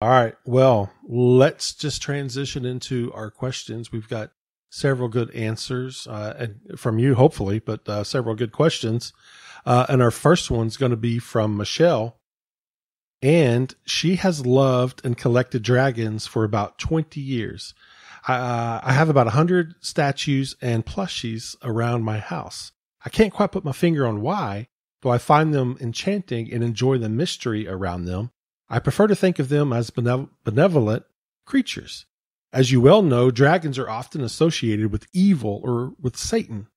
All right. Well, let's just transition into our questions. We've got several good answers and from you, hopefully, but several good questions. And our first one's going to be from Michelle. And she has loved and collected dragons for about 20 years. I have about 100 statues and plushies around my house. I can't quite put my finger on why, though I find them enchanting and enjoy the mystery around them. I prefer to think of them as benevolent creatures. As you well know, dragons are often associated with evil or with Satan.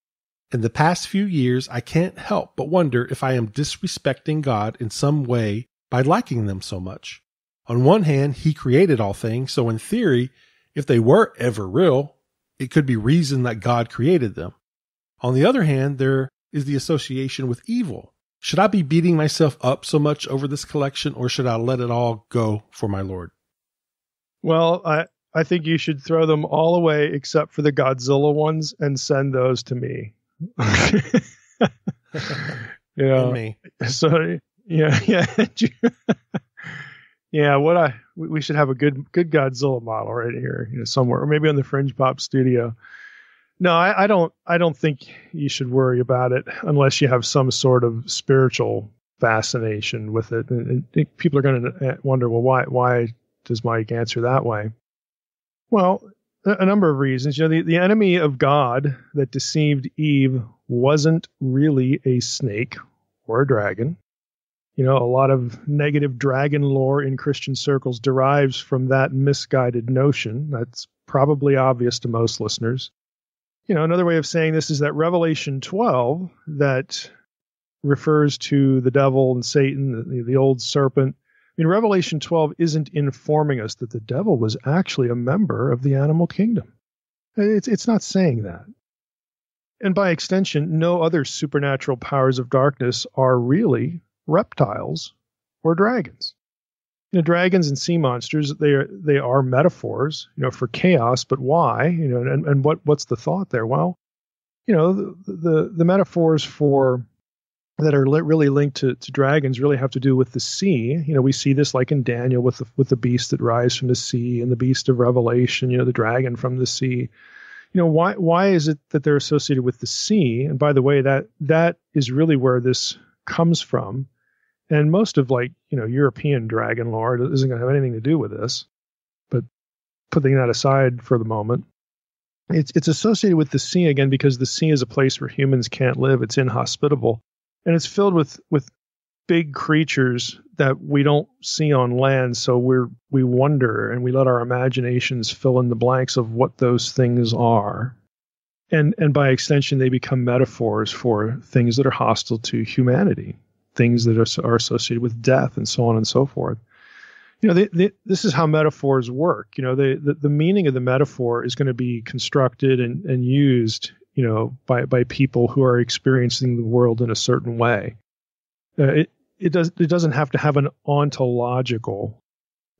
In the past few years, I can't help but wonder if I am disrespecting God in some way by liking them so much. On one hand, he created all things, so in theory, if they were ever real, it could be reason that God created them. On the other hand, there is the association with evil. Should I be beating myself up so much over this collection, or should I let it all go for my Lord? Well, I think you should throw them all away except for the Godzilla ones and send those to me. Yeah. And me. So yeah. Yeah, we should have a good Godzilla model right here, somewhere, or maybe on the Fringe Pop studio. No, I don't think you should worry about it unless you have some sort of spiritual fascination with it. And people are going to wonder, well, why does Mike answer that way? Well, a number of reasons. The enemy of God that deceived Eve wasn't really a snake or a dragon. A lot of negative dragon lore in Christian circles derives from that misguided notion. That's probably obvious to most listeners. Another way of saying this is that Revelation 12, that refers to the devil and Satan, the old serpent. Revelation 12 isn't informing us that the devil was actually a member of the animal kingdom. It's not saying that. And by extension, no other supernatural powers of darkness are really reptiles or dragons. Dragons and sea monsters, they are metaphors, for chaos, but why? And what's the thought there? Well, the metaphors for that are really linked to dragons really have to do with the sea. We see this like in Daniel with the beast that rise from the sea, and the beast of Revelation, the dragon from the sea. Why is it that they're associated with the sea? And by the way, that is really where this comes from. And most of European dragon lore isn't going to have anything to do with this. But putting that aside for the moment, it's associated with the sea again because the sea is a place where humans can't live. It's inhospitable, and it's filled with big creatures that we don't see on land. So we wonder and we let our imaginations fill in the blanks of what those things are. And by extension, they become metaphors for things that are hostile to humanity. Things that are associated with death and so on and so forth. This is how metaphors work. The meaning of the metaphor is going to be constructed and used, by people who are experiencing the world in a certain way. It doesn't have to have an ontological,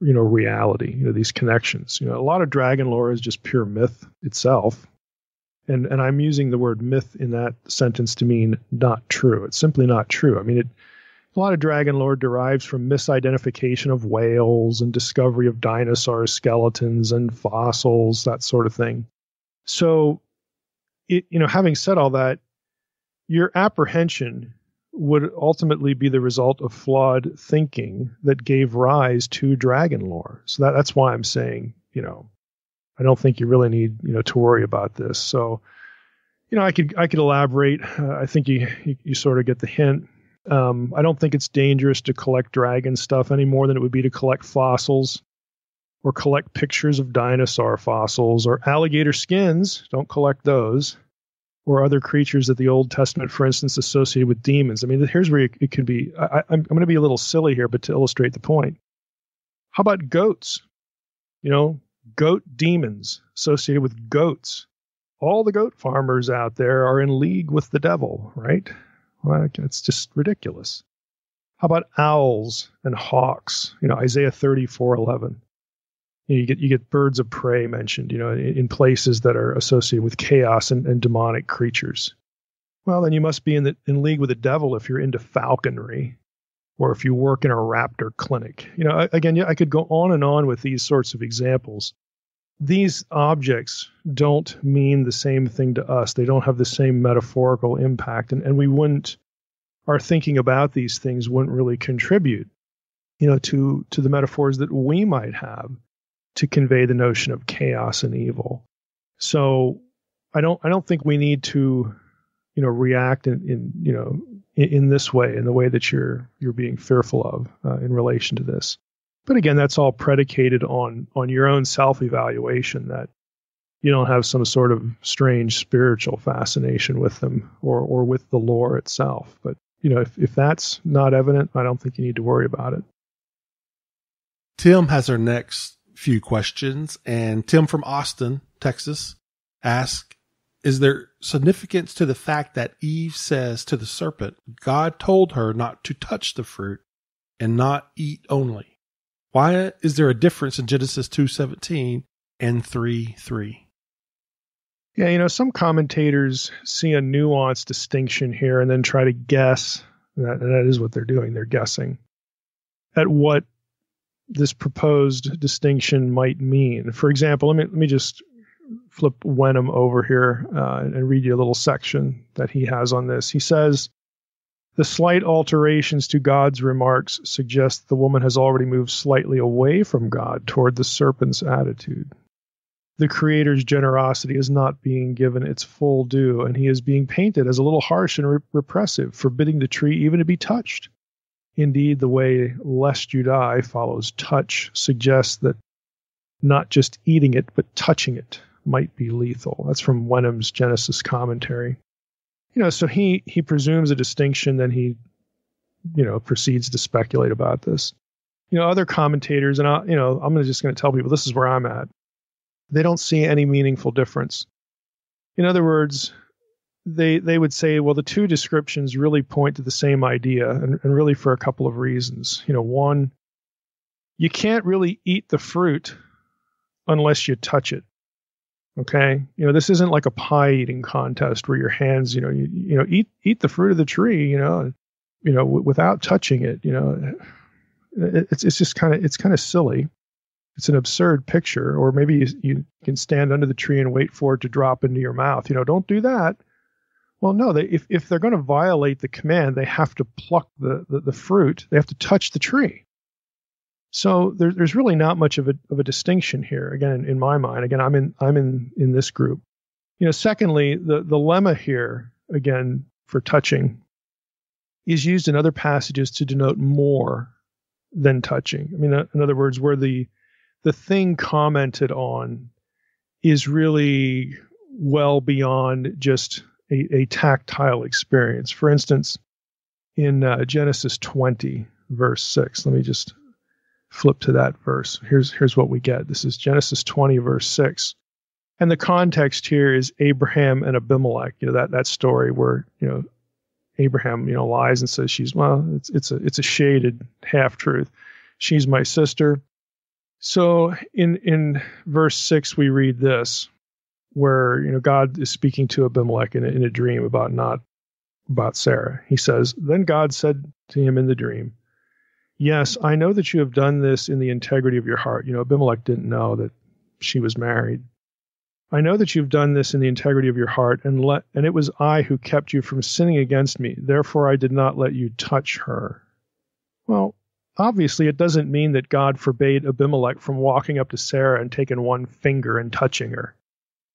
reality. These connections. A lot of dragon lore is just pure myth itself. And I'm using the word myth in that sentence to mean not true. It's simply not true. A lot of dragon lore derives from misidentification of whales and discovery of dinosaur skeletons and fossils, that sort of thing. So, having said all that, your apprehension would ultimately be the result of flawed thinking that gave rise to dragon lore. So that's why I'm saying, I don't think you really need, to worry about this. So, I could elaborate. I think you sort of get the hint. I don't think it's dangerous to collect dragon stuff any more than it would be to collect fossils or collect pictures of dinosaur fossils or alligator skins. Don't collect those, or other creatures that the Old Testament, for instance, associated with demons. Here's where it could be. I'm going to be a little silly here, but to illustrate the point. How about goats? Goat demons associated with goats. All the goat farmers out there are in league with the devil, right? Well, it's just ridiculous. How about owls and hawks? Isaiah 34:11. You get birds of prey mentioned, in places that are associated with chaos and demonic creatures. Well, then you must be in league with the devil if you're into falconry. or if you work in a raptor clinic. Again, I could go on and on with these sorts of examples. These objects don't mean the same thing to us. They don't have the same metaphorical impact, and our thinking about these things wouldn't really contribute, to the metaphors that we might have to convey the notion of chaos and evil. So I don't think we need to, react in this way, in the way that you're being fearful of in relation to this. But again, that's all predicated on your own self-evaluation, that you don't have some sort of strange spiritual fascination with them or with the lore itself. But if that's not evident, I don't think you need to worry about it. Tim has our next few questions, and Tim from Austin, Texas, asks, is there significance to the fact that Eve says to the serpent, God told her not to touch the fruit and not eat only? Why is there a difference in Genesis 2:17 and 3:3? Yeah, some commentators see a nuanced distinction here and then try to guess, and that is what they're doing. They're guessing at what this proposed distinction might mean. For example, let me just flip Wenham over here and read you a little section that he has on this. He says, the slight alterations to God's remarks suggest the woman has already moved slightly away from God toward the serpent's attitude. The Creator's generosity is not being given its full due, and he is being painted as a little harsh and repressive, forbidding the tree even to be touched. Indeed, the way lest you die follows touch suggests that not just eating it, but touching it might be lethal. That's from Wenham's Genesis commentary. So he presumes a distinction, then he, proceeds to speculate about this. Other commentators, and I'm just going to tell people this is where I'm at. They don't see any meaningful difference. In other words, they would say, well, the two descriptions really point to the same idea, and really for a couple of reasons. One, you can't really eat the fruit unless you touch it. Okay, this isn't like a pie eating contest where your hands, eat the fruit of the tree, without touching it. It's just kind of silly. It's an absurd picture. Or maybe you can stand under the tree and wait for it to drop into your mouth. Don't do that. Well, no, if they're going to violate the command, they have to pluck the fruit. They have to touch the tree. So there's really not much of a distinction here. Again, in my mind, I'm in this group. Secondly, the lemma here, again, for touching, is used in other passages to denote more than touching. In other words, where the thing commented on is really well beyond just a tactile experience. For instance, in Genesis 20, verse 6, let me just flip to that verse. Here's what we get. This is Genesis 20, verse 6. And the context here is Abraham and Abimelech. That story where, Abraham, lies and says it's a shaded half-truth. She's my sister. So in verse 6, we read this, where, God is speaking to Abimelech in a dream about Sarah. He says, then God said to him in the dream, yes, I know that you have done this in the integrity of your heart. Abimelech didn't know that she was married. I know that you've done this in the integrity of your heart, and it was I who kept you from sinning against me. Therefore, I did not let you touch her. Well, obviously, it doesn't mean that God forbade Abimelech from walking up to Sarah and taking one finger and touching her.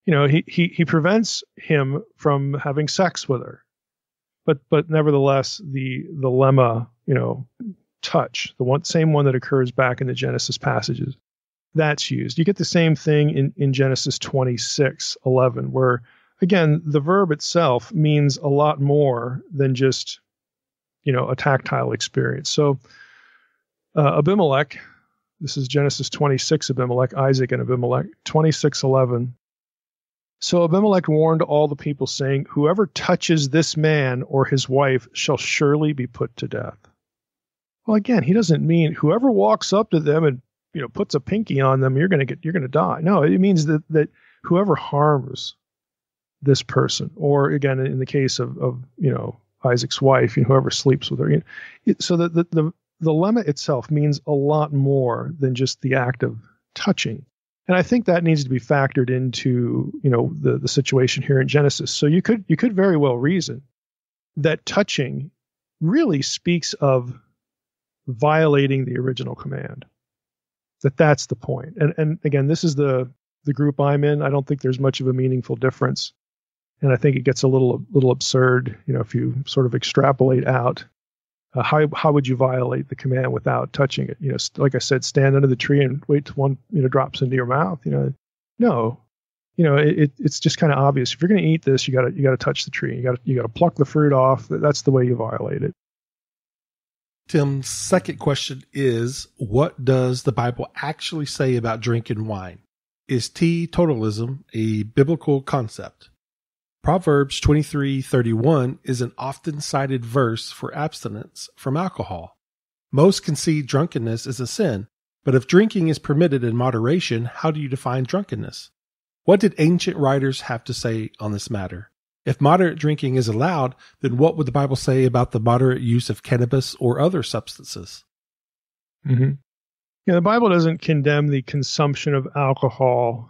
He prevents him from having sex with her. But nevertheless, the lemma, touch, same one that occurs back in the Genesis passages, that's used. You get the same thing in Genesis 26:11, where, again, the verb itself means a lot more than just, a tactile experience. So Abimelech, this is Genesis 26, Abimelech, Isaac and Abimelech, 26:11. So Abimelech warned all the people, saying, whoever touches this man or his wife shall surely be put to death. Well, again, he doesn't mean whoever walks up to them and puts a pinky on them, you're going to die. No, it means that whoever harms this person, or again, in the case of Isaac's wife, whoever sleeps with her. So that the lemma itself means a lot more than just the act of touching. And I think that needs to be factored into, the situation here in Genesis. So you could very well reason that touching really speaks of violating the original command. That's the point. And again, this is the group I'm in. I don't think there's much of a meaningful difference. And I think it gets a little absurd, if you sort of extrapolate out. How would you violate the command without touching it? Like I said, stand under the tree and wait till one drops into your mouth. No, it's just kind of obvious. If you're going to eat this, you got to touch the tree. You got to pluck the fruit off. That's the way you violate it. Tim's second question is, what does the Bible actually say about drinking wine? Is teetotalism a biblical concept? Proverbs 23:31 is an often cited verse for abstinence from alcohol. Most concede drunkenness is a sin, but if drinking is permitted in moderation, how do you define drunkenness? What did ancient writers have to say on this matter? If moderate drinking is allowed, then what would the Bible say about the moderate use of cannabis or other substances? Mm-hmm. The Bible doesn't condemn the consumption of alcohol,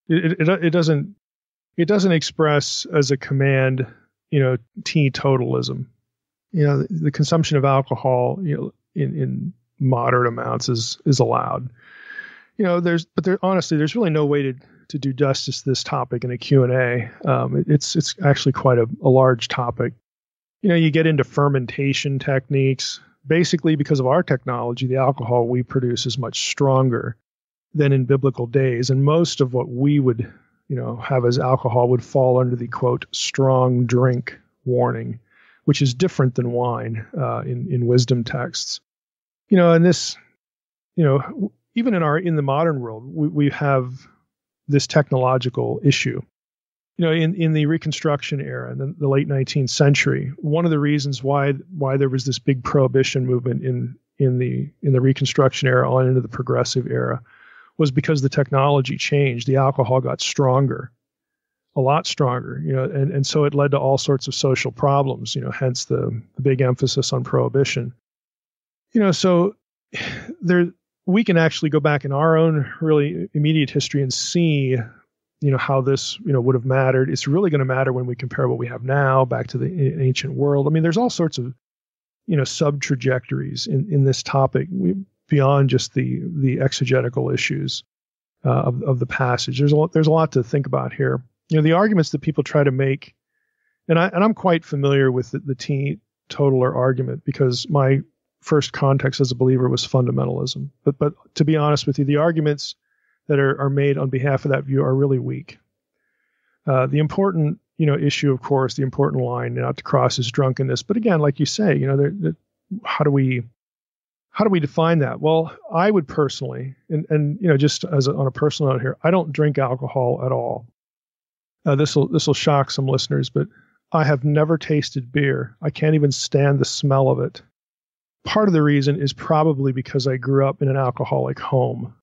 It doesn't express as a command, teetotalism. The consumption of alcohol, in moderate amounts is allowed. Honestly, there's really no way to do justice to this topic in a Q&A. It's actually quite a large topic. You get into fermentation techniques. Basically, because of our technology, the alcohol we produce is much stronger than in biblical days. And most of what we would, have as alcohol would fall under the, quote, strong drink warning, which is different than wine in wisdom texts. And this, even in the modern world, we have this technological issue. In the Reconstruction era, in the late 19th century, one of the reasons why there was this big prohibition movement in the Reconstruction era on into the Progressive era was because the technology changed. The alcohol got stronger, a lot stronger, and so it led to all sorts of social problems, hence the big emphasis on prohibition. So we can actually go back in our own really immediate history and see, how this, would have mattered. It's really going to matter when we compare what we have now back to the ancient world. I mean, there's all sorts of, sub-trajectories in this topic beyond just the exegetical issues of the passage. There's a lot to think about here. The arguments that people try to make, and I'm quite familiar with the teetotaler argument because my first context as a believer was fundamentalism. But to be honest with you, the arguments that are made on behalf of that view are really weak. The important issue, of course, the important line not to cross is drunkenness. But again, like you say, how do we define that? Well, I would personally, and just on a personal note here, I don't drink alcohol at all. This will shock some listeners, but I have never tasted beer. I can't even stand the smell of it. Part of the reason is probably because I grew up in an alcoholic home.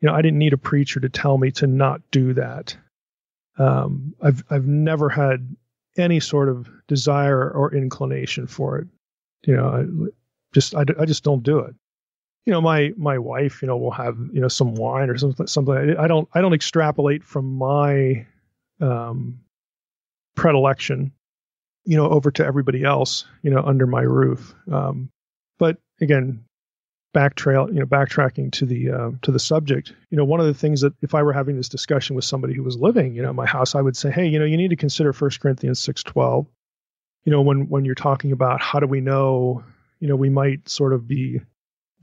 I didn't need a preacher to tell me to not do that. I've never had any sort of desire or inclination for it. I just don't do it. My wife, will have, some wine or something. I don't extrapolate from my predilection, over to everybody else, under my roof. But again, backtracking to the subject, one of the things that if I were having this discussion with somebody who was living, in my house, I would say, hey, you need to consider 1 Corinthians 6:12. When you're talking about how do we know, we might sort of be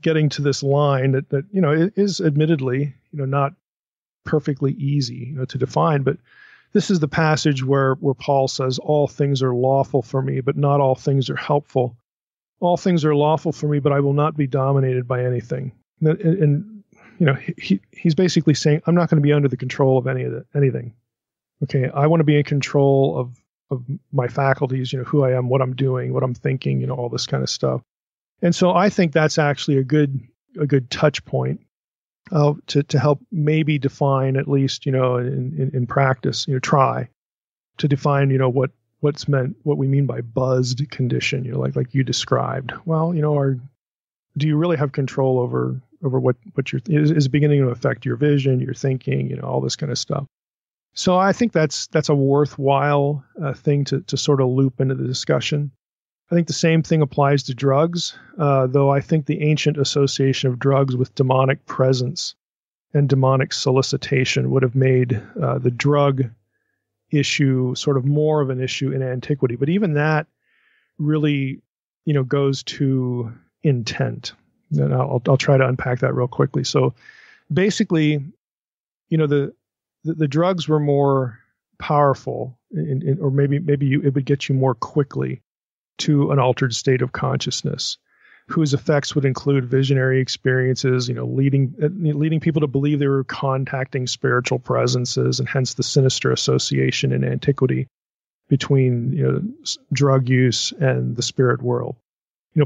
getting to this line that it is admittedly, not perfectly easy, to define, but this is the passage where Paul says, all things are lawful for me, but not all things are helpful. All things are lawful for me, but I will not be dominated by anything. And he's basically saying, I'm not going to be under the control of anything. Okay, I want to be in control of my faculties, who I am, what I'm doing, what I'm thinking, all this kind of stuff. And so I think that's actually a good touch point to help maybe define, at least, in practice, try to define, what we mean by buzzed condition, like you described. Well, do you really have control over what is beginning to affect your vision, your thinking, all this kind of stuff. So I think that's a worthwhile thing to sort of loop into the discussion. I think the same thing applies to drugs, though I think the ancient association of drugs with demonic presence and demonic solicitation would have made the drug issue sort of more of an issue in antiquity. But even that really, goes to intent. And I'll try to unpack that real quickly. So basically, the drugs were more powerful, or maybe it would get you more quickly to an altered state of consciousness, whose effects would include visionary experiences, leading people to believe they were contacting spiritual presences, and hence the sinister association in antiquity between drug use and the spirit world.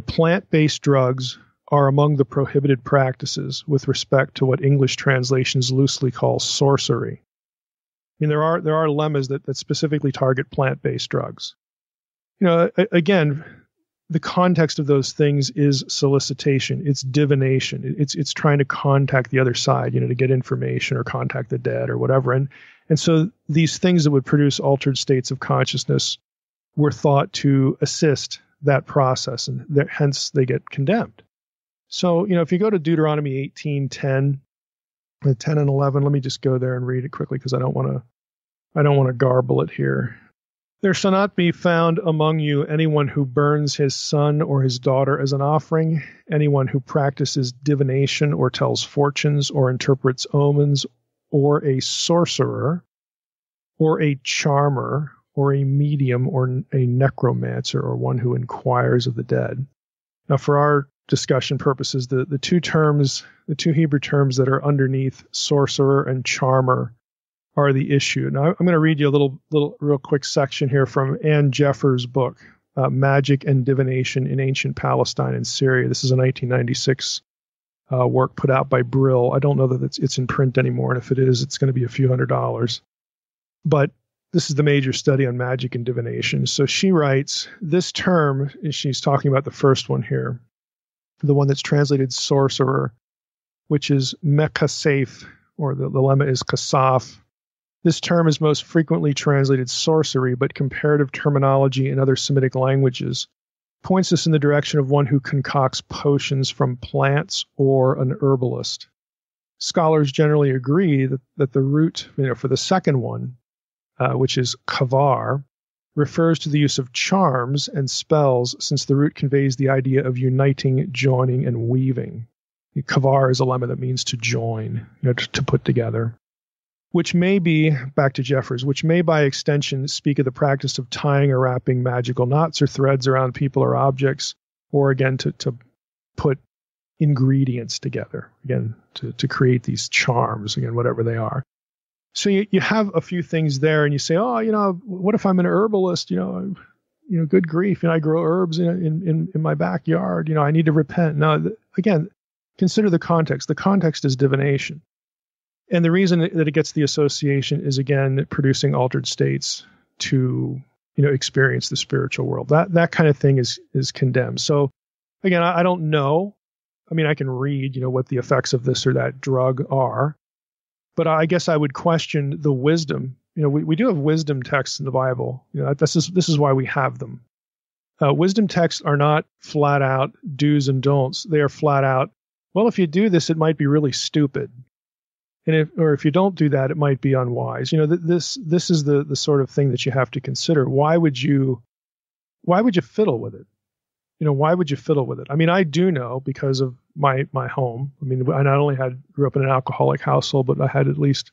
Plant-based drugs are among the prohibited practices with respect to what English translations loosely call sorcery. There are lemmas that specifically target plant-based drugs. Again, the context of those things is solicitation. It's divination. It's trying to contact the other side, to get information or contact the dead or whatever. And so these things that would produce altered states of consciousness were thought to assist that process, and hence they get condemned. So, if you go to Deuteronomy 18:10, 10 and 11, let me just go there and read it quickly because I don't want to garble it here. There shall not be found among you anyone who burns his son or his daughter as an offering, anyone who practices divination or tells fortunes or interprets omens, or a sorcerer, or a charmer, or a medium, or a necromancer, or one who inquires of the dead. Now, for our discussion purposes, the two Hebrew terms that are underneath sorcerer and charmer are the issue. Now, I'm going to read you a little real quick section here from Ann Jeffers' book, Magic and Divination in Ancient Palestine and Syria. This is a 1996 work put out by Brill. I don't know that it's in print anymore, and if it is, it's going to be a few $100s. But this is the major study on magic and divination. So she writes, this term, and she's talking about the first one here, the one that's translated sorcerer, which is mekasef, or the lemma is kasaf. This term is most frequently translated sorcery, but comparative terminology in other Semitic languages points us in the direction of one who concocts potions from plants or an herbalist. Scholars generally agree that the root, for the second one, which is kavar, refers to the use of charms and spells, since the root conveys the idea of uniting, joining, and weaving. Kavar is a lemma that means to join, to put together. Which may be, back to Jeffers, which may by extension speak of the practice of tying or wrapping magical knots or threads around people or objects, or again, to put ingredients together, again, to create these charms, again, whatever they are. So you have a few things there, and you say, what if I'm an herbalist? Good grief, I grow herbs in my backyard. I need to repent. Now, again, consider the context. The context is divination. And the reason that it gets the association is, again, producing altered states to, experience the spiritual world. That kind of thing is condemned. So, again, I don't know. I can read, what the effects of this or that drug are. But I guess I would question the wisdom. We do have wisdom texts in the Bible. This is why we have them. Wisdom texts are not flat out do's and don'ts. They are flat out, well, if you do this, it might be really stupid. And if you don't do that, it might be unwise. This is the sort of thing that you have to consider. Why would you fiddle with it? Why would you fiddle with it? I do know because of my home. I not only grew up in an alcoholic household, but I had at least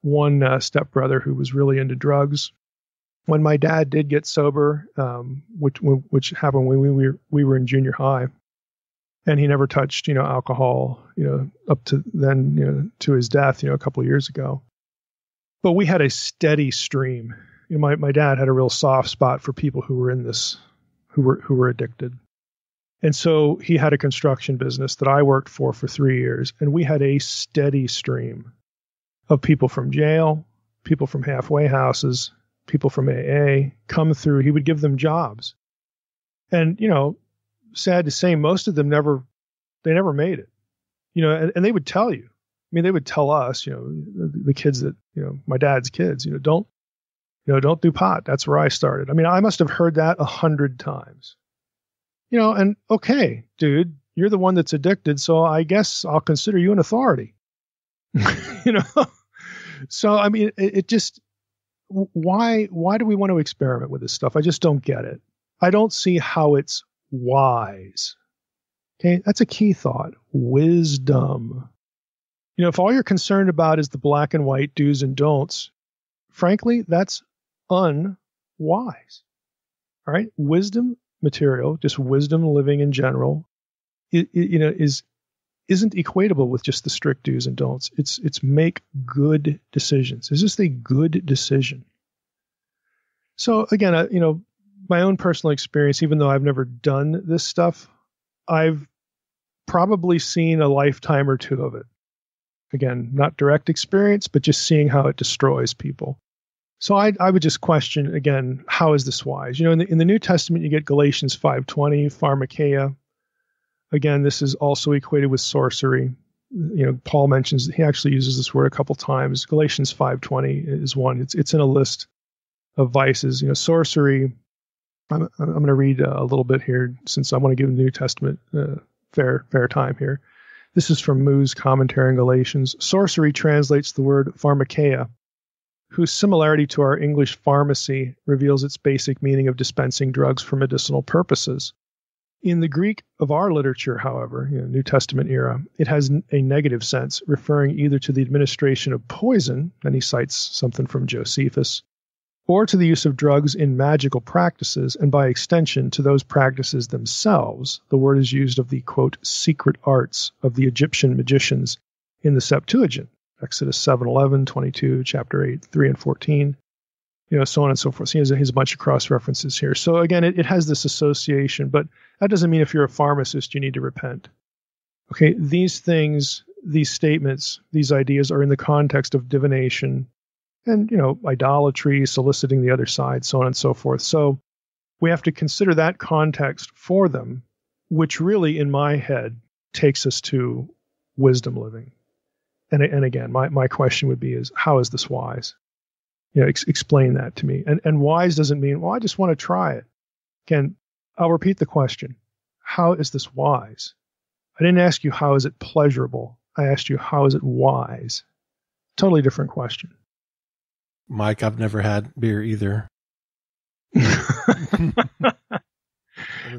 one stepbrother who was really into drugs. When my dad did get sober, which happened when we were in junior high, and he never touched, alcohol, up to then, to his death, a couple of years ago. But we had a steady stream. My dad had a real soft spot for people who were in this, who were addicted. And so he had a construction business that I worked for 3 years, and we had a steady stream of people from jail, people from halfway houses, people from AA come through. He would give them jobs. And, sad to say, most of them never made it, and they would tell you. I mean, they would tell us, the kids that, my dad's kids, don't do pot. That's where I started. I mean, I must have heard that 100 times, and okay, dude, you're the one that's addicted. So I guess I'll consider you an authority, So, I mean, it just, why do we want to experiment with this stuff? I just don't get it. I don't see how it's wise. Okay. That's a key thought. Wisdom. If all you're concerned about is the black and white do's and don'ts, frankly, that's unwise. All right. Wisdom material, just wisdom living in general, isn't equatable with just the strict do's and don'ts. It's make good decisions. Is this a good decision? So again, my own personal experience, even though I've never done this stuff, I've probably seen a lifetime or two of it. Again, not direct experience, but just seeing how it destroys people. So I would just question, again, how is this wise? In the New Testament, you get Galatians 5:20, pharmakeia. Again, this is also equated with sorcery. Paul mentions, he actually uses this word a couple times. Galatians 5:20 is one. It's in a list of vices. Sorcery. I'm going to read a little bit here since I want to give the New Testament fair time here. This is from Moo's commentary on Galatians. Sorcery translates the word pharmakeia, whose similarity to our English pharmacy reveals its basic meaning of dispensing drugs for medicinal purposes. In the Greek of our literature, however, New Testament era, it has a negative sense, referring either to the administration of poison, and he cites something from Josephus, or to the use of drugs in magical practices, and by extension to those practices themselves. The word is used of the, quote, secret arts of the Egyptian magicians in the Septuagint, Exodus 7:11, 22, chapter 8, 3 and 14, so on and so forth. So he has a bunch of cross-references here. So again, it has this association, but that doesn't mean if you're a pharmacist, you need to repent. Okay, these things, these statements, these ideas are in the context of divination, and, idolatry, soliciting the other side, so on and so forth. So we have to consider that context for them, which really, in my head, takes us to wisdom living. And again, my question would be is, how is this wise? Explain that to me. And wise doesn't mean, well, I just want to try it. Again, I'll repeat the question. How is this wise? I didn't ask you, how is it pleasurable? I asked you, how is it wise? Totally different question. Mike, I've never had beer either.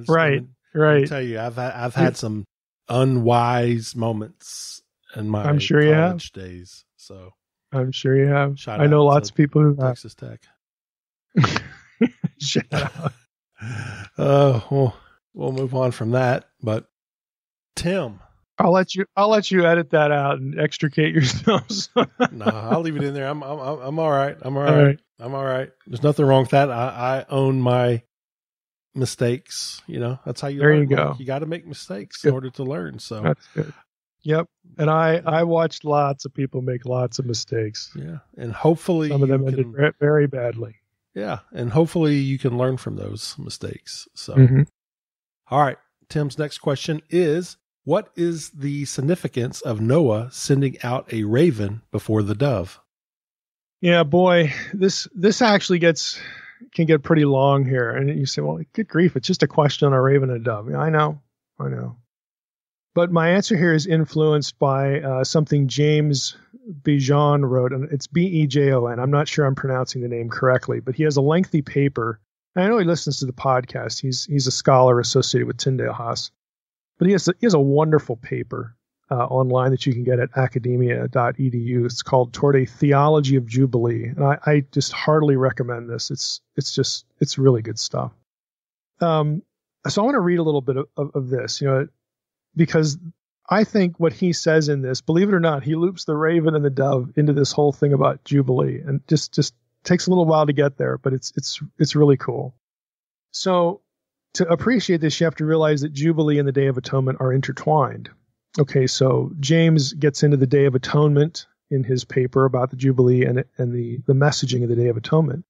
Right. I tell you, I've had some unwise moments in my college days. So I'm sure you have. I know lots of people who have. Texas Tech. Shout out. We'll move on from that. But Tim, I'll let you edit that out and extricate yourselves. No, I'll leave it in there. I'm all right. I'm all right. I'm all right. There's nothing wrong with that. I own my mistakes. That's how you learn. There you go. You got to make mistakes in order to learn. So that's good. Yep. And I watched lots of people make lots of mistakes. Yeah. And hopefully some of them ended very badly. Yeah. And hopefully you can learn from those mistakes. So, All right. Tim's next question is, what is the significance of Noah sending out a raven before the dove? Yeah, boy, this actually can get pretty long here. And you say, well, good grief, it's just a question on a raven and a dove. Yeah, I know. But my answer here is influenced by something James Bejon wrote, and it's Bejon. I'm not sure I'm pronouncing the name correctly, but he has a lengthy paper. And I know he listens to the podcast. He's a scholar associated with Tyndale House. But he has a wonderful paper online that you can get at academia.edu. It's called Toward a Theology of Jubilee. And I just heartily recommend this. It's really good stuff. So I want to read a little bit of this, because I think what he says in this, believe it or not, he loops the raven and the dove into this whole thing about Jubilee, and just takes a little while to get there, but it's really cool. So to appreciate this, you have to realize that Jubilee and the Day of Atonement are intertwined. Okay, so James gets into the Day of Atonement in his paper about the Jubilee and the messaging of the Day of Atonement.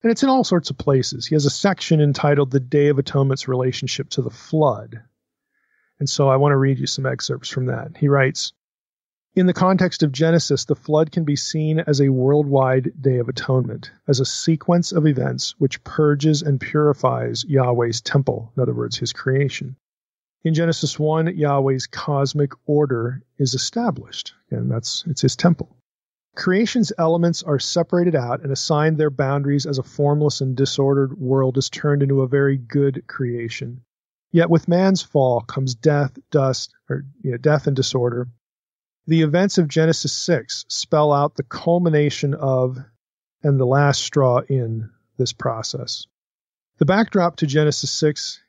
And it's in all sorts of places. He has a section entitled The Day of Atonement's Relationship to the Flood. And so I want to read you some excerpts from that. He writes, in the context of Genesis, the flood can be seen as a worldwide Day of Atonement, as a sequence of events which purges and purifies Yahweh's temple, in other words, his creation. In Genesis 1, Yahweh's cosmic order is established, and it's his temple. Creation's elements are separated out and assigned their boundaries as a formless and disordered world is turned into a very good creation. Yet with man's fall comes death and disorder. The events of Genesis 6 spell out the culmination of and the last straw in this process. The backdrop to Genesis 6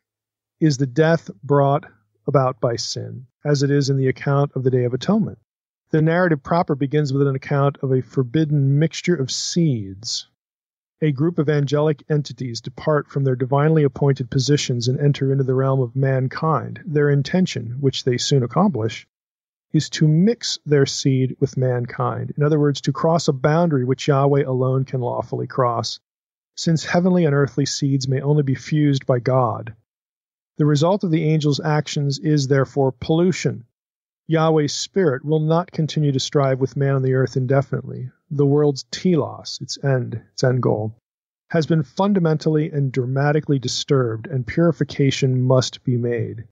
is the death brought about by sin, as it is in the account of the Day of Atonement. The narrative proper begins with an account of a forbidden mixture of seeds. A group of angelic entities depart from their divinely appointed positions and enter into the realm of mankind. Their intention, which they soon accomplish, is to mix their seed with mankind. In other words, to cross a boundary which Yahweh alone can lawfully cross, since heavenly and earthly seeds may only be fused by God. The result of the angels' actions is, therefore, pollution. Yahweh's spirit will not continue to strive with man on the earth indefinitely. The world's telos, its end goal, has been fundamentally and dramatically disturbed, and purification must be made.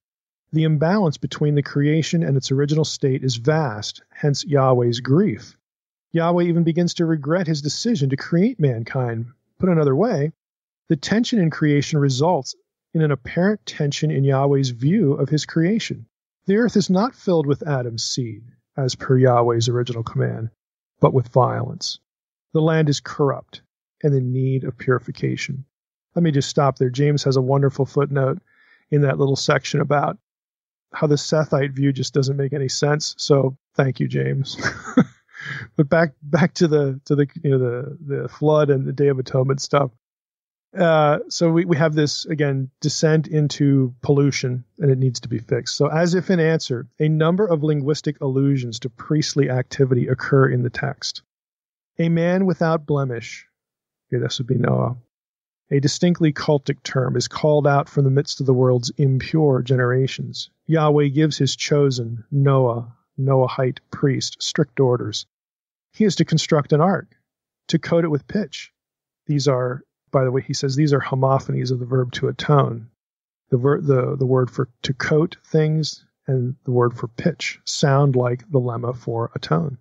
The imbalance between the creation and its original state is vast, hence Yahweh's grief. Yahweh even begins to regret his decision to create mankind. Put another way, the tension in creation results in an apparent tension in Yahweh's view of his creation. The earth is not filled with Adam's seed, as per Yahweh's original command, but with violence. The land is corrupt and in need of purification. Let me just stop there. James has a wonderful footnote in that little section about how the Sethite view just doesn't make any sense. So thank you, James. But back to the flood and the Day of Atonement stuff. So we have this, again, descent into pollution, and it needs to be fixed. So as if in answer, a number of linguistic allusions to priestly activity occur in the text. A man without blemish, okay, this would be Noah, a distinctly cultic term, is called out from the midst of the world's impure generations. Yahweh gives his chosen, Noahite priest, strict orders. He is to construct an ark, to coat it with pitch. These are, by the way, he says these are homophonies of the verb to atone. The word for to coat things and the word for pitch sound like the lemma for atone.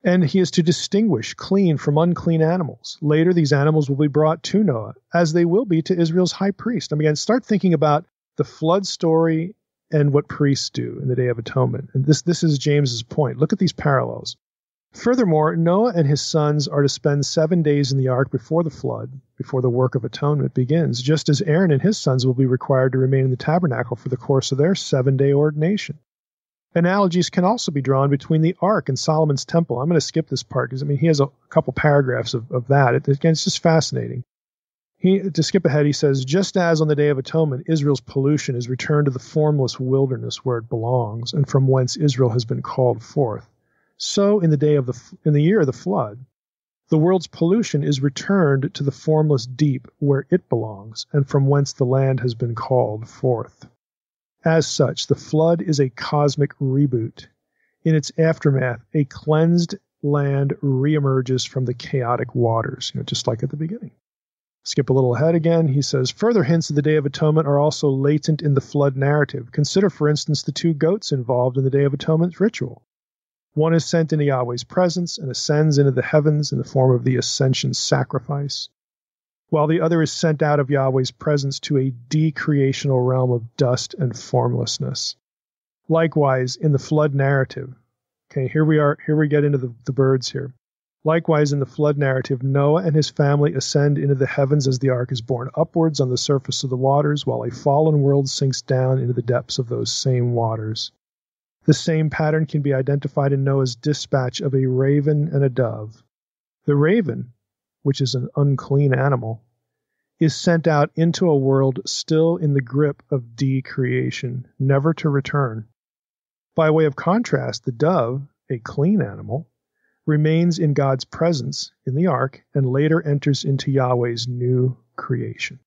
And he is to distinguish clean from unclean animals. Later, these animals will be brought to Noah, as they will be to Israel's high priest. I mean, again, start thinking about the flood story and what priests do in the Day of Atonement. And this is James's point. Look at these parallels. Furthermore, Noah and his sons are to spend 7 days in the ark before the flood, before the work of atonement begins, just as Aaron and his sons will be required to remain in the tabernacle for the course of their 7-day ordination. Analogies can also be drawn between the ark and Solomon's temple. I'm going to skip this part because, he has a couple paragraphs of that. Again, it's just fascinating. To skip ahead, he says, just as on the Day of Atonement, Israel's pollution is returned to the formless wilderness where it belongs and from whence Israel has been called forth, so in the year of the flood, the world's pollution is returned to the formless deep where it belongs and from whence the land has been called forth. As such, the flood is a cosmic reboot. In its aftermath, a cleansed land reemerges from the chaotic waters, just like at the beginning. Skip a little ahead again. He says, further hints of the Day of Atonement are also latent in the flood narrative. Consider, for instance, the 2 goats involved in the Day of Atonement ritual. One is sent into Yahweh's presence and ascends into the heavens in the form of the ascension sacrifice, while the other is sent out of Yahweh's presence to a decreational realm of dust and formlessness. Likewise, in the flood narrative, okay, here we get into the birds here. Likewise, in the flood narrative, Noah and his family ascend into the heavens as the ark is borne upwards on the surface of the waters, while a fallen world sinks down into the depths of those same waters. The same pattern can be identified in Noah's dispatch of a raven and a dove. The raven, which is an unclean animal, is sent out into a world still in the grip of decreation, never to return. By way of contrast, the dove, a clean animal, remains in God's presence in the ark and later enters into Yahweh's new creation.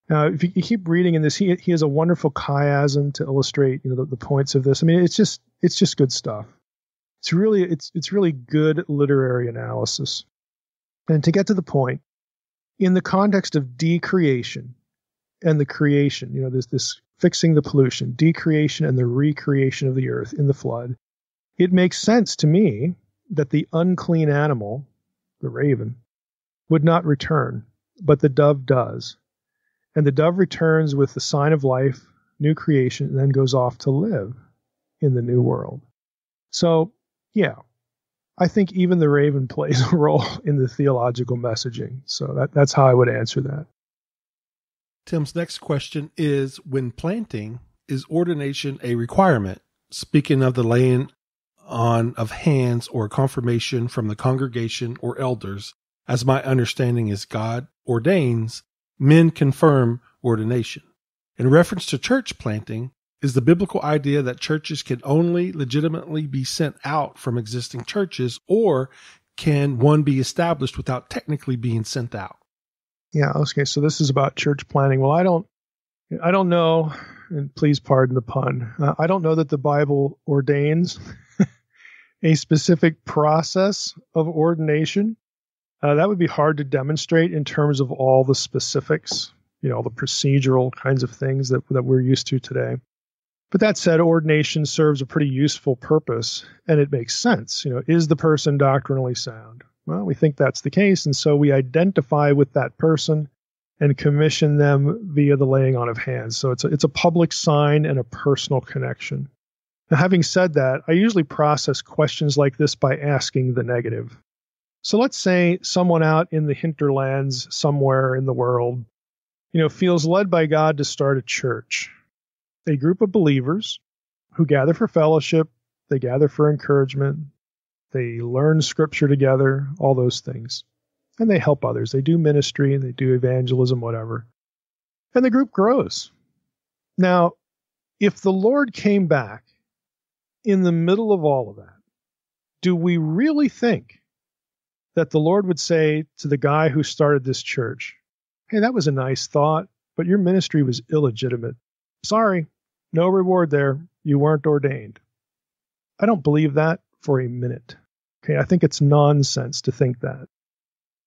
Now, if you keep reading in this, he has a wonderful chiasm to illustrate, the points of this. I mean, it's just good stuff. It's really good literary analysis. And to get to the point, in the context of decreation and the creation, this fixing the pollution, decreation and the recreation of the earth in the flood, it makes sense to me that the unclean animal, the raven, would not return, but the dove does. And the dove returns with the sign of life, new creation, and then goes off to live in the new world. So, yeah, I think even the raven plays a role in the theological messaging. So that's how I would answer that. Tim's next question is, when planting, is ordination a requirement? Speaking of the laying on of hands or confirmation from the congregation or elders, as my understanding is God ordains, men confirm ordination. In reference to church planting, is the biblical idea that churches can only legitimately be sent out from existing churches, or can one be established without technically being sent out? Yeah, okay, so this is about church planting. Well, I don't know, and please pardon the pun, I don't know that the Bible ordains a specific process of ordination. That would be hard to demonstrate in terms of all the specifics, all the procedural kinds of things that we're used to today. But that said, ordination serves a pretty useful purpose, and it makes sense. Is the person doctrinally sound? Well, we think that's the case, and so we identify with that person and commission them via the laying on of hands. So it's a public sign and a personal connection. Now, having said that, I usually process questions like this by asking the negative. So let's say someone out in the hinterlands somewhere in the world, feels led by God to start a church. A group of believers who gather for fellowship, they gather for encouragement, they learn scripture together, all those things. And they help others. They do ministry, they do evangelism, whatever. And the group grows. Now, if the Lord came back in the middle of all of that, do we really think that the Lord would say to the guy who started this church, hey, that was a nice thought, but your ministry was illegitimate. Sorry, no reward there. You weren't ordained. I don't believe that for a minute. Okay, I think it's nonsense to think that.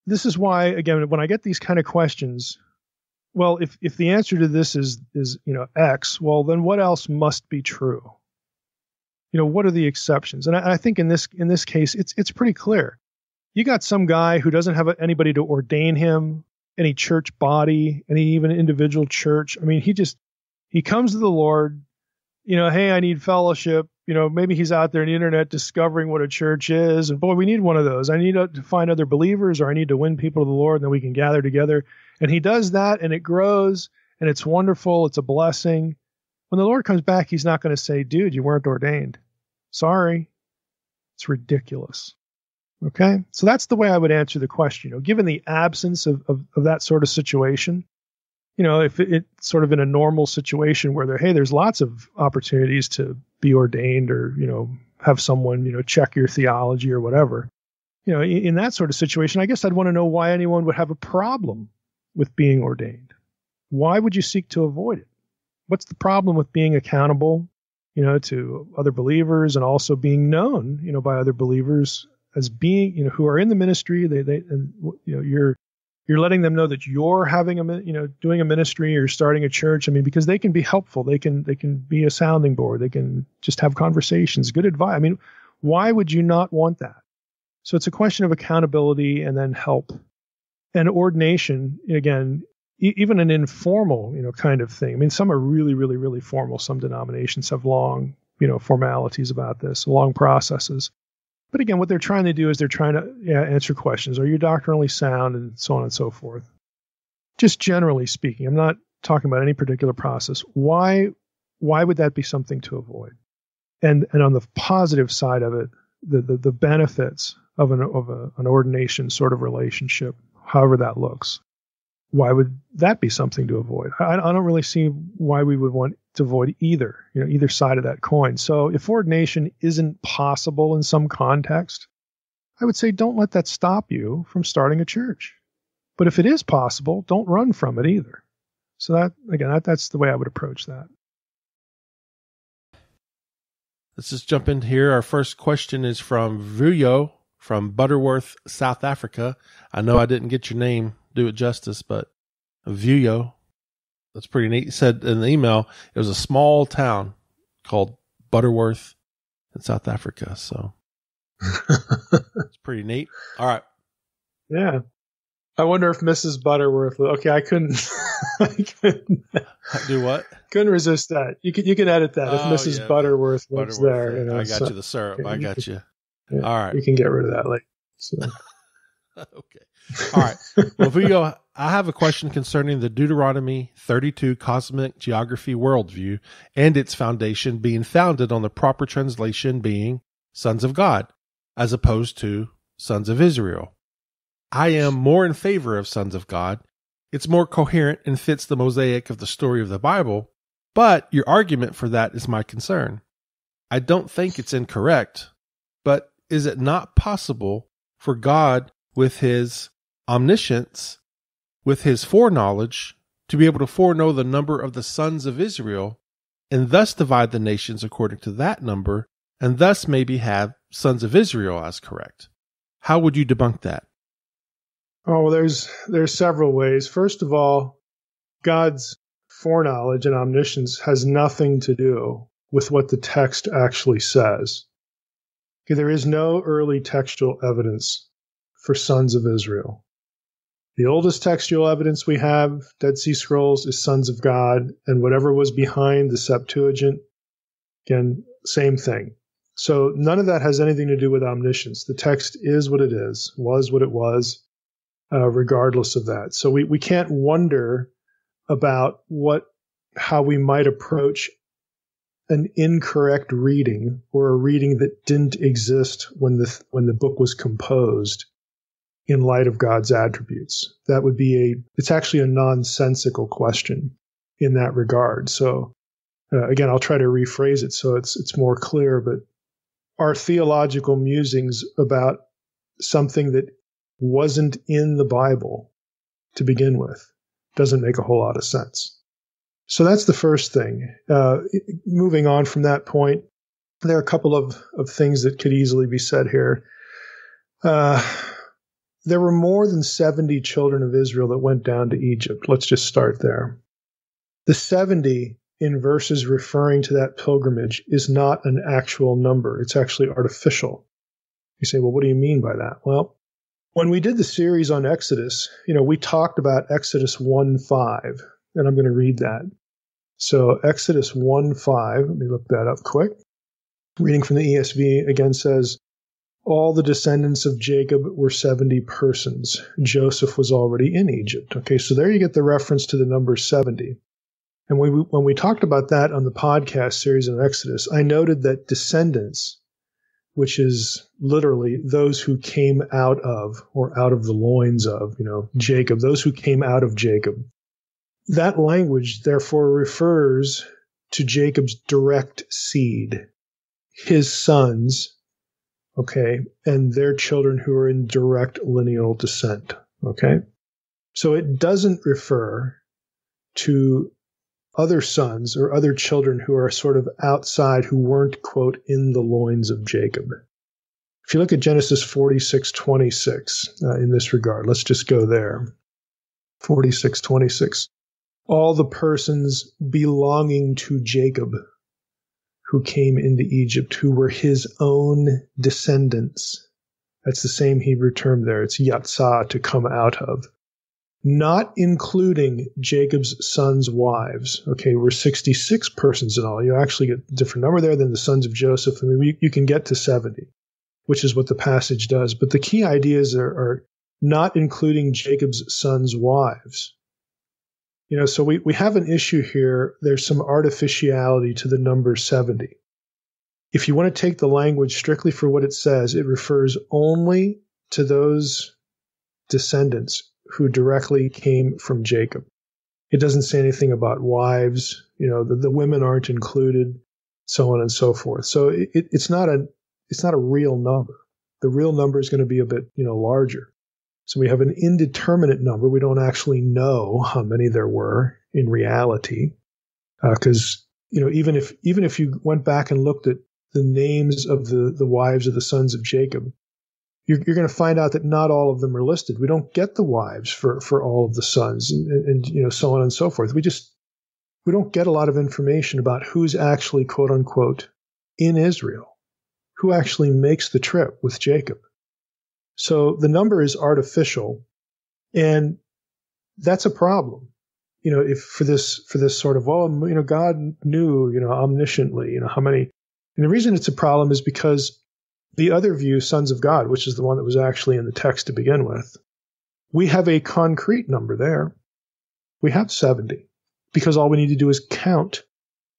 This is why, again, when I get these kind of questions, well, if the answer to this is X, well, then what else must be true? What are the exceptions? And I think in this case, it's pretty clear. You got some guy who doesn't have anybody to ordain him, any church body, any even individual church. I mean, he comes to the Lord, hey, I need fellowship. Maybe he's out there on the internet discovering what a church is. And boy, we need one of those. I need to find other believers, or I need to win people to the Lord, and then we can gather together. And he does that, and it grows, and it's wonderful. It's a blessing. When the Lord comes back, he's not going to say, dude, you weren't ordained. Sorry. It's ridiculous. Okay? So that's the way I would answer the question. Given the absence of that sort of situation, if it's sort of in a normal situation where there's lots of opportunities to be ordained, or, have someone, check your theology or whatever, in that sort of situation, I guess I'd want to know why anyone would have a problem with being ordained. Why would you seek to avoid it? What's the problem with being accountable, to other believers, and also being known, by other believers as being, who are in the ministry? You're letting them know that you're having doing a ministry or starting a church. I mean, because they can be helpful. They can be a sounding board. They can just have conversations, good advice. I mean, why would you not want that? So it's a question of accountability and then help. And ordination, again, even an informal, kind of thing. I mean, some are really, really, really formal. Some denominations have long, formalities about this, long processes. But again, what they're trying to do is they're trying to answer questions. Are you doctrinally sound, and so on and so forth? Just generally speaking, I'm not talking about any particular process. Why would that be something to avoid? And on the positive side of it, the benefits of an ordination sort of relationship, however that looks, why would that be something to avoid? I don't really see why we would want to avoid either side of that coin. So if ordination isn't possible in some context, I would say don't let that stop you from starting a church. But if it is possible, don't run from it either. So that's the way I would approach that. Let's just jump in here. Our first question is from Vuyo from Butterworth, South Africa. I know I didn't get your name, do it justice, but Vuyo, that's pretty neat. He said in the email, it was a small town called Butterworth in South Africa. So it's pretty neat. All right. Yeah. I wonder if Mrs. Butterworth. Okay, I couldn't do what? Couldn't resist that. You can edit that if Mrs. Butterworth lives there. I got you the syrup. I got you. Yeah, all right. You can get rid of that later. So. Okay. All right. Well, Vuyo, I have a question concerning the Deuteronomy 32 cosmic geography worldview and its foundation being founded on the proper translation being sons of God, as opposed to sons of Israel. I am more in favor of sons of God. It's more coherent and fits the mosaic of the story of the Bible, but your argument for that is my concern. I don't think it's incorrect, but is it not possible for God, with his omniscience, with his foreknowledge, to be able to foreknow the number of the sons of Israel, and thus divide the nations according to that number, and thus maybe have sons of Israel as correct? How would you debunk that? Oh, well, there's several ways. First of all, God's foreknowledge and omniscience has nothing to do with what the text actually says. Okay, there is no early textual evidence for sons of Israel. The oldest textual evidence we have, Dead Sea Scrolls, is sons of God, and whatever was behind the Septuagint, again, same thing. So none of that has anything to do with omniscience. The text is what it is, was what it was. Regardless of that. So we can't wonder about how we might approach an incorrect reading or a reading that didn't exist when the book was composed in light of God's attributes. That would be it's actually a nonsensical question in that regard. So again, I'll try to rephrase it so it's more clear, but our theological musings about something that wasn't in the Bible to begin with doesn't make a whole lot of sense. So that's the first thing. Moving on from that point, there are a couple of things that could easily be said here. There were more than 70 children of Israel that went down to Egypt. Let's just start there. The 70 in verses referring to that pilgrimage is not an actual number. It's actually artificial. You say, well, what do you mean by that? Well, when we did the series on Exodus, we talked about Exodus 1:5, and I'm going to read that. So Exodus 1:5, let me look that up quick. Reading from the ESV again says, all the descendants of Jacob were 70 persons. Joseph was already in Egypt. Okay, so there you get the reference to the number 70. And when we talked about that on the podcast series on Exodus, I noted that descendants, which is literally those who came out of, or out of the loins of, Jacob, those who came out of Jacob. That language, therefore, refers to Jacob's direct seed, his sons, okay, and their children who are in direct lineal descent, okay? So it doesn't refer to other sons or other children who are sort of outside, who weren't, quote, in the loins of Jacob. If you look at Genesis 46:26 in this regard, let's just go there. 46:26. All the persons belonging to Jacob who came into Egypt, who were his own descendants. That's the same Hebrew term there. It's yatsah, to come out of. Not including Jacob's sons' wives. Okay, we're 66 persons in all. You actually get a different number there than the sons of Joseph. I mean, you can get to 70, which is what the passage does. But the key ideas are not including Jacob's sons' wives. So we have an issue here. There's some artificiality to the number 70. If you want to take the language strictly for what it says, it refers only to those descendants who directly came from Jacob. It doesn't say anything about wives. The women aren't included, so on and so forth. So it's not a real number. The real number is going to be a bit, larger. So we have an indeterminate number. We don't actually know how many there were in reality, because even if you went back and looked at the names of the wives of the sons of Jacob, you're going to find out that not all of them are listed. We don't get the wives for all of the sons, and so on and so forth. We don't get a lot of information about who's actually, quote unquote, in Israel, who actually makes the trip with Jacob. So the number is artificial, and that's a problem. If for this sort of, God knew, omnisciently, how many. And the reason it's a problem is because the other view, sons of God, which is the one that was actually in the text to begin with, we have a concrete number there. We have 70, because all we need to do is count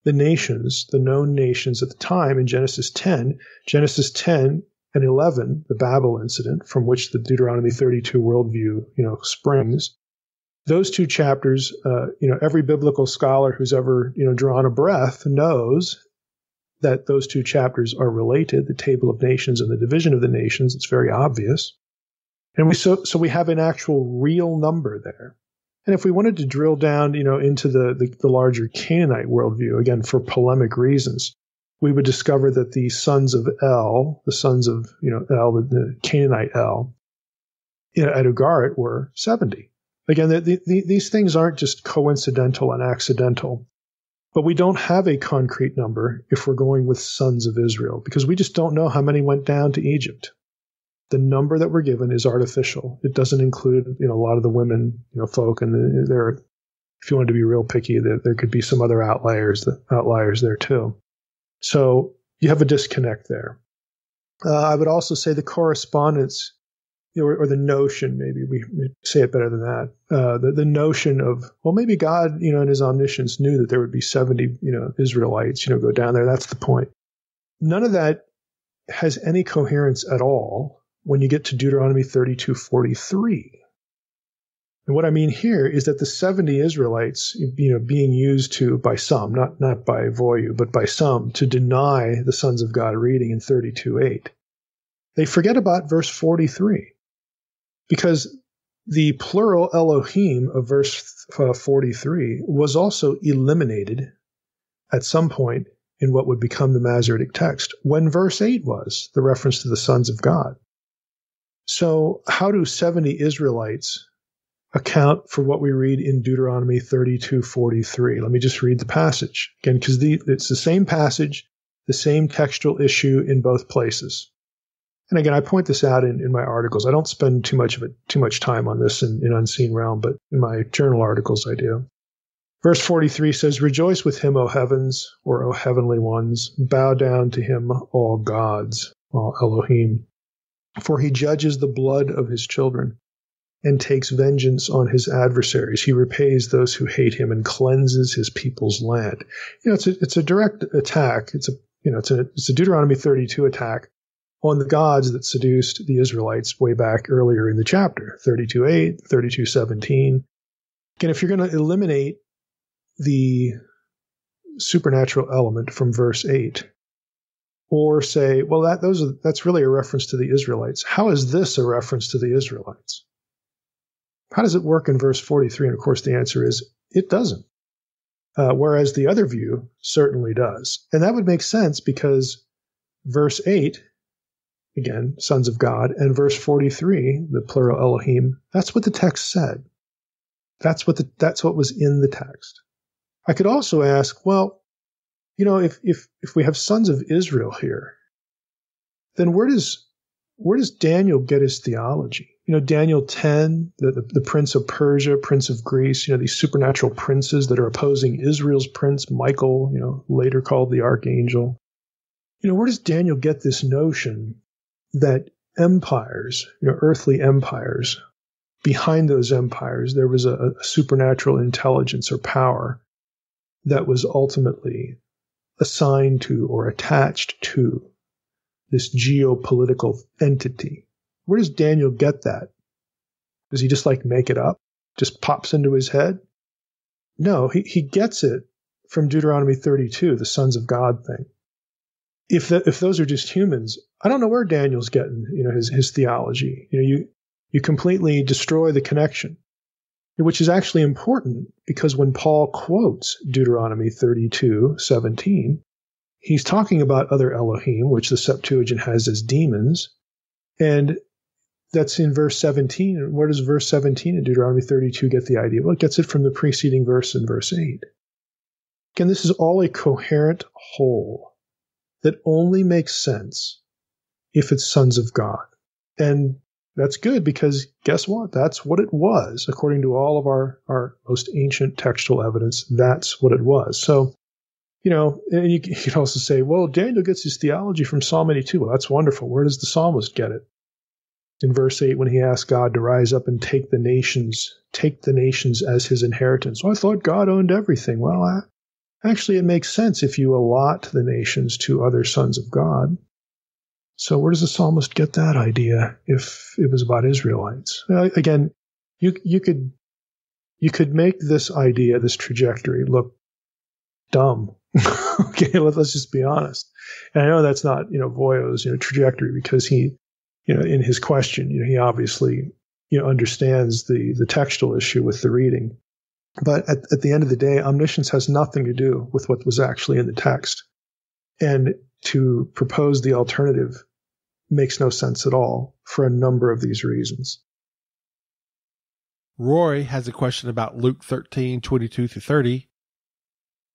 the nations, the known nations at the time in Genesis 10 and 11, the Babel incident, from which the Deuteronomy 32 worldview, springs. Those two chapters, every biblical scholar who's ever, drawn a breath knows that those two chapters are related, the table of nations and the division of the nations. It's very obvious. And so we have an actual real number there. And if we wanted to drill down, into the larger Canaanite worldview, again, for polemic reasons, we would discover that the sons of El, the sons of, El, the Canaanite El, at Ugarit were 70. Again, these things aren't just coincidental and accidental, but we don't have a concrete number if we're going with sons of Israel, because we just don't know how many went down to Egypt. The number that we're given is artificial. It doesn't include, a lot of the women, folk, and if you wanted to be real picky, there could be some other outliers there too. So you have a disconnect there. I would also say the correspondence, or the notion, maybe we say it better than that, the notion of, well, maybe God, in his omniscience knew that there would be 70, Israelites, go down there. That's the point. None of that has any coherence at all when you get to Deuteronomy 32:43. And what I mean here is that the 70 Israelites, being used by some, not by Voyu, but by some, to deny the sons of God reading in 32:8, they forget about verse 43. Because the plural Elohim of verse 43 was also eliminated at some point in what would become the Masoretic text, when verse 8 was the reference to the sons of God. So how do 70 Israelites account for what we read in Deuteronomy 32:43? Let me just read the passage again, because it's the same passage, the same textual issue in both places. And again, I point this out in my articles. I don't spend too much time on this in Unseen Realm, but in my journal articles I do. Verse 43 says, "Rejoice with him, O heavens, or O heavenly ones. Bow down to him, all gods, all Elohim. For he judges the blood of his children and takes vengeance on his adversaries. He repays those who hate him and cleanses his people's land." It's a direct attack. It's a Deuteronomy 32 attack on the gods that seduced the Israelites way back earlier in the chapter, 32:8, 32:17. Again, if you're going to eliminate the supernatural element from verse 8, or say, well, that's really a reference to the Israelites, how is this a reference to the Israelites? How does it work in verse 43? And of course, the answer is it doesn't. Whereas the other view certainly does. And that would make sense because verse 8, again, sons of God, and verse 43, the plural Elohim, that's what the text said. That's what was in the text. I could also ask, well, if we have sons of Israel here, then where does Daniel get his theology? Daniel 10, the prince of Persia, prince of Greece, these supernatural princes that are opposing Israel's prince, Michael, later called the archangel. Where does Daniel get this notion that empires, earthly empires, behind those empires, there was a supernatural intelligence or power that was ultimately assigned to or attached to this geopolitical entity? Where does Daniel get that? Does he just make it up? Just pops into his head? No, he gets it from Deuteronomy 32, the sons of God thing. if those are just humans, I don't know where Daniel's getting, his theology. You completely destroy the connection, which is actually important because when Paul quotes Deuteronomy 32:17, he's talking about other Elohim, which the Septuagint has as demons, and that's in verse 17. And where does verse 17 in Deuteronomy 32 get the idea? Well, it gets it from the preceding verse in verse 8. Again, this is all a coherent whole that only makes sense if it's sons of God. And that's good because guess what? That's what it was. According to all of our most ancient textual evidence, that's what it was. So, and you can also say, well, Daniel gets his theology from Psalm 82. Well, that's wonderful. Where does the psalmist get it? In verse 8, when he asked God to rise up and take the nations as his inheritance. Well, I thought God owned everything. Well, actually, it makes sense if you allot the nations to other sons of God. So where does the psalmist get that idea if it was about Israelites? Again, you could make this idea, this trajectory, look dumb. Okay, let's just be honest. And I know that's not, Voyo's, trajectory because he, in his question, he obviously, understands the textual issue with the reading. But at the end of the day, omniscience has nothing to do with what was actually in the text. And to propose the alternative makes no sense at all for a number of these reasons. Roy has a question about Luke 13:22-30.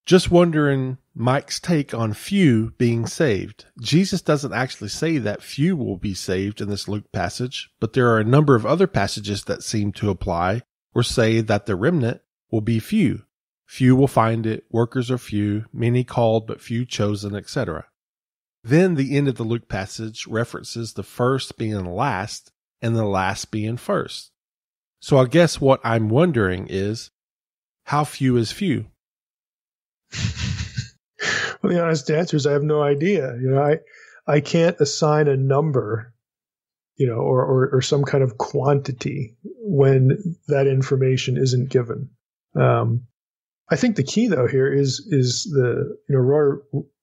Just wondering Mike's take on few being saved. Jesus doesn't actually say that few will be saved in this Luke passage, but there are a number of other passages that seem to apply or say that the remnant will be few. Few will find it, workers are few, many called but few chosen, etc. Then the end of the Luke passage references the first being last and the last being first. So I guess what I'm wondering is, how few is few? Well, the honest answer is I have no idea. I can't assign a number, or some kind of quantity when that information isn't given. I think the key though here is Roy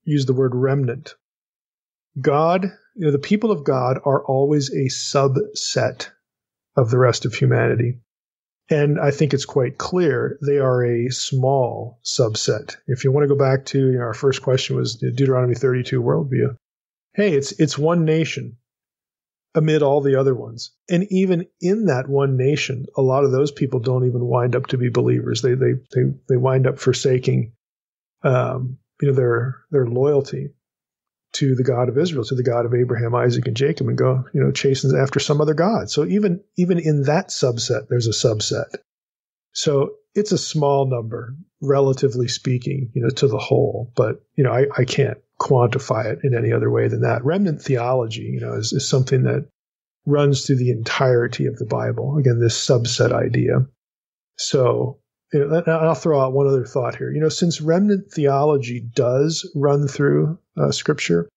used the word remnant. God, the people of God are always a subset of the rest of humanity. And I think it's quite clear they are a small subset. If you want to go back to our first question was the Deuteronomy 32 worldview. Hey, it's one nation amid all the other ones. And even in that one nation, a lot of those people don't even wind up to be believers. They wind up forsaking their loyalty to the God of Israel, to the God of Abraham, Isaac, and Jacob, and go, chasing after some other God. So even in that subset, there's a subset. So it's a small number, relatively speaking, to the whole. But, I can't quantify it in any other way than that. Remnant theology, is something that runs through the entirety of the Bible. Again, this subset idea. So, I'll throw out one other thought here. Since remnant theology does run through Scripture,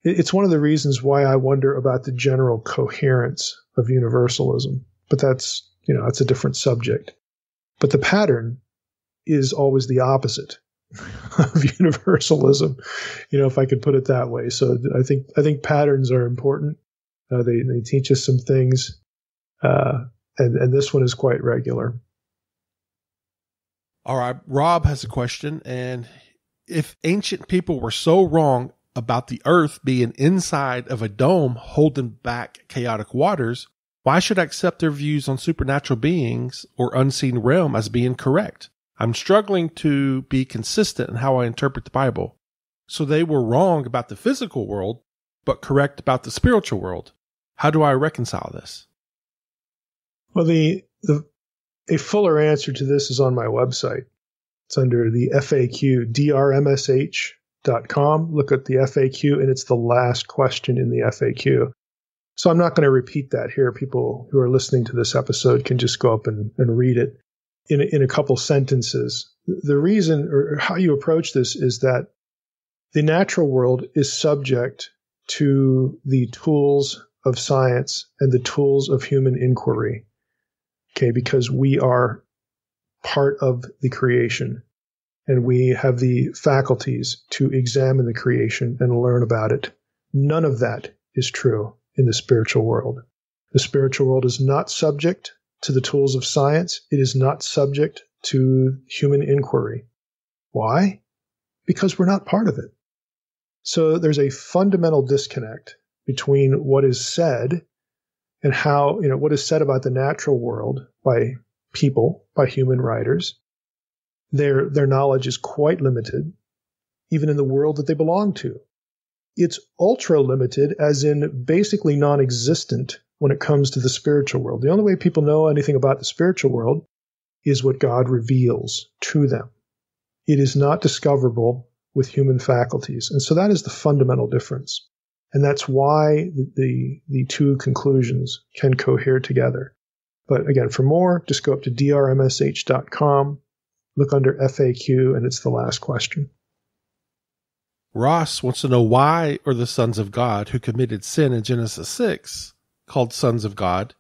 it's one of the reasons why I wonder about the general coherence of universalism. But that's a different subject. But the pattern is always the opposite of universalism, if I could put it that way. So I think patterns are important. They teach us some things, and this one is quite regular. All right, Rob has a question, and if ancient people were so wrong about the earth being inside of a dome holding back chaotic waters, why should I accept their views on supernatural beings or unseen realm as being correct? I'm struggling to be consistent in how I interpret the Bible. So they were wrong about the physical world, but correct about the spiritual world. How do I reconcile this? Well, a fuller answer to this is on my website. It's under the FAQ, drmsh.com. Look at the FAQ, and it's the last question in the FAQ. So I'm not going to repeat that here. People who are listening to this episode can just go up and read it in a couple sentences. The reason or how you approach this is that the natural world is subject to the tools of science and the tools of human inquiry. Okay, because we are part of the creation. and we have the faculties to examine the creation and learn about it. None of that is true in the spiritual world. The spiritual world is not subject to the tools of science. It is not subject to human inquiry. Why? Because we're not part of it. So there's a fundamental disconnect between what is said and how, what is said about the natural world by people, by human writers. Their knowledge is quite limited, even in the world that they belong to. It's ultra limited, as in basically non-existent when it comes to the spiritual world. The only way people know anything about the spiritual world is what God reveals to them. It is not discoverable with human faculties. And so that is the fundamental difference. And that's why the two conclusions can cohere together. But again, for more, just go up to drmsh.com, look under FAQ, and it's the last question. Ross wants to know, why are the sons of God who committed sin in Genesis 6 called sons of God,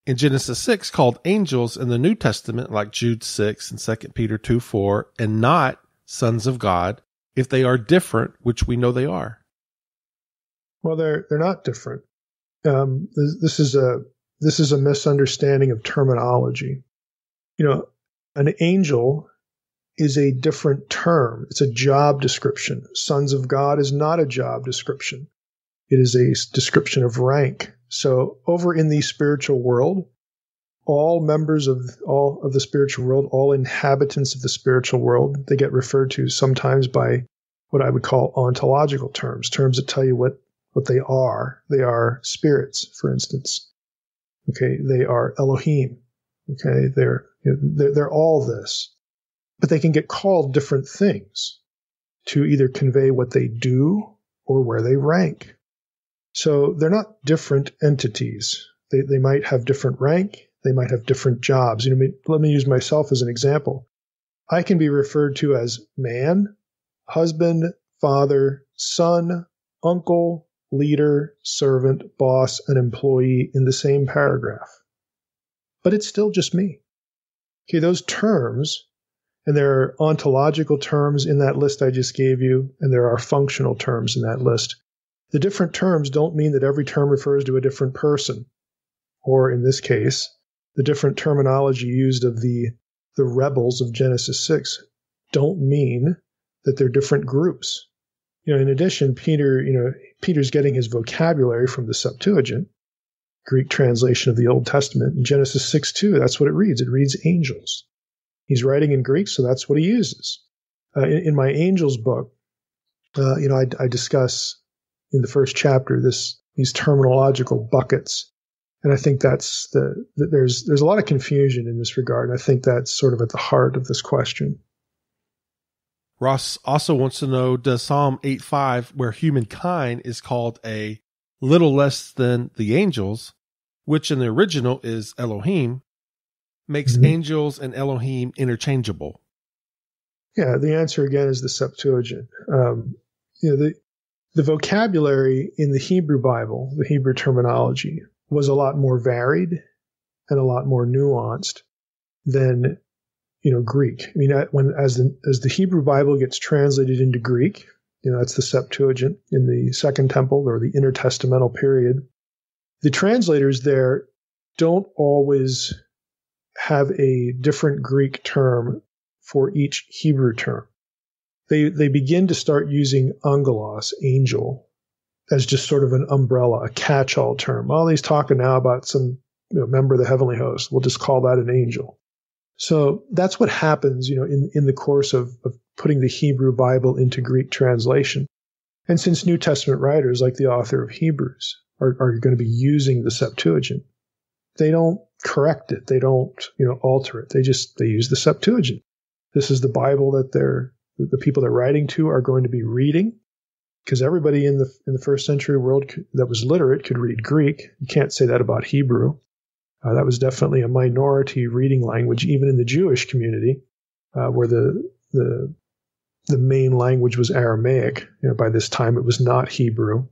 in Genesis 6 called angels in the New Testament, like Jude 6 and 2 Peter 2:4, and not sons of God, if they are different, which we know they are? Well, they're not different. This is a misunderstanding of terminology. An angel is a different term. It's a job description. Sons of God is not a job description. It is a description of rank. So over in the spiritual world, all members of the spiritual world, all inhabitants of the spiritual world, they get referred to sometimes by what I would call ontological terms that tell you what they are. They are spirits, for instance. Okay, they are Elohim. Okay, they're all this. But they can get called different things to either convey what they do or where they rank. So they're not different entities. They might have different rank. They might have different jobs. Let me use myself as an example. I can be referred to as man, husband, father, son, uncle, leader, servant, boss, and employee in the same paragraph. But it's still just me. Okay, those terms, and there are ontological terms in that list I just gave you, and there are functional terms in that list. The different terms don't mean that every term refers to a different person, or in this case, the different terminology used of the rebels of Genesis 6 don't mean that they're different groups. In addition, Peter's getting his vocabulary from the Septuagint, Greek translation of the Old Testament. In Genesis 6:2, that's what it reads. It reads angels. He's writing in Greek, so that's what he uses. In my angels book, I discuss in the first chapter these terminological buckets, and I think there's a lot of confusion in this regard. And I think that's sort of at the heart of this question. Ross also wants to know, does Psalm 8:5, where humankind is called a little less than the angels, which in the original is Elohim, makes angels and Elohim interchangeable? Yeah, the answer again is the Septuagint. The vocabulary in the Hebrew Bible, the Hebrew terminology, was a lot more varied and a lot more nuanced than Greek. As the Hebrew Bible gets translated into Greek, that's the Septuagint in the Second Temple or the intertestamental period. The translators there don't always have a different Greek term for each Hebrew term. They begin to start using angelos, angel, as just sort of an umbrella, a catch-all term. Well, he's talking now about some member of the heavenly host. We'll just call that an angel. So that's what happens, in the course of putting the Hebrew Bible into Greek translation. And since New Testament writers, like the author of Hebrews, are going to be using the Septuagint, they don't correct it. They don't, alter it. They use the Septuagint. This is the Bible that the people they're writing to are going to be reading, because everybody in the first century world that was literate could read Greek. You can't say that about Hebrew. That was definitely a minority reading language, even in the Jewish community, where the main language was Aramaic. By this time, it was not Hebrew.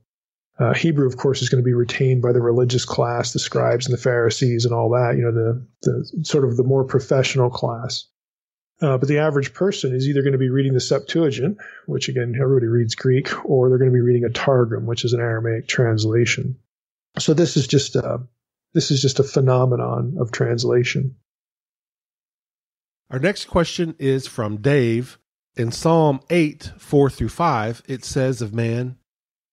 Hebrew, of course, is going to be retained by the religious class, the scribes and the Pharisees and all that. The sort of the more professional class. But the average person is either going to be reading the Septuagint, which again, everybody reads Greek, or they're going to be reading a Targum, which is an Aramaic translation. So this is just a phenomenon of translation. Our next question is from Dave. In Psalm 8, 4-5, it says of man,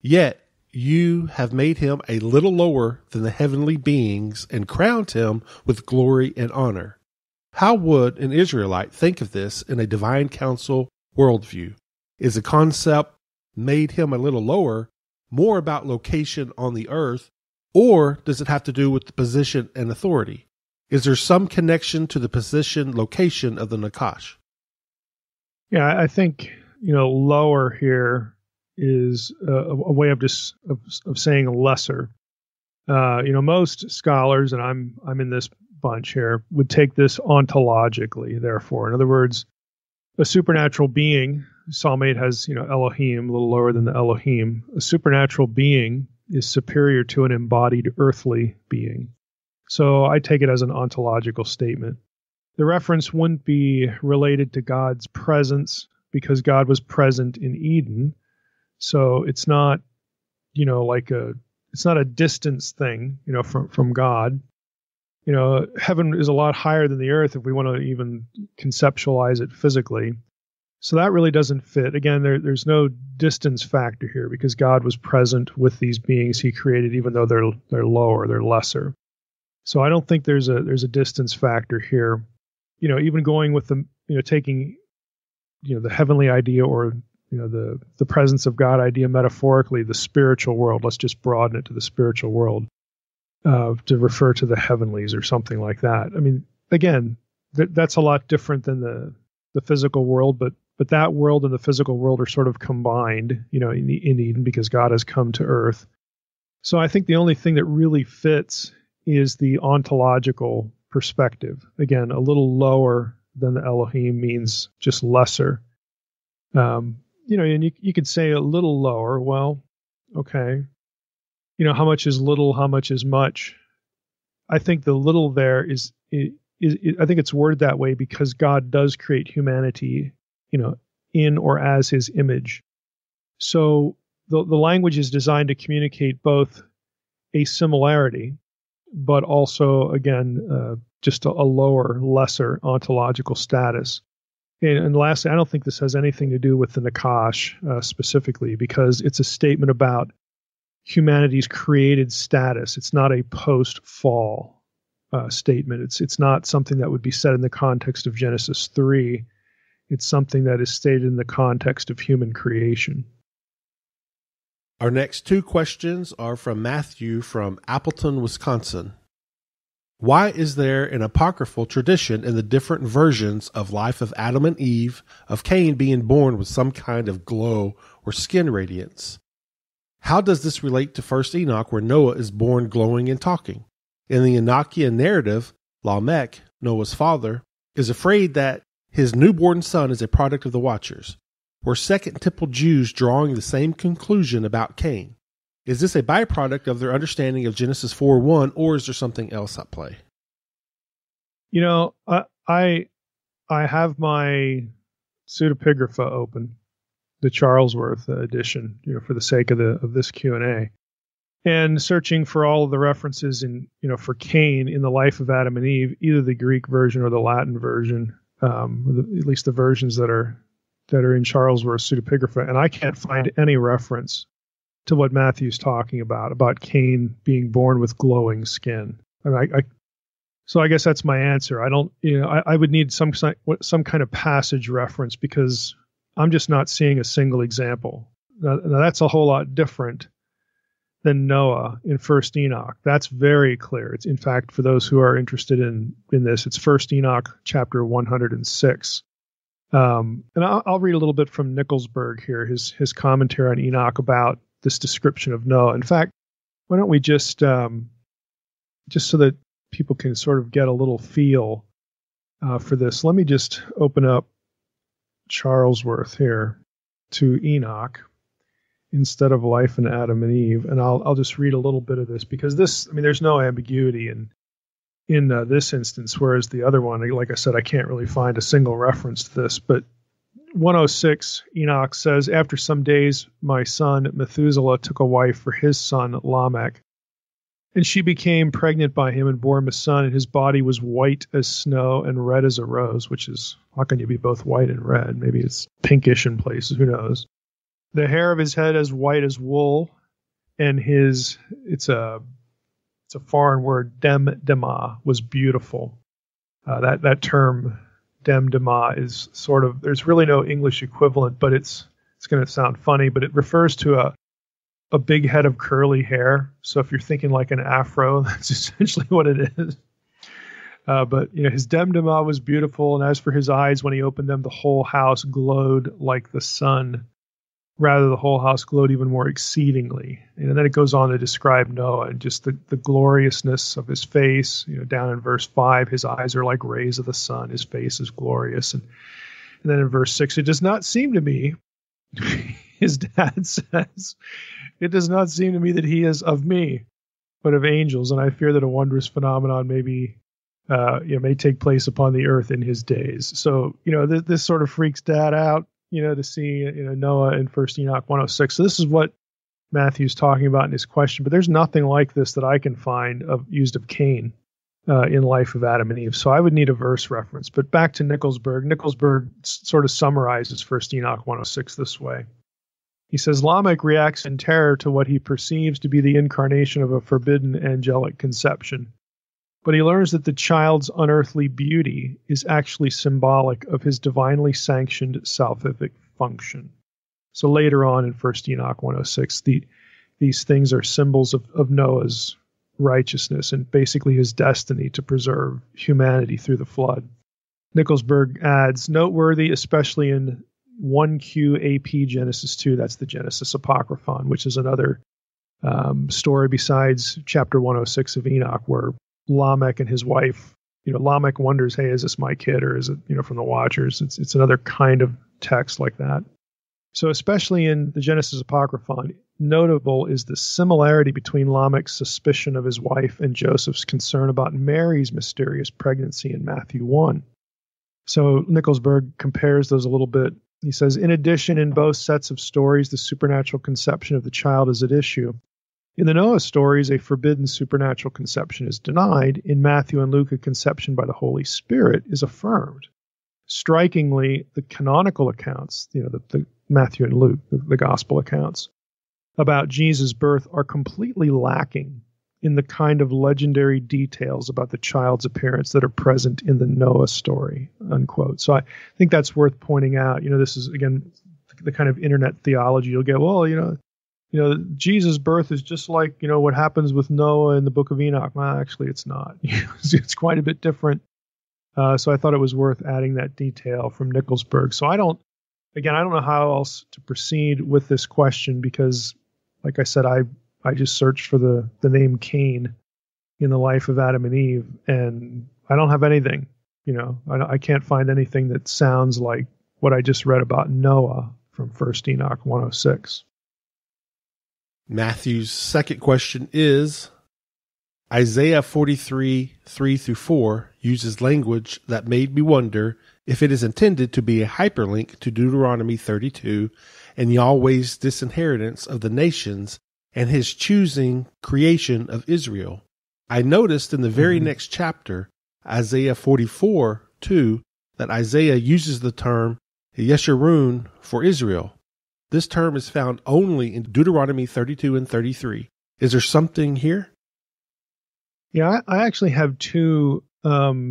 "Yet you have made him a little lower than the heavenly beings and crowned him with glory and honor." How would an Israelite think of this in a divine council worldview? Is the concept "made him a little lower" more about location on the earth, or does it have to do with the position and authority? Is there some connection to the position location of the Nakash? Yeah, I think, lower here is a way of just of saying lesser. Most scholars, and I'm in this bunch here, would take this ontologically. Therefore, in other words, a supernatural being. Psalm 8 has Elohim, a little lower than the Elohim. A supernatural being is superior to an embodied earthly being. So I take it as an ontological statement. The reference wouldn't be related to God's presence because God was present in Eden. So it's not, it's not a distance thing, from God. Heaven is a lot higher than the earth if we want to even conceptualize it physically. So that really doesn't fit. Again, there's no distance factor here because God was present with these beings he created, even though they're lower, they're lesser. So I don't think there's a distance factor here. Even going with the, taking, the heavenly idea or, the presence of God idea metaphorically, the spiritual world, let's just broaden it to the spiritual world, to refer to the heavenlies or something like that. I mean, again, that's a lot different than the physical world, but that world and the physical world are sort of combined, in Eden because God has come to earth. So I think the only thing that really fits is the ontological perspective. Again, a little lower than the Elohim means just lesser. And you could say a little lower. Well, okay. How much is little? How much is much? I think the little there is I think it's worded that way because God does create humanity, in or as his image. So the language is designed to communicate both a similarity, but also, again, just a lower, lesser ontological status. And lastly, I don't think this has anything to do with the Nakash specifically, because it's a statement about humanity's created status. It's not a post-fall statement. It's not something that would be said in the context of Genesis 3. It's something that is stated in the context of human creation. Our next two questions are from Matthew from Appleton, Wisconsin. Why is there an apocryphal tradition in the different versions of life of Adam and Eve of Cain being born with some kind of glow or skin radiance? How does this relate to First Enoch, where Noah is born glowing and talking? In the Enochian narrative, Lamech, Noah's father, is afraid that his newborn son is a product of the Watchers. Were Second Temple Jews drawing the same conclusion about Cain? Is this a byproduct of their understanding of Genesis 4:1, or is there something else at play? I have my pseudepigrapha open, the Charlesworth edition, for the sake of this Q&A, and searching for all of the references for Cain in the life of Adam and Eve, either the Greek version or the Latin version, at least the versions that are in Charlesworth's pseudepigrapha, and I can't find any reference to what Matthew's talking about Cain being born with glowing skin. So I guess that's my answer. I don't, I would need some kind of passage reference because I'm just not seeing a single example. Now that's a whole lot different than Noah in First Enoch. That's very clear. It's, in fact, for those who are interested in this, it's First Enoch chapter 106. And I'll read a little bit from Nicholsburg here, his commentary on Enoch about this description of Noah. In fact, why don't we just so that people can sort of get a little feel for this, let me just open up Charlesworth here to Enoch instead of Life in Adam and Eve, and I'll just read a little bit of this because this, there's no ambiguity in in this instance, whereas the other one, like I said, I can't really find a single reference to this. But 106, Enoch says, after some days, my son Methuselah took a wife for his son Lamech, and she became pregnant by him and bore him a son, and his body was white as snow and red as a rose, which is, how can you be both white and red? Maybe it's pinkish in places, who knows? The hair of his head as white as wool, and it's a foreign word, demdema, was beautiful. That term, demdema, is sort of, there's really no English equivalent, but it's going to sound funny, but it refers to a big head of curly hair. So if you're thinking like an afro, that's essentially what it is. But his demdema was beautiful, and as for his eyes, when he opened them, the whole house glowed like the sun. Rather, the whole house glowed even more exceedingly. And then it goes on to describe Noah and just the gloriousness of his face. Down in verse 5, his eyes are like rays of the sun. His face is glorious. And then in verse 6, it does not seem to me, his dad says, it does not seem to me that he is of me, but of angels. And I fear that a wondrous phenomenon may take place upon the earth in his days. So, this sort of freaks dad out, to see, Noah in 1 Enoch 106. So this is what Matthew's talking about in his question, but there's nothing like this that I can find used of Cain in Life of Adam and Eve. So I would need a verse reference. But back to Nickelsburg. Nickelsburg sort of summarizes 1 Enoch 106 this way. He says, Lamech reacts in terror to what he perceives to be the incarnation of a forbidden angelic conception. But he learns that the child's unearthly beauty is actually symbolic of his divinely sanctioned salvific function. So later on in 1 Enoch 106, these things are symbols of Noah's righteousness and basically his destiny to preserve humanity through the flood. Nickelsburg adds, noteworthy, especially in 1Q AP Genesis 2, that's the Genesis Apocryphon, which is another story besides chapter 106 of Enoch, where Lamech and his wife, Lamech wonders, hey, is this my kid, or is it, from the Watchers? It's another kind of text like that. So especially in the Genesis Apocryphon, notable is the similarity between Lamech's suspicion of his wife and Joseph's concern about Mary's mysterious pregnancy in Matthew 1. So Nickelsburg compares those a little bit. He says, in addition, in both sets of stories, the supernatural conception of the child is at issue. In the Noah stories, a forbidden supernatural conception is denied. In Matthew and Luke, a conception by the Holy Spirit is affirmed. Strikingly, the canonical accounts, the Matthew and Luke, the gospel accounts about Jesus' birth are completely lacking in the kind of legendary details about the child's appearance that are present in the Noah story, unquote. So I think that's worth pointing out. This is, again, the kind of internet theology you'll get. Well, Jesus' birth is just like, what happens with Noah in the book of Enoch. Well, actually, it's not. It's quite a bit different. So I thought it was worth adding that detail from Nickelsburg. So I don't know how else to proceed with this question because, like I said, I just searched for the name Cain in the Life of Adam and Eve, and I don't have anything. I can't find anything that sounds like what I just read about Noah from 1 Enoch 106. Matthew's second question is, Isaiah 43, 3-4 uses language that made me wonder if it is intended to be a hyperlink to Deuteronomy 32 and Yahweh's disinheritance of the nations and his choosing creation of Israel. I noticed in the very next chapter, Isaiah 44:2, that Isaiah uses the term Yeshurun for Israel. This term is found only in Deuteronomy 32 and 33. Is there something here? Yeah, I actually have two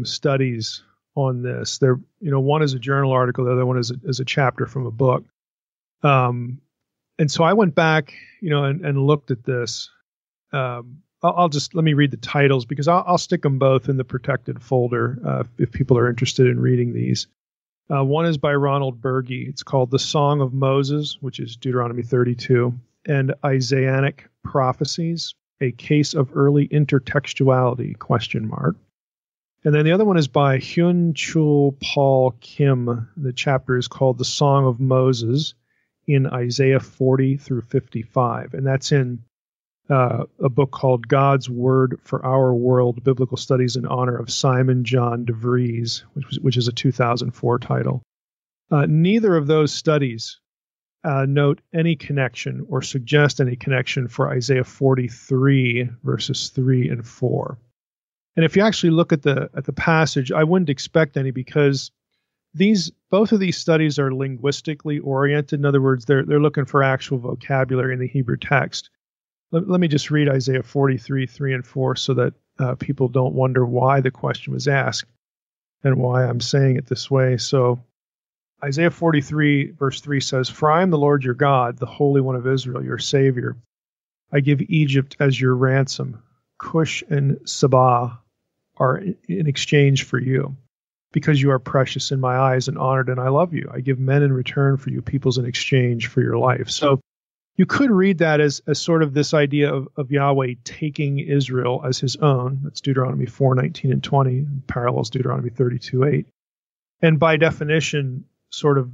studies on this. There, one is a journal article, the other one is a chapter from a book. And so I went back, and looked at this. Let me read the titles because I'll stick them both in the protected folder if people are interested in reading these. One is by Ronald Berge. It's called The Song of Moses, which is Deuteronomy 32, and Isaianic Prophecies, a Case of Early Intertextuality, ? And then the other one is by Hyun Chul Paul Kim. The chapter is called The Song of Moses in Isaiah 40 through 55. And that's in a book called God's Word for Our World, Biblical Studies in honor of Simon John DeVries, which is a 2004 title. Neither of those studies note any connection or suggest any connection for Isaiah 43 verses 3 and 4. And if you actually look at the passage, I wouldn't expect any, because both of these studies are linguistically oriented. In other words, they're looking for actual vocabulary in the Hebrew text. Let me just read Isaiah 43, 3 and 4 so that people don't wonder why the question was asked and why I'm saying it this way. So Isaiah 43, verse 3 says, "For I am the Lord your God, the Holy One of Israel, your Savior. I give Egypt as your ransom. Cush and Saba are in exchange for you, because you are precious in my eyes and honored, and I love you. I give men in return for you, peoples in exchange for your life." So you could read that as sort of this idea of Yahweh taking Israel as his own. That's Deuteronomy 4:19 and 20, parallels Deuteronomy 32:8. And by definition, sort of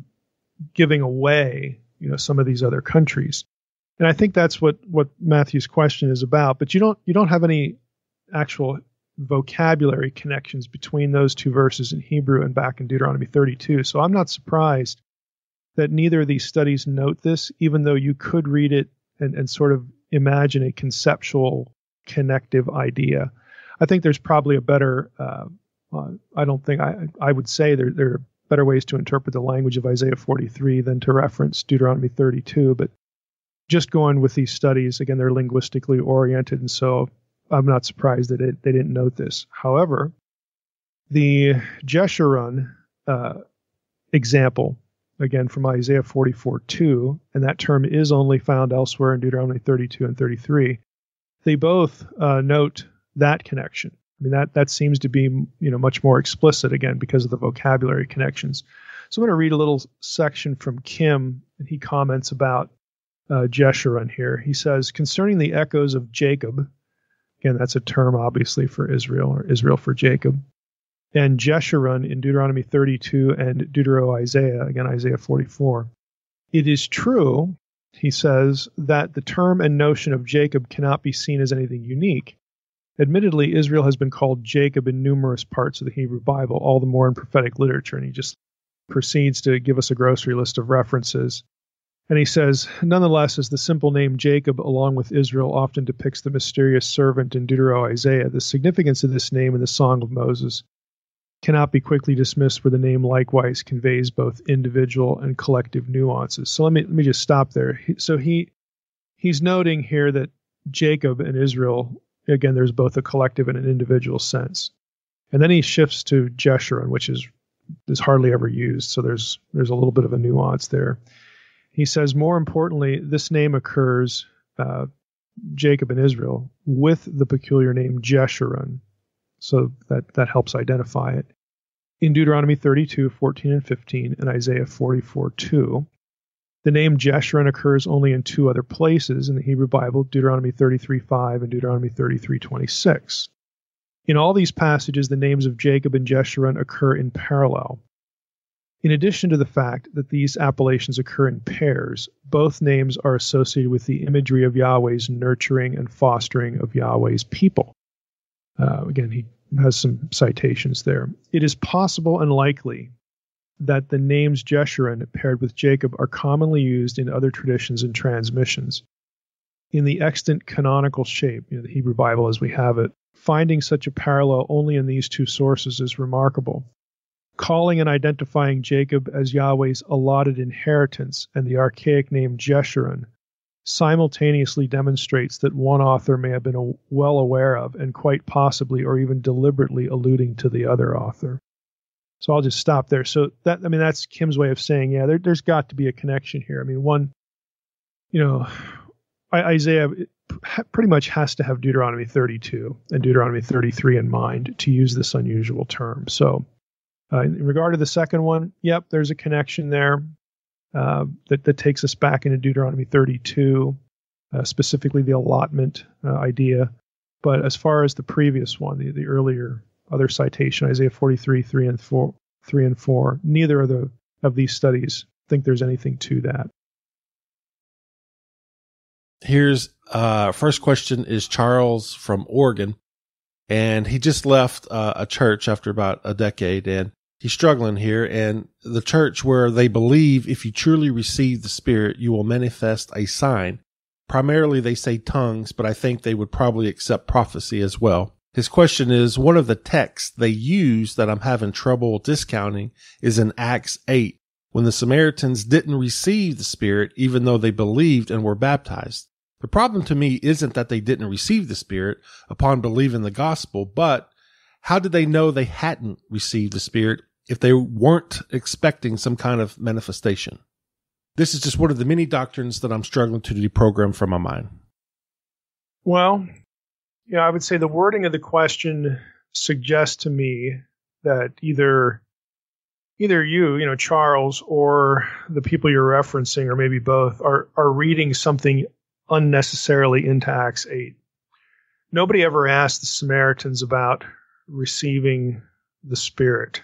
giving away, some of these other countries. And I think that's what Matthew's question is about. But you don't have any actual vocabulary connections between those two verses in Hebrew and back in Deuteronomy 32. So I'm not surprised that neither of these studies note this, even though you could read it and sort of imagine a conceptual connective idea. I think there's probably a better, I would say there are better ways to interpret the language of Isaiah 43 than to reference Deuteronomy 32. But just going with these studies, again, they're linguistically oriented, and so I'm not surprised that they didn't note this. However, the Jeshurun example, again from Isaiah 44:2, and that term is only found elsewhere in Deuteronomy 32 and 33. They both note that connection. I mean, that seems to be much more explicit, again, because of the vocabulary connections. So I'm going to read a little section from Kim, and he comments about Jeshurun here. He says, "Concerning the echoes of Jacob," again, that's a term obviously for Israel, or Israel for Jacob, and Jeshurun in Deuteronomy 32 and Deutero-Isaiah, again, Isaiah 44. "It is true," he says, "that the term and notion of Jacob cannot be seen as anything unique. Admittedly, Israel has been called Jacob in numerous parts of the Hebrew Bible, all the more in prophetic literature." And he just proceeds to give us a grocery list of references. And he says, "Nonetheless, as the simple name Jacob, along with Israel, often depicts the mysterious servant in Deutero-Isaiah, the significance of this name in the Song of Moses cannot be quickly dismissed, where the name likewise conveys both individual and collective nuances." So let me just stop there. So he's noting here that Jacob and Israel, again, there's both a collective and an individual sense. And then he shifts to Jeshurun, which is hardly ever used. So there's a little bit of a nuance there. He says, more importantly, this name occurs, Jacob and Israel, with the peculiar name Jeshurun. So that helps identify it. In Deuteronomy 32, 14 and 15, and Isaiah 44, 2, the name Jeshurun occurs only in two other places in the Hebrew Bible, Deuteronomy 33, 5 and Deuteronomy 33, 26. In all these passages, the names of Jacob and Jeshurun occur in parallel. In addition to the fact that these appellations occur in pairs, both names are associated with the imagery of Yahweh's nurturing and fostering of Yahweh's people. Again, he has some citations there. It is possible and likely that the names Jeshurun paired with Jacob are commonly used in other traditions and transmissions. In the extant canonical shape, the Hebrew Bible as we have it, finding such a parallel only in these two sources is remarkable. Calling and identifying Jacob as Yahweh's allotted inheritance and the archaic name Jeshurun simultaneously demonstrates that one author may have been well aware of and quite possibly or even deliberately alluding to the other author. So I'll just stop there. So that's Kim's way of saying, there's got to be a connection here. I mean, Isaiah pretty much has to have Deuteronomy 32 and Deuteronomy 33 in mind to use this unusual term. So in regard to the second one, there's a connection there that takes us back into Deuteronomy 32, specifically the allotment idea. But as far as the previous one, the earlier other citation, Isaiah 43, 3 and 4, neither of these studies think there's anything to that. Here's first question is Charles from Oregon, and he just left a church after about a decade, and he's struggling here. And the church where they believe if you truly receive the Spirit, you will manifest a sign. Primarily, they say tongues, but I think they would probably accept prophecy as well. His question is, one of the texts they use that I'm having trouble discounting is in Acts 8, when the Samaritans didn't receive the Spirit, even though they believed and were baptized. The problem to me isn't that they didn't receive the Spirit upon believing the gospel, but how did they know they hadn't received the Spirit if they weren't expecting some kind of manifestation? This is just one of the many doctrines that I'm struggling to deprogram from my mind. Well, yeah, I would say the wording of the question suggests to me that either you, Charles, or the people you're referencing, or maybe both, are reading something unnecessarily into Acts 8. Nobody ever asked the Samaritans about receiving the Spirit,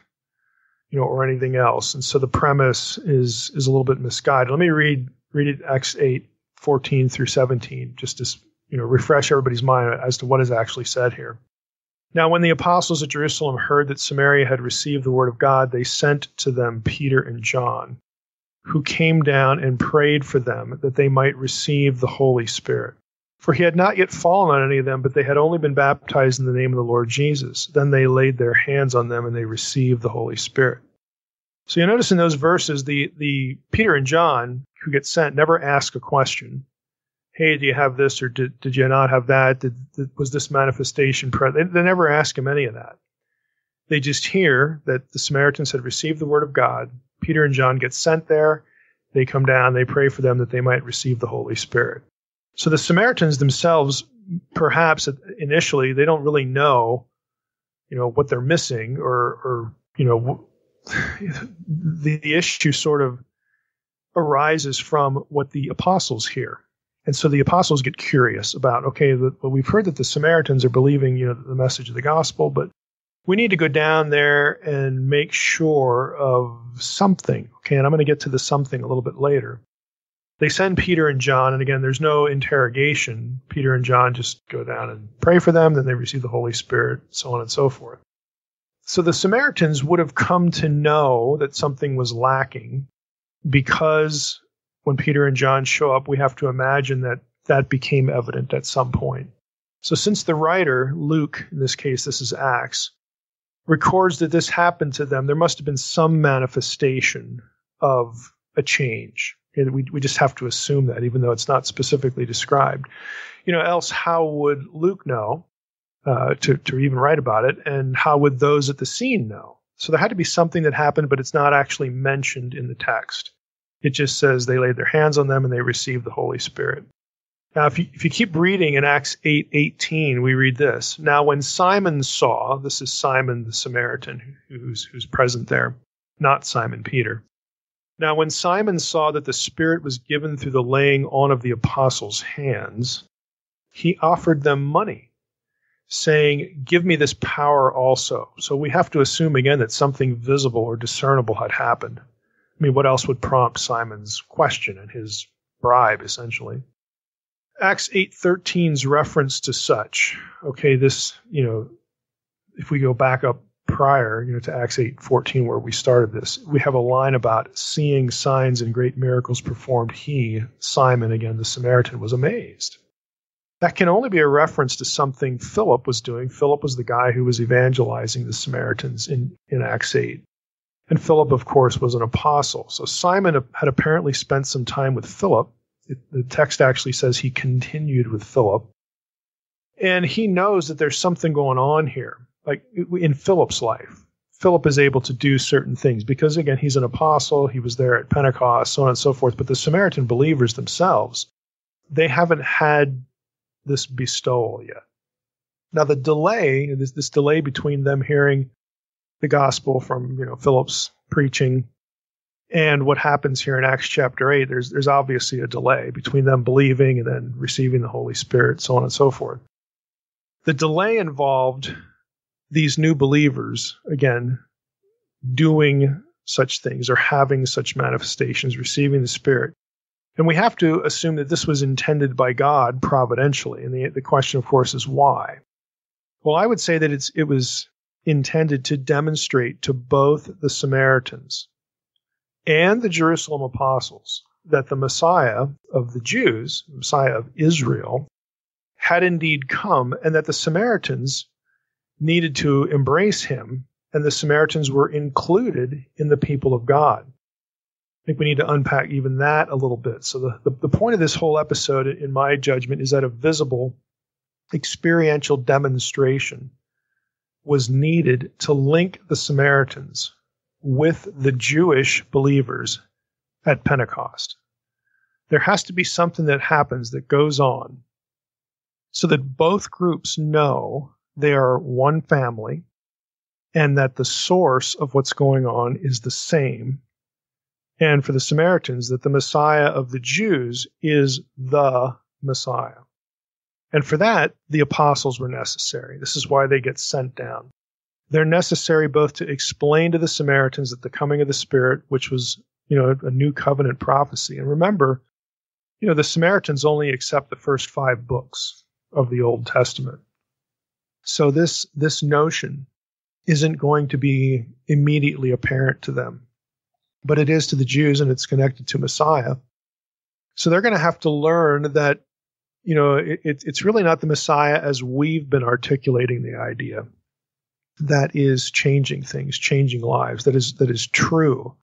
or anything else. And so the premise is a little bit misguided. Let me read it, Acts 8:14 through 17, just to refresh everybody's mind as to what is actually said here. Now, when the apostles at Jerusalem heard that Samaria had received the word of God, they sent to them Peter and John, who came down and prayed for them that they might receive the Holy Spirit. For he had not yet fallen on any of them, but they had only been baptized in the name of the Lord Jesus. Then they laid their hands on them and they received the Holy Spirit. So you notice in those verses, the Peter and John who get sent never ask a question. Hey, do you have this, or did you not have that? Was this manifestation present? They never ask him any of that. They just hear that the Samaritans had received the word of God. Peter and John get sent there. They come down. They pray for them that they might receive the Holy Spirit. So the Samaritans themselves, perhaps initially, they don't really know, what they're missing, or the issue sort of arises from what the apostles hear. And so the apostles get curious about, okay, we've heard that the Samaritans are believing, the message of the gospel, but we need to go down there and make sure of something. Okay, and I'm going to get to the something a little bit later. They send Peter and John, and again, there's no interrogation. Peter and John just go down and pray for them, then they receive the Holy Spirit, so on and so forth. So the Samaritans would have come to know that something was lacking, because when Peter and John show up, we have to imagine that became evident at some point. So since the writer, Luke, in this case, this is Acts, records that this happened to them, there must have been some manifestation of a change. We just have to assume that, even though it's not specifically described. Else how would Luke know to even write about it, and how would those at the scene know? So there had to be something that happened, but it's not actually mentioned in the text. It just says they laid their hands on them and they received the Holy Spirit. Now, if you keep reading in Acts 8:18, we read this. Now, when Simon saw, this is Simon the Samaritan who's present there, not Simon Peter. Now, when Simon saw that the Spirit was given through the laying on of the apostles' hands, he offered them money, saying, "Give me this power also." So we have to assume again that something visible or discernible had happened. I mean, what else would prompt Simon's question and his bribe, essentially? Acts 8:13's reference to such. Okay, this, if we go back up prior, to Acts 8:14 where we started this, we have a line about seeing signs and great miracles performed. He, Simon, again, the Samaritan, was amazed. That can only be a reference to something Philip was doing. Philip was the guy who was evangelizing the Samaritans in Acts 8. And Philip, of course, was an apostle. So Simon had apparently spent some time with Philip. The text actually says he continued with Philip. And he knows that there's something going on here. Like in Philip's life, Philip is able to do certain things because, again, he's an apostle. He was there at Pentecost, so on and so forth. But the Samaritan believers themselves, they haven't had this bestowal yet. Now, the delay, this delay between them hearing the gospel from Philip's preaching and what happens here in Acts chapter 8, there's obviously a delay between them believing and then receiving the Holy Spirit, so on and so forth. The delay involved these new believers, again, doing such things or having such manifestations, receiving the Spirit, And we have to assume that this was intended by God providentially. And the question, of course, is why? Well, I would say that it was intended to demonstrate to both the Samaritans and the Jerusalem apostles that the Messiah of the Jews, the Messiah of Israel, had indeed come, and that the Samaritans needed to embrace him, and the Samaritans were included in the people of God. I think we need to unpack even that a little bit. So the point of this whole episode, in my judgment, is that a visible experiential demonstration was needed to link the Samaritans with the Jewish believers at Pentecost. There has to be something that happens that goes on so that both groups know they are one family and that the source of what's going on is the same. And for the Samaritans, that the Messiah of the Jews is the Messiah. And for that, the apostles were necessary. This is why they get sent down. They're necessary both to explain to the Samaritans that the coming of the Spirit, which was, a new covenant prophecy. And remember, the Samaritans only accept the first 5 books of the Old Testament. So this notion isn't going to be immediately apparent to them, but it is to the Jews, and it's connected to Messiah. So they're going to have to learn that, it's really not the Messiah as we've been articulating the idea that is changing things, changing lives, that is true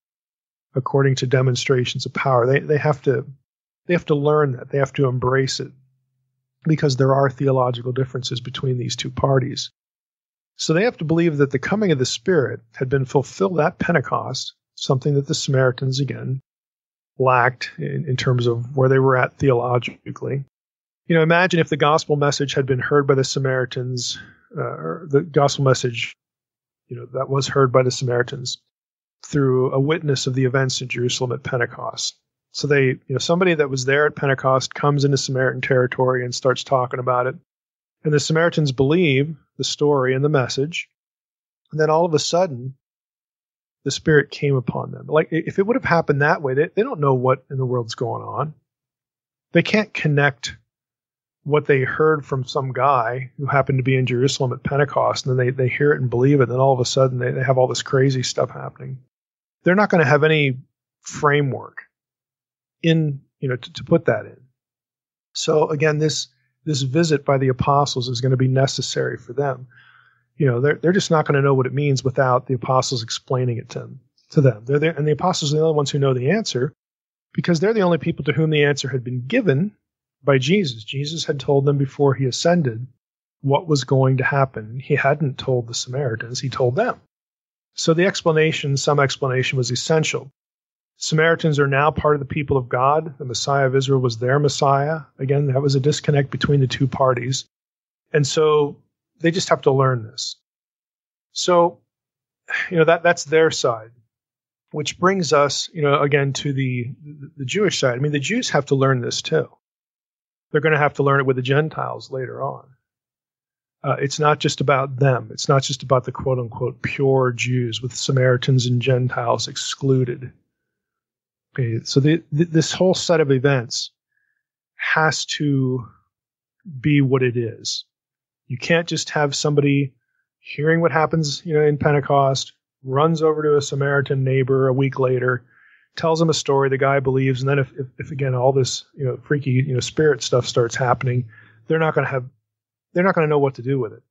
according to demonstrations of power. They have to learn that. They have to embrace it, because there are theological differences between these two parties. So they have to believe that the coming of the Spirit had been fulfilled at Pentecost, something that the Samaritans, again, lacked in terms of where they were at theologically. Imagine if the gospel message had been heard by the Samaritans, or the gospel message, that was heard by the Samaritans through a witness of the events in Jerusalem at Pentecost. So somebody that was there at Pentecost comes into Samaritan territory and starts talking about it. And the Samaritans believe the story and the message. And then all of a sudden, the Spirit came upon them. Like, if it would have happened that way, they don't know what in the world's going on. They can't connect what they heard from some guy who happened to be in Jerusalem at Pentecost, and then they hear it and believe it, and then all of a sudden they have all this crazy stuff happening. They're not going to have any framework in, to put that in. So again, this visit by the apostles is going to be necessary for them. They're just not going to know what it means without the apostles explaining it to them. They're there, and the apostles are the only ones who know the answer, because they're the only people to whom the answer had been given by Jesus. Jesus had told them before he ascended what was going to happen. He hadn't told the Samaritans, he told them. So some explanation was essential. Samaritans are now part of the people of God. The Messiah of Israel was their Messiah. Again, that was a disconnect between the two parties. And so they just have to learn this. So, that's their side, which brings us, again, to the Jewish side. I mean, the Jews have to learn this too. They're going to have to learn it with the Gentiles later on. It's not just about them. It's not just about the quote-unquote pure Jews, with Samaritans and Gentiles excluded. Okay, so this whole set of events has to be what it is. You can't just have somebody hearing what happens, in Pentecost, runs over to a Samaritan neighbor a week later, tells him a story the guy believes, and then if again all this freaky spirit stuff starts happening, they're not going to know what to do with it.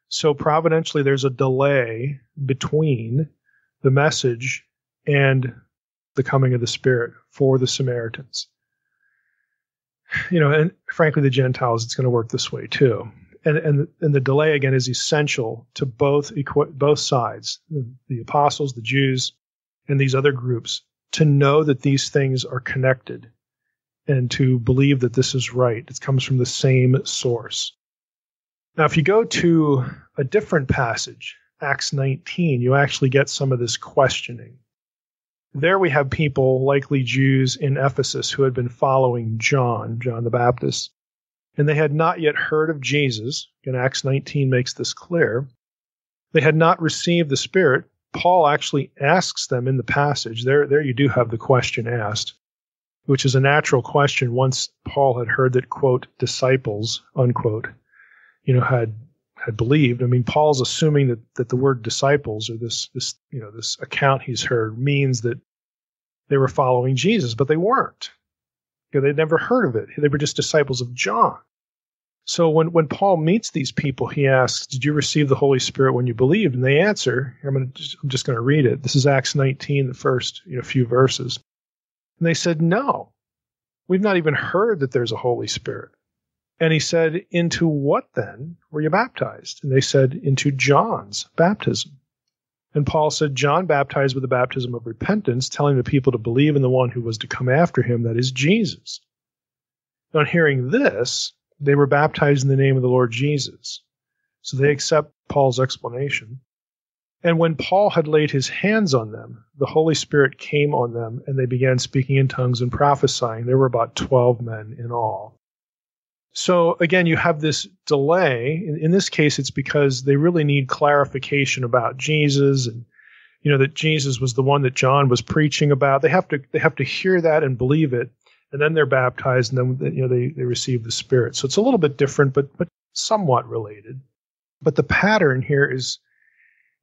So providentially, there's a delay between the message and the coming of the Spirit for the Samaritans. And frankly, the Gentiles, it's going to work this way too. And the delay again is essential to both sides, the apostles, the Jews, and these other groups, to know that these things are connected and to believe that this is right. It comes from the same source. Now, if you go to a different passage, Acts 19, you actually get some of this questioning. There we have people, likely Jews in Ephesus, who had been following John the Baptist, and they had not yet heard of Jesus. And Acts 19 makes this clear. They had not received the Spirit. Paul actually asks them in the passage. There you do have the question asked. which is a natural question once Paul had heard that, quote, disciples, unquote, had believed. I mean, Paul's assuming that the word disciples, or this account he's heard, means that they were following Jesus, but they weren't. They'd never heard of it. They were just disciples of John. So when Paul meets these people, he asks, did you receive the Holy Spirit when you believed? And they answer, I'm just going to read it. This is Acts 19, the first few verses. And they said, no, we've not even heard that there's a Holy Spirit. And he said, into what then were you baptized? And they said, into John's baptism. And Paul said, John baptized with the baptism of repentance, telling the people to believe in the one who was to come after him, that is Jesus. On hearing this, they were baptized in the name of the Lord Jesus. So they accept Paul's explanation. And when Paul had laid his hands on them, the Holy Spirit came on them, and they began speaking in tongues and prophesying. There were about 12 men in all. So again, you have this delay. In this case, it's because they really need clarification about Jesus, and that Jesus was the one that John was preaching about. They have to hear that and believe it, and then they're baptized, and then they receive the Spirit. So it's a little bit different, but somewhat related. But the pattern here is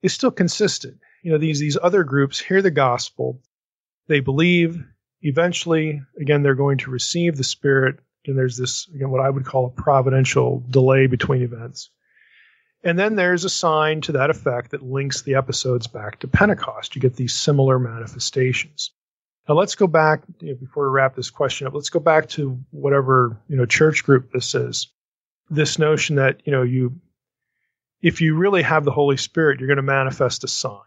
still consistent. These other groups hear the gospel, they believe. Eventually, again, they're going to receive the Spirit. And there's this, again, what I would call a providential delay between events. And then there's a sign to that effect that links the episodes back to Pentecost. You get these similar manifestations. Now let's go back, before we wrap this question up, let's go back to whatever, church group this is. This notion that, if you really have the Holy Spirit, you're going to manifest a sign.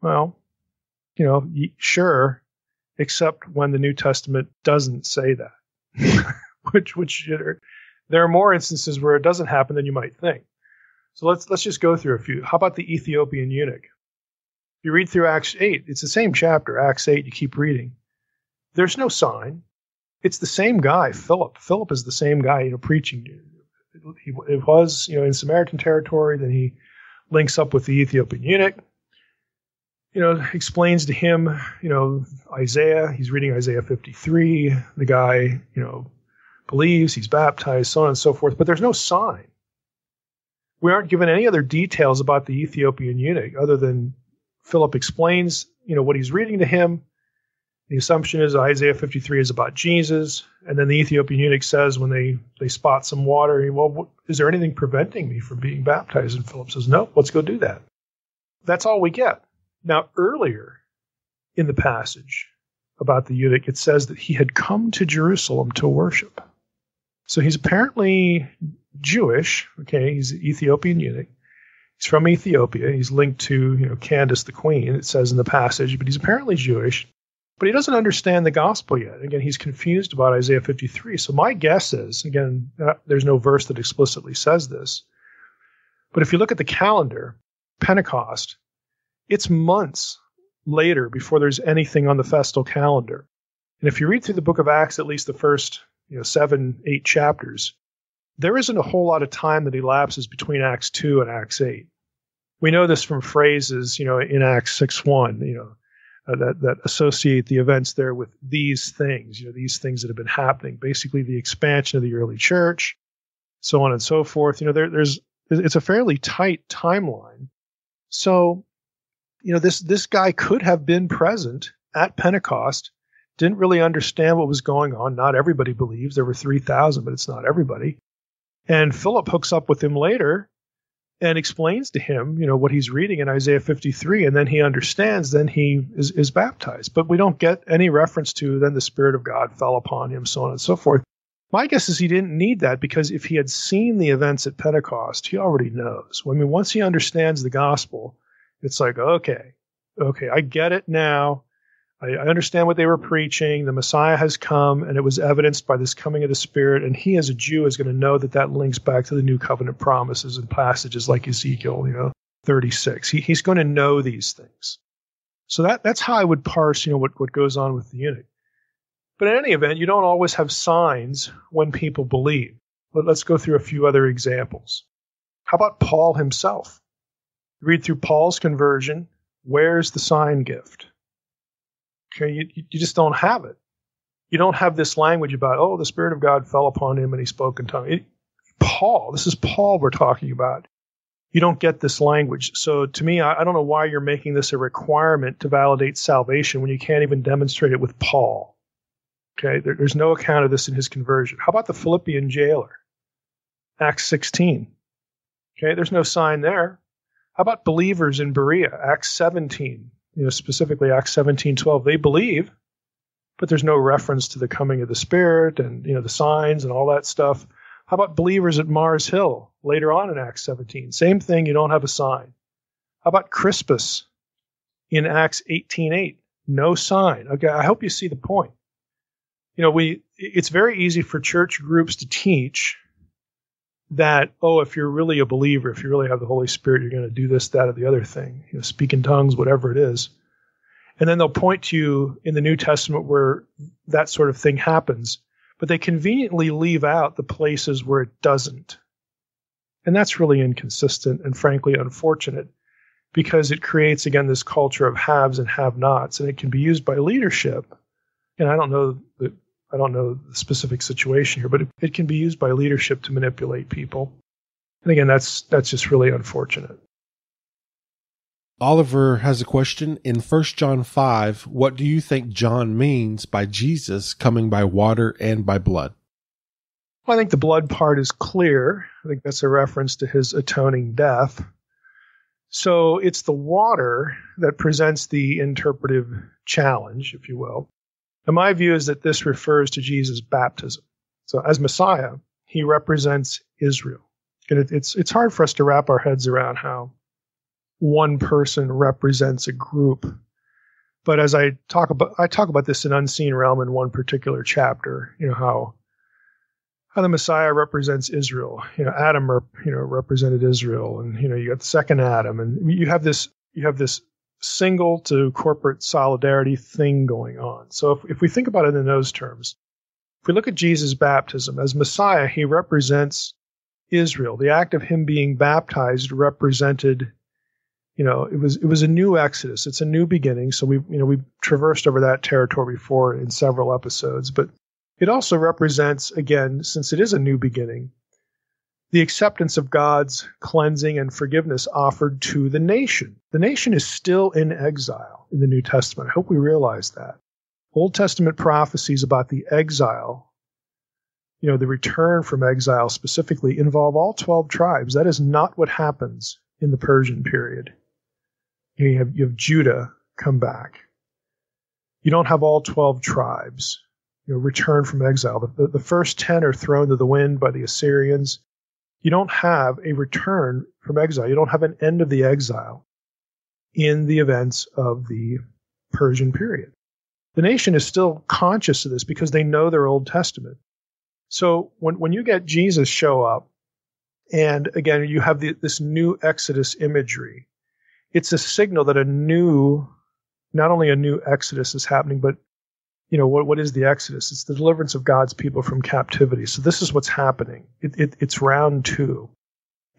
Well, sure, except when the New Testament doesn't say that. which there are more instances where it doesn't happen than you might think. So let's just go through a few. How about the Ethiopian eunuch? If you read through Acts 8, it's the same chapter, Acts 8, you keep reading. There's no sign. It's the same guy, Philip. Philip is the same guy, preaching. It was, in Samaritan territory. Then he links up with the Ethiopian eunuch. Explains to him, Isaiah. He's reading Isaiah 53. The guy, believes, he's baptized, so on and so forth. But there's no sign. We aren't given any other details about the Ethiopian eunuch other than Philip explains, what he's reading to him. The assumption is Isaiah 53 is about Jesus. And then the Ethiopian eunuch says when they spot some water, well, is there anything preventing me from being baptized? And Philip says, no, let's go do that. That's all we get. Now, earlier in the passage about the eunuch, it says that he had come to Jerusalem to worship. So he's apparently Jewish. Okay, he's an Ethiopian eunuch. He's from Ethiopia. He's linked to, Candace the queen, it says in the passage, but he's apparently Jewish. But he doesn't understand the gospel yet. Again, he's confused about Isaiah 53. So my guess is, again, there's no verse that explicitly says this, but if you look at the calendar, Pentecost, it's months later before there's anything on the festal calendar. And if you read through the book of Acts, at least the first 7-8 chapters, there isn't a whole lot of time that elapses between Acts 2 and Acts 8. We know this from phrases, in Acts 6:1, that associate the events there with these things, these things that have been happening. Basically, the expansion of the early church, so on and so forth. It's a fairly tight timeline. So, this guy could have been present at Pentecost, didn't really understand what was going on. Not everybody believes. There were 3,000, but it's not everybody. And Philip hooks up with him later and explains to him, what he's reading in Isaiah 53, and then he understands, then he is baptized. But we don't get any reference to then the Spirit of God fell upon him, so on and so forth. My guess is he didn't need that, because if he had seen the events at Pentecost, he already knows. Once he understands the gospel, it's like, okay, I get it now. I understand what they were preaching. The Messiah has come, and it was evidenced by this coming of the Spirit. And he, as a Jew, is going to know that links back to the New Covenant promises and passages like Ezekiel, 36. He's going to know these things. So that's how I would parse, what goes on with the eunuch. But in any event, you don't always have signs when people believe. But let's go through a few other examples. How about Paul himself? Read through Paul's conversion. Where's the sign gift? Okay, you just don't have it. You don't have this language about, oh, the Spirit of God fell upon him and he spoke in tongues. This is Paul we're talking about. You don't get this language. So to me, I don't know why you're making this a requirement to validate salvation when you can't even demonstrate it with Paul. Okay, there's no account of this in his conversion. How about the Philippian jailer? Acts 16. Okay, there's no sign there. How about believers in Berea? Acts 17. Specifically Acts 17:12. They believe, but there's no reference to the coming of the Spirit and the signs and all that stuff. How about believers at Mars Hill later on in Acts 17? Same thing, you don't have a sign. How about Crispus in Acts 18:8? No sign. Okay, I hope you see the point. It's very easy for church groups to teach that, if you're really a believer, if you really have the Holy Spirit, you're going to do this, that, or the other thing, speak in tongues, whatever it is. And then they'll point to you in the New Testament where that sort of thing happens, but they conveniently leave out the places where it doesn't. And that's really inconsistent and frankly unfortunate, because it creates, again, this culture of haves and have-nots, and it can be used by leadership. And I don't know the specific situation here, but it can be used by leadership to manipulate people. And again, that's just really unfortunate. Oliver has a question. In 1 John 5, what do you think John means by Jesus coming by water and by blood? Well, I think the blood part is clear. I think that's a reference to his atoning death. So it's the water that presents the interpretive challenge, if you will. And my view is that this refers to Jesus' baptism. So as Messiah, he represents Israel. And it's hard for us to wrap our heads around how one person represents a group. But as I talk about this in Unseen Realm in one particular chapter, how the Messiah represents Israel. Adam represented Israel, and you got the second Adam, and you have this single to corporate solidarity thing going on. So if we think about it in those terms, if we look at Jesus' baptism as Messiah, he represents Israel. The act of him being baptized represented, it was a new exodus. It's a new beginning. So we traversed over that territory before in several episodes, but it also represents, again, since it is a new beginning, the acceptance of God's cleansing and forgiveness offered to the nation. The nation is still in exile in the New Testament. I hope we realize that. Old Testament prophecies about the exile, the return from exile specifically, involve all 12 tribes. That is not what happens in the Persian period. You have Judah come back. You don't have all 12 tribes return from exile. The first 10 are thrown to the wind by the Assyrians. You don't have a return from exile. You don't have an end of the exile in the events of the Persian period. The nation is still conscious of this because they know their Old Testament. So when you get Jesus show up, and again, you have this new Exodus imagery, it's a signal that not only a new Exodus is happening, but what is the Exodus? It's the deliverance of God's people from captivity. So this is what's happening. It's round 2.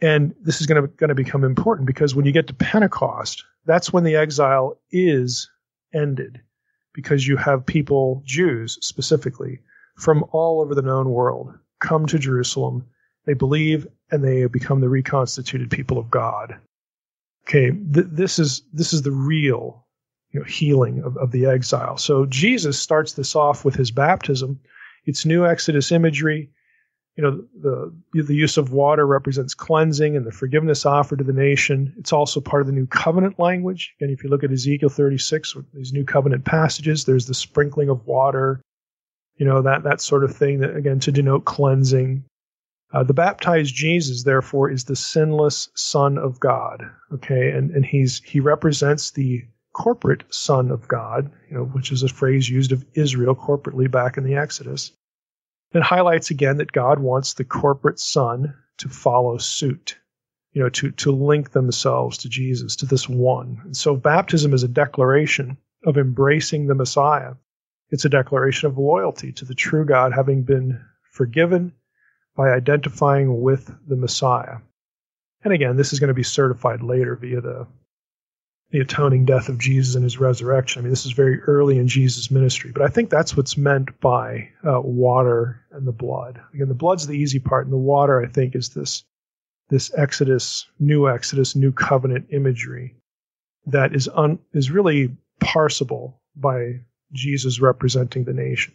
And this is going to become important because when you get to Pentecost, that's when the exile is ended, because you have people, Jews specifically, from all over the known world come to Jerusalem. They believe and they become the reconstituted people of God. Okay, this is the real healing of the exile. So Jesus starts this off with his baptism. It's new Exodus imagery. The use of water represents cleansing and the forgiveness offered to the nation. It's also part of the new covenant language. And if you look at Ezekiel 36, these new covenant passages, there's the sprinkling of water, that sort of thing, that again, to denote cleansing. The baptized Jesus, therefore, is the sinless Son of God. Okay, and he represents the corporate Son of God, which is a phrase used of Israel corporately back in the Exodus. It highlights again that God wants the corporate Son to follow suit, to link themselves to Jesus, to this one. And so baptism is a declaration of embracing the Messiah. It's a declaration of loyalty to the true God, having been forgiven by identifying with the Messiah. And again, this is going to be certified later via the atoning death of Jesus and his resurrection. I mean, this is very early in Jesus' ministry, but I think that's what's meant by water and the blood. Again, the blood's the easy part, and the water, I think, is this Exodus, new covenant imagery that is really parsable by Jesus representing the nation.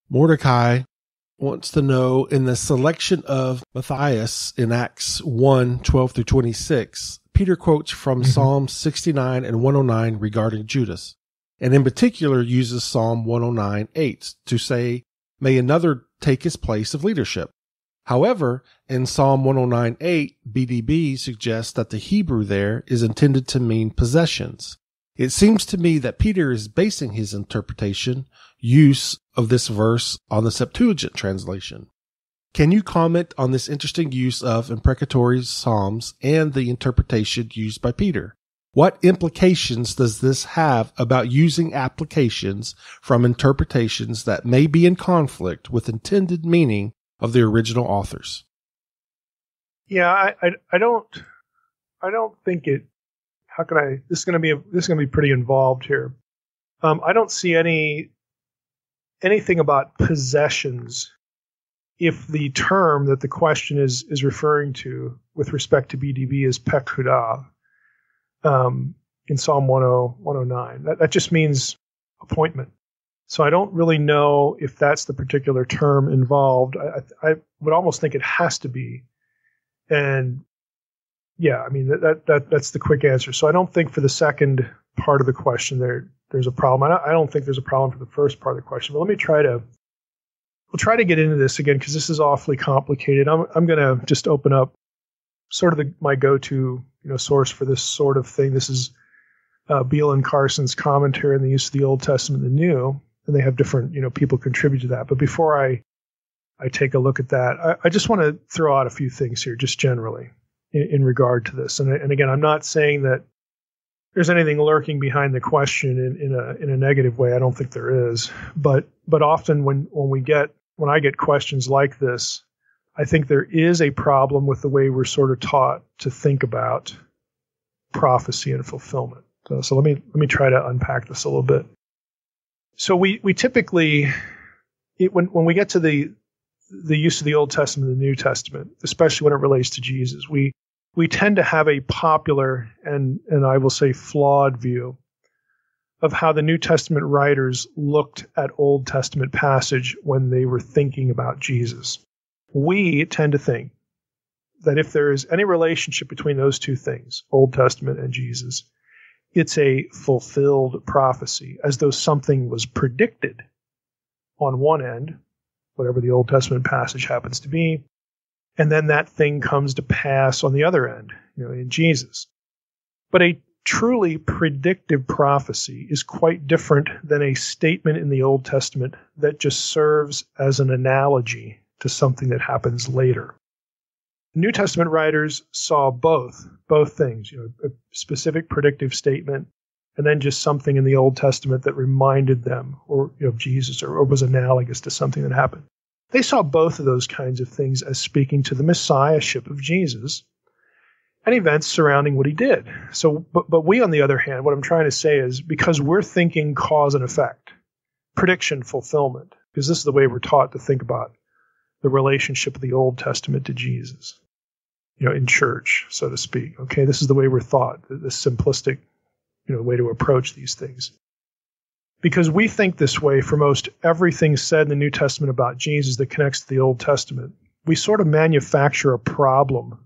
Mordecai wants to know, in the selection of Matthias in Acts 1:12-26, Peter quotes from Psalm 69 and 109 regarding Judas, and in particular uses Psalm 109:8 to say, may another take his place of leadership. However, in Psalm 109:8, BDB suggests that the Hebrew there is intended to mean possessions. It seems to me that Peter is basing his use of this verse on the Septuagint translation. Can you comment on this interesting use of imprecatory psalms and the interpretation used by Peter? What implications does this have about using applications from interpretations that may be in conflict with intended meaning of the original authors? Yeah, I don't think it. How can I? This is going to be pretty involved here. I don't see anything about possessions if the term that the question is referring to with respect to BDB is pekudah in Psalm 109. That just means appointment. So I don't really know if that's the particular term involved. I would almost think it has to be. And yeah, I mean, that's the quick answer. So I don't think for the second part of the question there's a problem. I don't think there's a problem for the first part of the question. But we'll try to get into this again because this is awfully complicated. I'm going to just open up sort of my go-to source for this sort of thing. This is Beale and Carson's commentary on the use of the Old Testament and the New, and they have different people contribute to that. But before I take a look at that, I just want to throw out a few things here, just generally in regard to this. And again, I'm not saying that there's anything lurking behind the question in a negative way. I don't think there is. But often when I get questions like this, I think there is a problem with the way we're sort of taught to think about prophecy and fulfillment. So let me try to unpack this a little bit. So we typically, when we get to the use of the Old Testament and the New Testament, especially when it relates to Jesus, we tend to have a popular and I will say flawed view of how the New Testament writers looked at Old Testament passage when they were thinking about Jesus. We tend to think that if there is any relationship between those two things, Old Testament and Jesus, it's a fulfilled prophecy, as though something was predicted on one end, whatever the Old Testament passage happens to be, and then that thing comes to pass on the other end, in Jesus. But a truly predictive prophecy is quite different than a statement in the Old Testament that just serves as an analogy to something that happens later. New Testament writers saw both things, a specific predictive statement, and then just something in the Old Testament that reminded them of Jesus or was analogous to something that happened. They saw both of those kinds of things as speaking to the messiahship of Jesus and events surrounding what he did. So, but we, on the other hand, what I'm trying to say is, because we're thinking cause and effect, prediction, fulfillment, because this is the way we're taught to think about the relationship of the Old Testament to Jesus, in church, so to speak. Okay, this is the way we're taught, this simplistic, way to approach these things. Because we think this way for most everything said in the New Testament about Jesus that connects to the Old Testament, we sort of manufacture a problem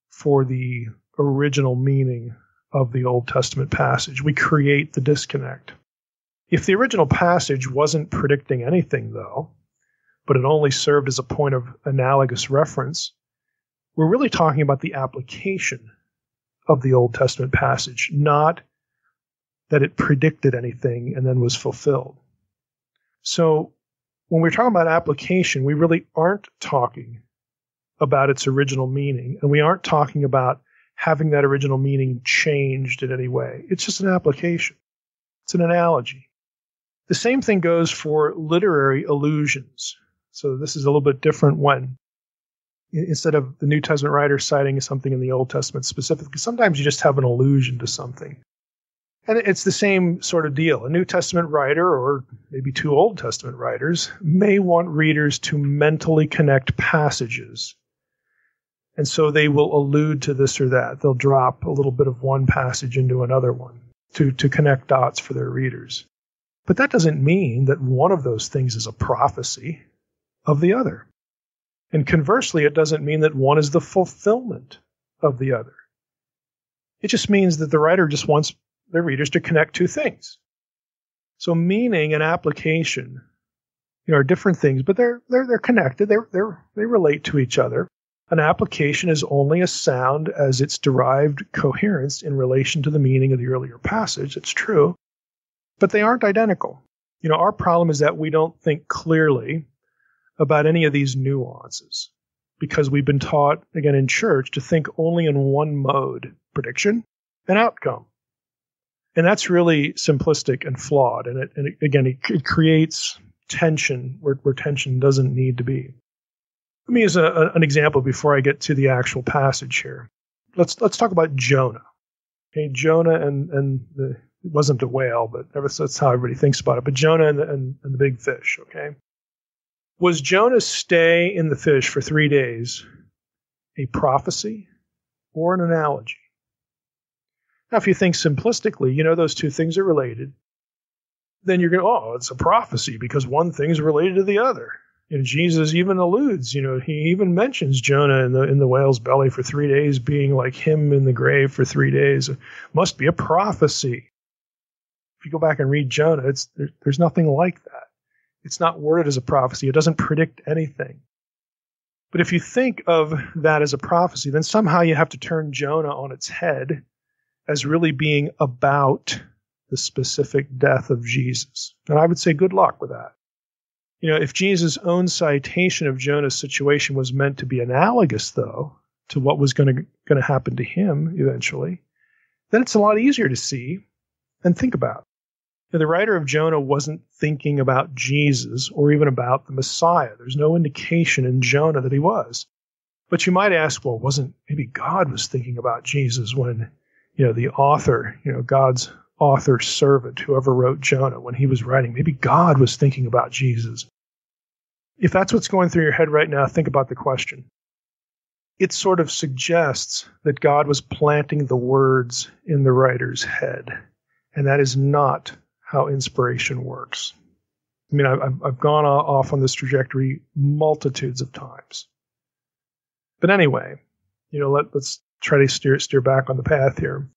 for the original meaning of the Old Testament passage. We create the disconnect. If the original passage wasn't predicting anything, though, but it only served as a point of analogous reference, we're really talking about the application of the Old Testament passage, not that it predicted anything and then was fulfilled. So when we're talking about application, we really aren't talking about its original meaning, and we aren't talking about having that original meaning changed in any way. It's just an application. It's an analogy. The same thing goes for literary allusions. So this is a little bit different when instead of the New Testament writer citing something in the Old Testament specifically. Sometimes you just have an allusion to something. And it's the same sort of deal. A New Testament writer, or maybe two Old Testament writers, may want readers to mentally connect passages. And so they will allude to this or that. They'll drop a little bit of one passage into another one to connect dots for their readers. But that doesn't mean that one of those things is a prophecy of the other. And conversely, it doesn't mean that one is the fulfillment of the other. It just means that the writer just wants their readers to connect two things. So meaning and application, are different things, but they're connected. They relate to each other. An application is only as sound as its derived coherence in relation to the meaning of the earlier passage. It's true, but they aren't identical. Our problem is that we don't think clearly about any of these nuances because we've been taught, again, in church to think only in one mode, prediction and outcome. And that's really simplistic and flawed. And it creates tension where tension doesn't need to be. Let me use an example before I get to the actual passage here. Let's talk about Jonah. Okay, Jonah and it wasn't a whale, but that's how everybody thinks about it. But Jonah and the big fish. Okay, was Jonah's stay in the fish for 3 days a prophecy or an analogy? Now, if you think simplistically, those two things are related, then you're going, it's a prophecy because one thing's related to the other. Jesus even alludes, he even mentions Jonah in the whale's belly for 3 days being like him in the grave for 3 days. It must be a prophecy. If you go back and read Jonah, there's nothing like that. It's not worded as a prophecy. It doesn't predict anything. But if you think of that as a prophecy, then somehow you have to turn Jonah on its head as really being about the specific death of Jesus. And I would say good luck with that. If Jesus' own citation of Jonah's situation was meant to be analogous, though, to what was going to happen to him eventually, then it's a lot easier to see and think about. The writer of Jonah wasn't thinking about Jesus or even about the Messiah. There's no indication in Jonah that he was. But you might ask, well, maybe God was thinking about Jesus when the author, God's author servant, whoever wrote Jonah, when he was writing, maybe God was thinking about Jesus. If that's what's going through your head right now, think about the question. It sort of suggests that God was planting the words in the writer's head, and that is not how inspiration works. I mean, I've gone off on this trajectory multitudes of times. But anyway, let's try to steer back on the path here.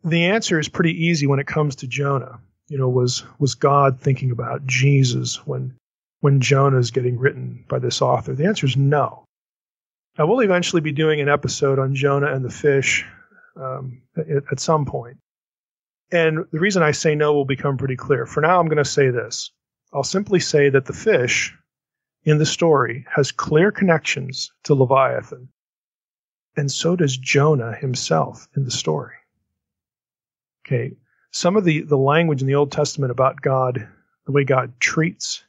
The answer is pretty easy when it comes to Jonah. Was God thinking about Jesus when Jonah is getting written by this author? The answer is no. Now, we'll eventually be doing an episode on Jonah and the fish at some point. And the reason I say no will become pretty clear. For now, I'm going to say this. I'll simply say that the fish in the story has clear connections to Leviathan. And so does Jonah himself in the story. Okay, some of the language in the Old Testament about God, the way God treats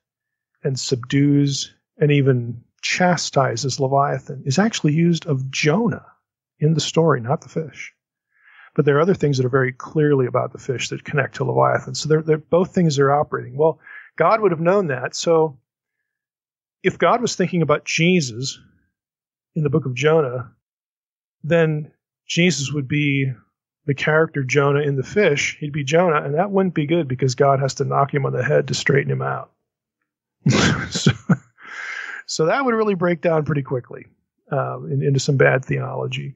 and subdues and even chastises Leviathan, is actually used of Jonah in the story, not the fish. But there are other things that are very clearly about the fish that connect to Leviathan. So they're both things are operating. Well, God would have known that. So if God was thinking about Jesus in the book of Jonah, then Jesus would be the character Jonah in the fish. He'd be Jonah, and that wouldn't be good because God has to knock him on the head to straighten him out. So that would really break down pretty quickly into some bad theology.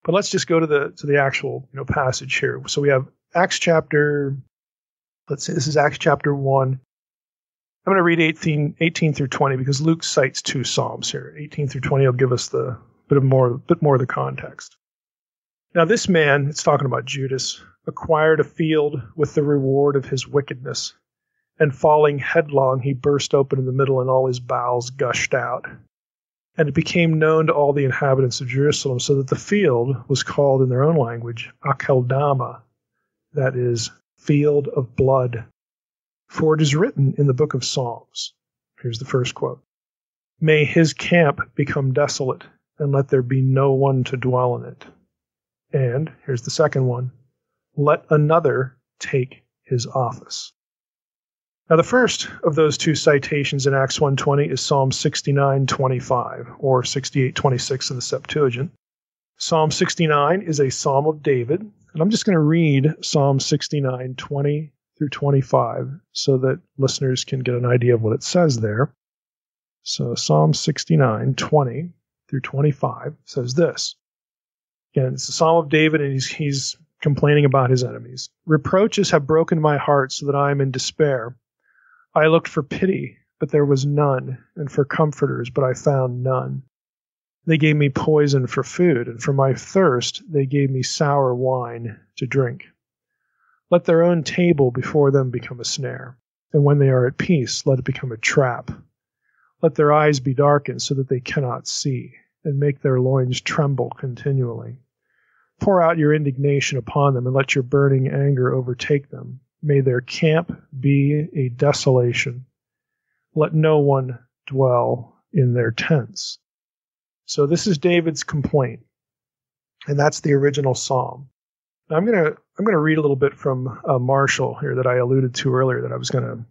But let's just go to the actual passage here. So we have Acts chapter. Let's say this is Acts chapter 1. I'm going to read 18 through 20 because Luke cites two psalms here. 18 through 20 will give us the bit more of the context. Now this man, it's talking about Judas, acquired a field with the reward of his wickedness, and falling headlong, he burst open in the middle, and all his bowels gushed out. And it became known to all the inhabitants of Jerusalem, so that the field was called in their own language Akeldama, that is, field of blood. For it is written in the book of Psalms. Here's the first quote. May his camp become desolate, and let there be no one to dwell in it. And, here's the second one, let another take his office. Now, the first of those two citations in Acts 1:20 is Psalm 69:25, or 68:26 in the Septuagint. Psalm 69 is a psalm of David, and I'm just going to read Psalm 69:20 through 25 so that listeners can get an idea of what it says there. So Psalm 69:20 through 25 says this. Again, it's a psalm of David, and he's complaining about his enemies. Reproaches have broken my heart so that I am in despair. I looked for pity, but there was none, and for comforters, but I found none. They gave me poison for food, and for my thirst they gave me sour wine to drink. Let their own table before them become a snare, and when they are at peace, let it become a trap. Let their eyes be darkened so that they cannot see, and make their loins tremble continually. Pour out your indignation upon them, and let your burning anger overtake them. May their camp be a desolation. Let no one dwell in their tents. So this is David's complaint, and that's the original psalm. Now I'm gonna read a little bit from Marshall here that I alluded to earlier that I was gonna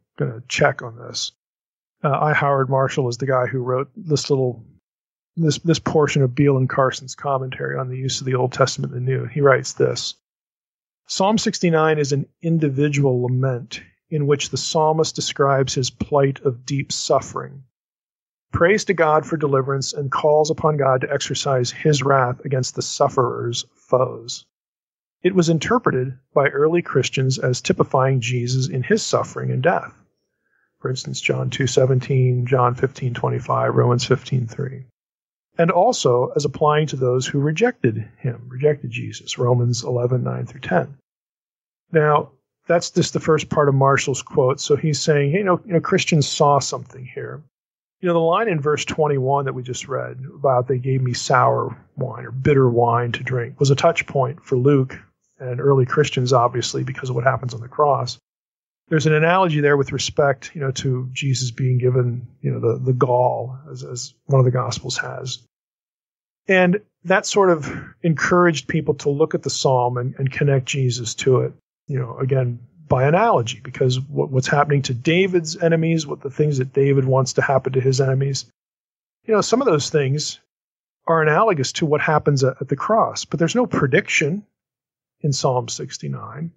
check on this. I. Howard Marshall is the guy who wrote this portion of Beale and Carson's commentary on the use of the Old Testament and the New. He writes this: Psalm 69 is an individual lament in which the psalmist describes his plight of deep suffering, prays to God for deliverance, and calls upon God to exercise his wrath against the sufferer's foes. It was interpreted by early Christians as typifying Jesus in his suffering and death. For instance, John 2:17, John 15:25, Romans 15:3. And also as applying to those who rejected Jesus, Romans 11:9 through 10. Now, that's just the first part of Marshall's quote. So he's saying, hey, Christians saw something here. The line in verse 21 that we just read about they gave me sour wine or bitter wine to drink was a touch point for Luke and early Christians, obviously, because of what happens on the cross. There's an analogy there with respect, to Jesus being given, the gall, as one of the Gospels has. And that sort of encouraged people to look at the psalm and connect Jesus to it, again, by analogy, because what's happening to David's enemies, what the things that David wants to happen to his enemies, some of those things are analogous to what happens at the cross. But there's no prediction in Psalm 69.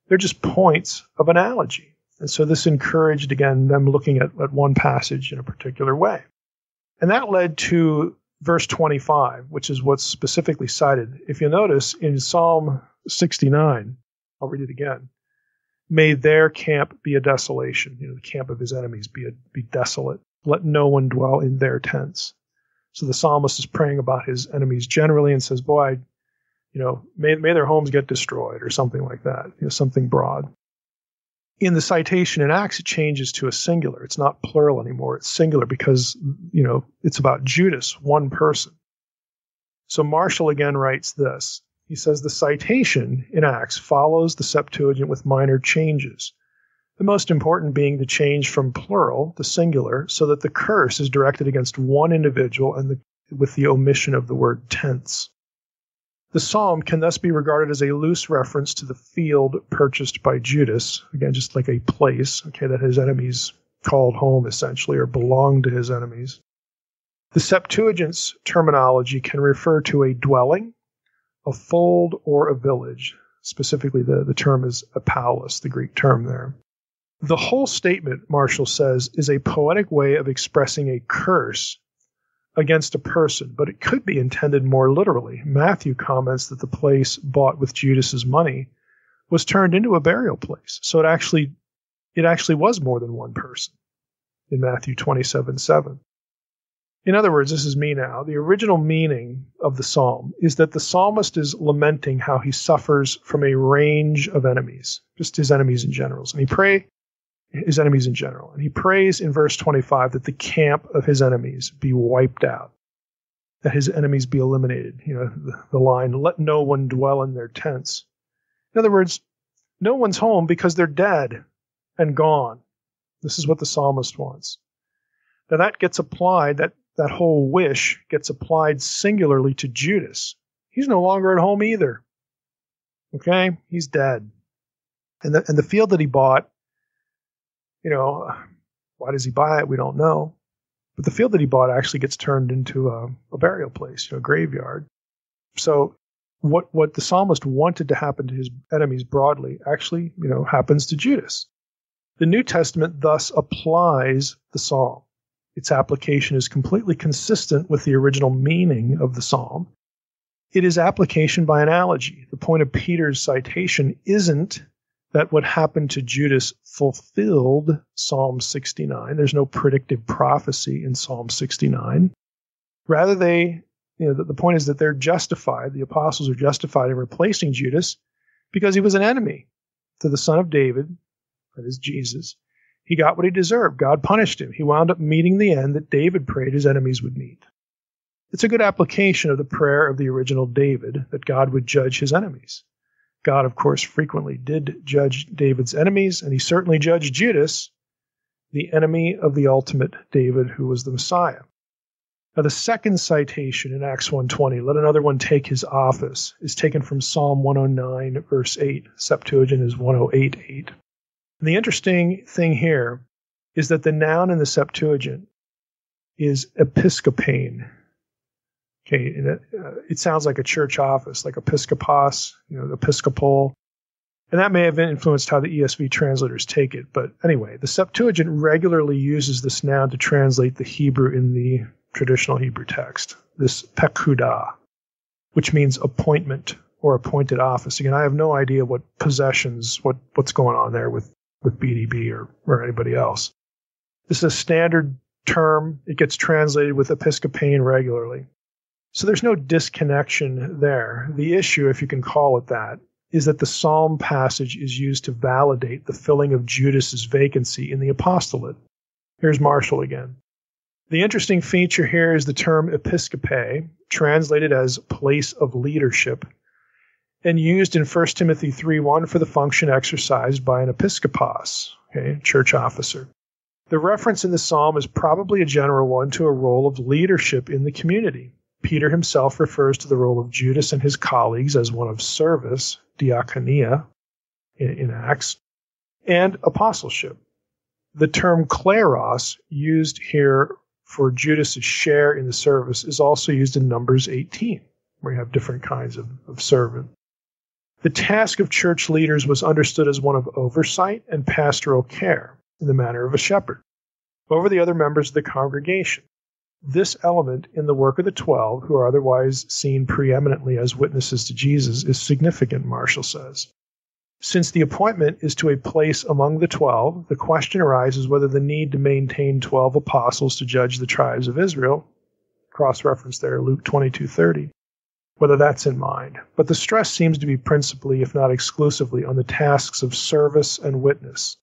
They're just points of analogy. And so this encouraged, again, them looking at one passage in a particular way. And that led to verse 25, which is what's specifically cited. If you notice, in Psalm 69, I'll read it again. May their camp be a desolation, the camp of his enemies be desolate. Let no one dwell in their tents. So the psalmist is praying about his enemies generally and says, boy, may their homes get destroyed or something like that, something broad. In the citation in Acts, it changes to a singular. It's not plural anymore. It's singular because, it's about Judas, one person. So Marshall again writes this. He says the citation in Acts follows the Septuagint with minor changes, the most important being the change from plural to singular so that the curse is directed against one individual and with the omission of the word tents. The psalm can thus be regarded as a loose reference to the field purchased by Judas, again, just like a place, that his enemies called home, essentially, or belonged to his enemies. The Septuagint's terminology can refer to a dwelling, a fold, or a village. Specifically, the term is a palace, the Greek term there. The whole statement, Marshall says, is a poetic way of expressing a curse against a person, but it could be intended more literally. Matthew comments that the place bought with Judas's money was turned into a burial place. So it actually was more than one person in Matthew 27:7. In other words, this is me now. The original meaning of the psalm is that the psalmist is lamenting how he suffers from a range of enemies, just his enemies in general. His enemies in general. And he prays in verse 25 that the camp of his enemies be wiped out, that his enemies be eliminated. The line, let no one dwell in their tents. In other words, no one's home because they're dead and gone. This is what the psalmist wants. Now that gets applied, that whole wish gets applied singularly to Judas. He's no longer at home either. Okay? He's dead. And the field that he bought, why does he buy it? We don't know. But the field that he bought actually gets turned into a burial place, a graveyard. So what the psalmist wanted to happen to his enemies broadly actually, happens to Judas. The New Testament thus applies the psalm. Its application is completely consistent with the original meaning of the psalm. It is application by analogy. The point of Peter's citation isn't that what happened to Judas fulfilled Psalm 69. There's no predictive prophecy in Psalm 69. Rather, the point is that they're justified. The apostles are justified in replacing Judas because he was an enemy to the Son of David, that is Jesus. He got what he deserved. God punished him. He wound up meeting the end that David prayed his enemies would meet. It's a good application of the prayer of the original David that God would judge his enemies. God, of course, frequently did judge David's enemies, and he certainly judged Judas, the enemy of the ultimate David, who was the Messiah. Now, the second citation in Acts 1:20, let another one take his office, is taken from Psalm 109, verse 8. Septuagint is 108:8. And the interesting thing here is that the noun in the Septuagint is episkopane. Okay, and it sounds like a church office, like episkopos, episcopal. And that may have influenced how the ESV translators take it. But anyway, the Septuagint regularly uses this noun to translate the Hebrew in the traditional Hebrew text, this pekudah, which means appointment or appointed office. Again, I have no idea what possessions, what's going on there with BDB or anybody else. This is a standard term. It gets translated with episcopane regularly. So there's no disconnection there. The issue, if you can call it that, is that the psalm passage is used to validate the filling of Judas's vacancy in the apostolate. Here's Marshall again. The interesting feature here is the term episcope, translated as place of leadership, and used in 1 Timothy 3:1 for the function exercised by an episkopos, church officer. The reference in the psalm is probably a general one to a role of leadership in the community. Peter himself refers to the role of Judas and his colleagues as one of service, diakonia, in Acts, and apostleship. The term kleros, used here for Judas' share in the service, is also used in Numbers 18, where you have different kinds of servant. The task of church leaders was understood as one of oversight and pastoral care, in the manner of a shepherd, over the other members of the congregation. This element in the work of the 12, who are otherwise seen preeminently as witnesses to Jesus, is significant, Marshall says. Since the appointment is to a place among the 12, the question arises whether the need to maintain 12 apostles to judge the tribes of Israel, cross-reference there, Luke 22:30, whether that's in mind. But the stress seems to be principally, if not exclusively, on the tasks of service and witness.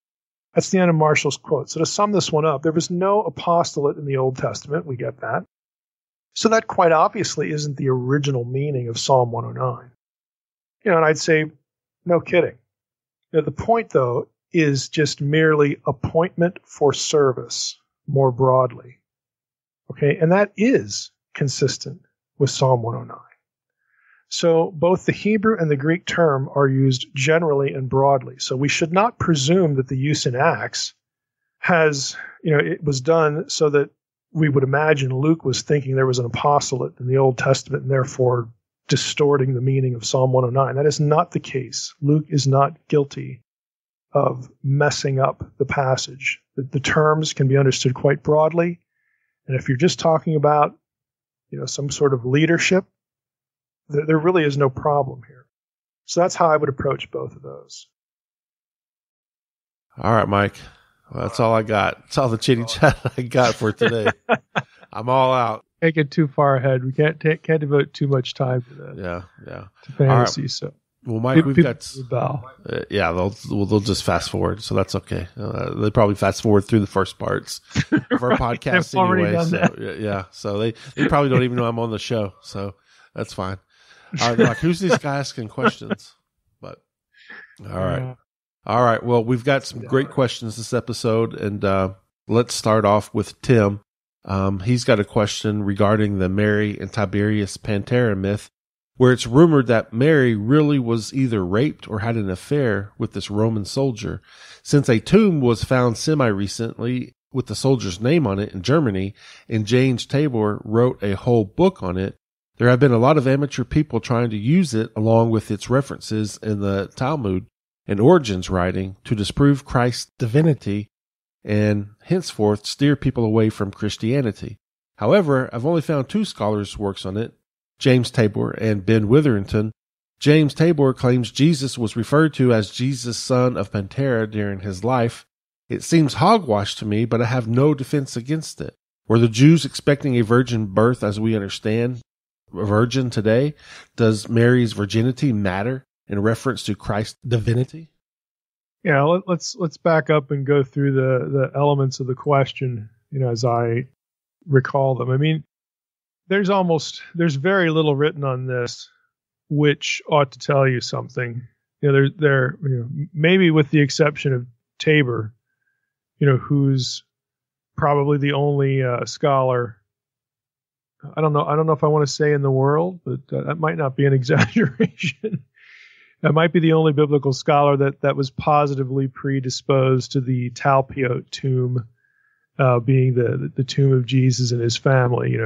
That's the end of Marshall's quote. So to sum this one up, there was no apostolate in the Old Testament. We get that. So that quite obviously isn't the original meaning of Psalm 109. And I'd say, no kidding. The point, though, is just merely appointment for service more broadly. Okay, and that is consistent with Psalm 109. So both the Hebrew and the Greek term are used generally and broadly. So we should not presume that the use in Acts has, it was done so that we would imagine Luke was thinking there was an apostolate in the Old Testament and therefore distorting the meaning of Psalm 109. That is not the case. Luke is not guilty of messing up the passage. The terms can be understood quite broadly. And if you're just talking about, some sort of leadership, there really is no problem here. So that's how I would approach both of those. All right, Mike. Well, that's all I got. That's all the chitty chat I got for today. I'm all out. Can't get too far ahead. We can't devote too much time to that. Yeah. To fantasy. Right. So, well, Mike, we've got. They'll just fast forward, so that's okay. They probably fast forward through the first parts of our podcast anyway. So they probably don't even know I'm on the show, so that's fine. All right, like, who's this guy asking questions? But all right. Well, we've got some great questions this episode, and let's start off with Tim. He's got a question regarding the Mary and Tiberius Pantera myth, where it's rumored that Mary really was either raped or had an affair with this Roman soldier. Since a tomb was found semi-recently with the soldier's name on it in Germany, and James Tabor wrote a whole book on it, there have been a lot of amateur people trying to use it along with its references in the Talmud and Origen's writing to disprove Christ's divinity and henceforth steer people away from Christianity. However, I've only found 2 scholars' works on it, James Tabor and Ben Witherington. James Tabor claims Jesus was referred to as Jesus, son of Pantera during his life. It seems hogwash to me, but I have no defense against it. Were the Jews expecting a virgin birth as we understand a virgin today? Does Mary's virginity matter in reference to Christ's divinity? Yeah, let's back up and go through the elements of the question, as I recall them. I mean, there's very little written on this, which ought to tell you something. Maybe with the exception of Tabor, who's probably the only scholar. I don't know if I want to say in the world, but that might not be an exaggeration. That might be the only biblical scholar that was positively predisposed to the Talpiot tomb being the tomb of Jesus and his family,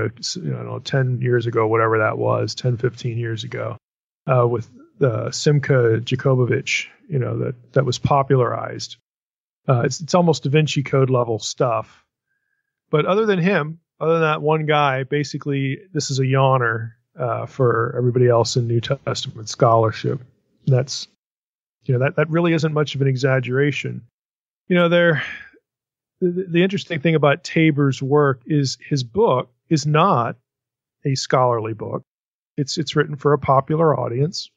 10 years ago, whatever that was, 10, 15 years ago, with Simcha Jacobovich, that was popularized. It's almost Da Vinci Code level stuff. But other than that one guy, basically this is a yawner for everybody else in New Testament scholarship. That's, that really isn't much of an exaggeration. The interesting thing about Tabor's work is his book is not a scholarly book. It's written for a popular audience,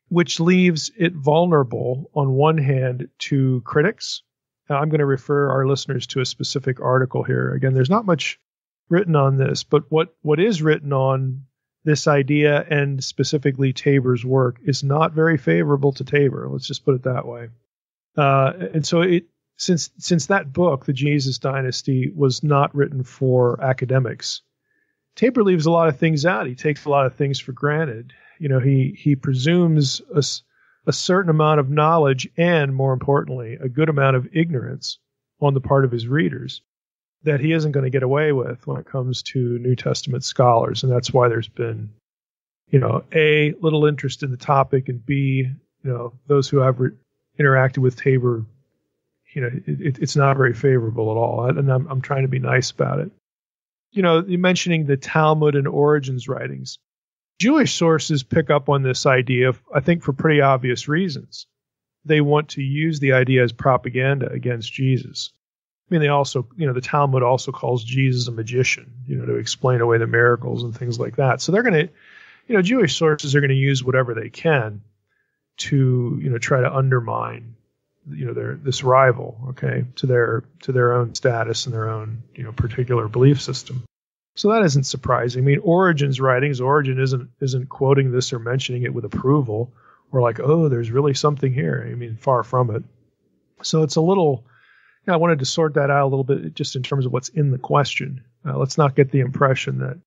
which leaves it vulnerable on one hand to critics. Now, I'm going to refer our listeners to a specific article here. Again, there's not much written on this, but what is written on this idea and specifically Tabor's work is not very favorable to Tabor. Let's just put it that way. And so since that book, The Jesus Dynasty, was not written for academics, Tabor leaves a lot of things out. He takes a lot of things for granted. He presumes a certain amount of knowledge and, more importantly, a good amount of ignorance on the part of his readers that he isn't going to get away with when it comes to New Testament scholars. And that's why there's been, A, little interest in the topic, and B, those who have interacted with Tabor, it's not very favorable at all. And I'm trying to be nice about it. You're mentioning the Talmud and Origen's writings. Jewish sources pick up on this idea, I think, for pretty obvious reasons. They want to use the idea as propaganda against Jesus. I mean, they also, the Talmud also calls Jesus a magician, to explain away the miracles and things like that. So they're going to, Jewish sources are going to use whatever they can to, try to undermine, this rival, okay, to their own status and their own, particular belief system. So that isn't surprising. I mean, Origen's writings, Origen isn't quoting this or mentioning it with approval or like, oh, there's really something here. I mean, far from it. So it's a little, I wanted to sort that out a little bit just in terms of what's in the question. Let's not get the impression that,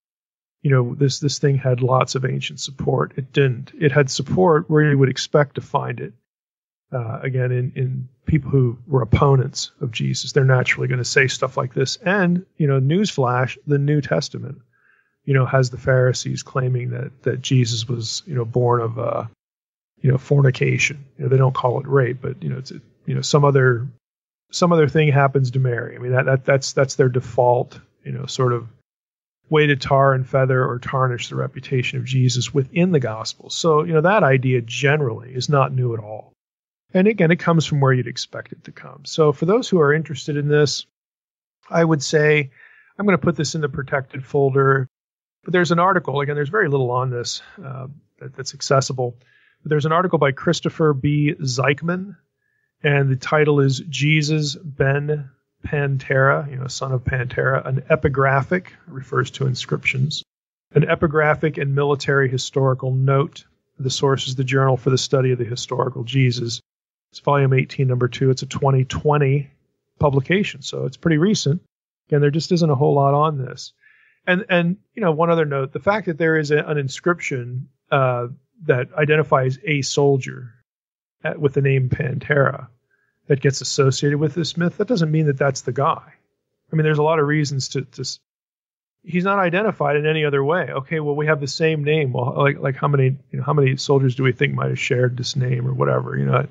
this thing had lots of ancient support. It didn't. It had support where you would expect to find it. Again, in people who were opponents of Jesus, they're naturally going to say stuff like this. And, newsflash, the New Testament, has the Pharisees claiming that Jesus was, born of, fornication. They don't call it rape, but, it's, some other thing happens to Mary. I mean, that's their default, sort of way to tar and feather or tarnish the reputation of Jesus within the gospel. So, that idea generally is not new at all. And again, it comes from where you'd expect it to come. So for those who are interested in this, I would say I'm going to put this in the protected folder. But there's an article, again, there's very little on this that's accessible. But there's an article by Christopher B. Zeichman, and the title is Jesus Ben Pantera, son of Pantera, an epigraphic, refers to inscriptions, an epigraphic and military historical note. The source is the Journal for the Study of the Historical Jesus. It's volume 18, number 2. It's a 2020 publication, so it's pretty recent. Again, there just isn't a whole lot on this. And one other note, the fact that there is an inscription that identifies a soldier with the name Pantera that gets associated with this myth, that doesn't mean that that's the guy. I mean, there's a lot of reasons to he's not identified in any other way. Okay, well, we have the same name. Well, like how many soldiers do we think might have shared this name or whatever,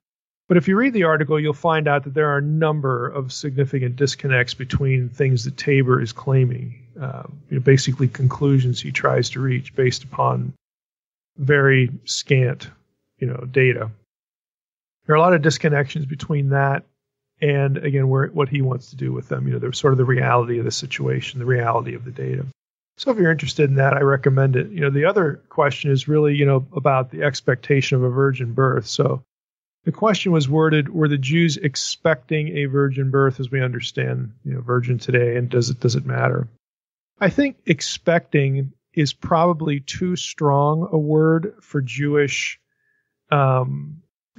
But if you read the article, you'll find out that there are a number of significant disconnects between things that Tabor is claiming, basically conclusions he tries to reach based upon very scant, data. There are a lot of disconnections between that and, again, what he wants to do with them. There's sort of the reality of the situation, the reality of the data. So if you're interested in that, I recommend it. The other question is really, about the expectation of a virgin birth. So the question was worded, were the Jews expecting a virgin birth as we understand, virgin today, and does it matter? I think expecting is probably too strong a word for Jewish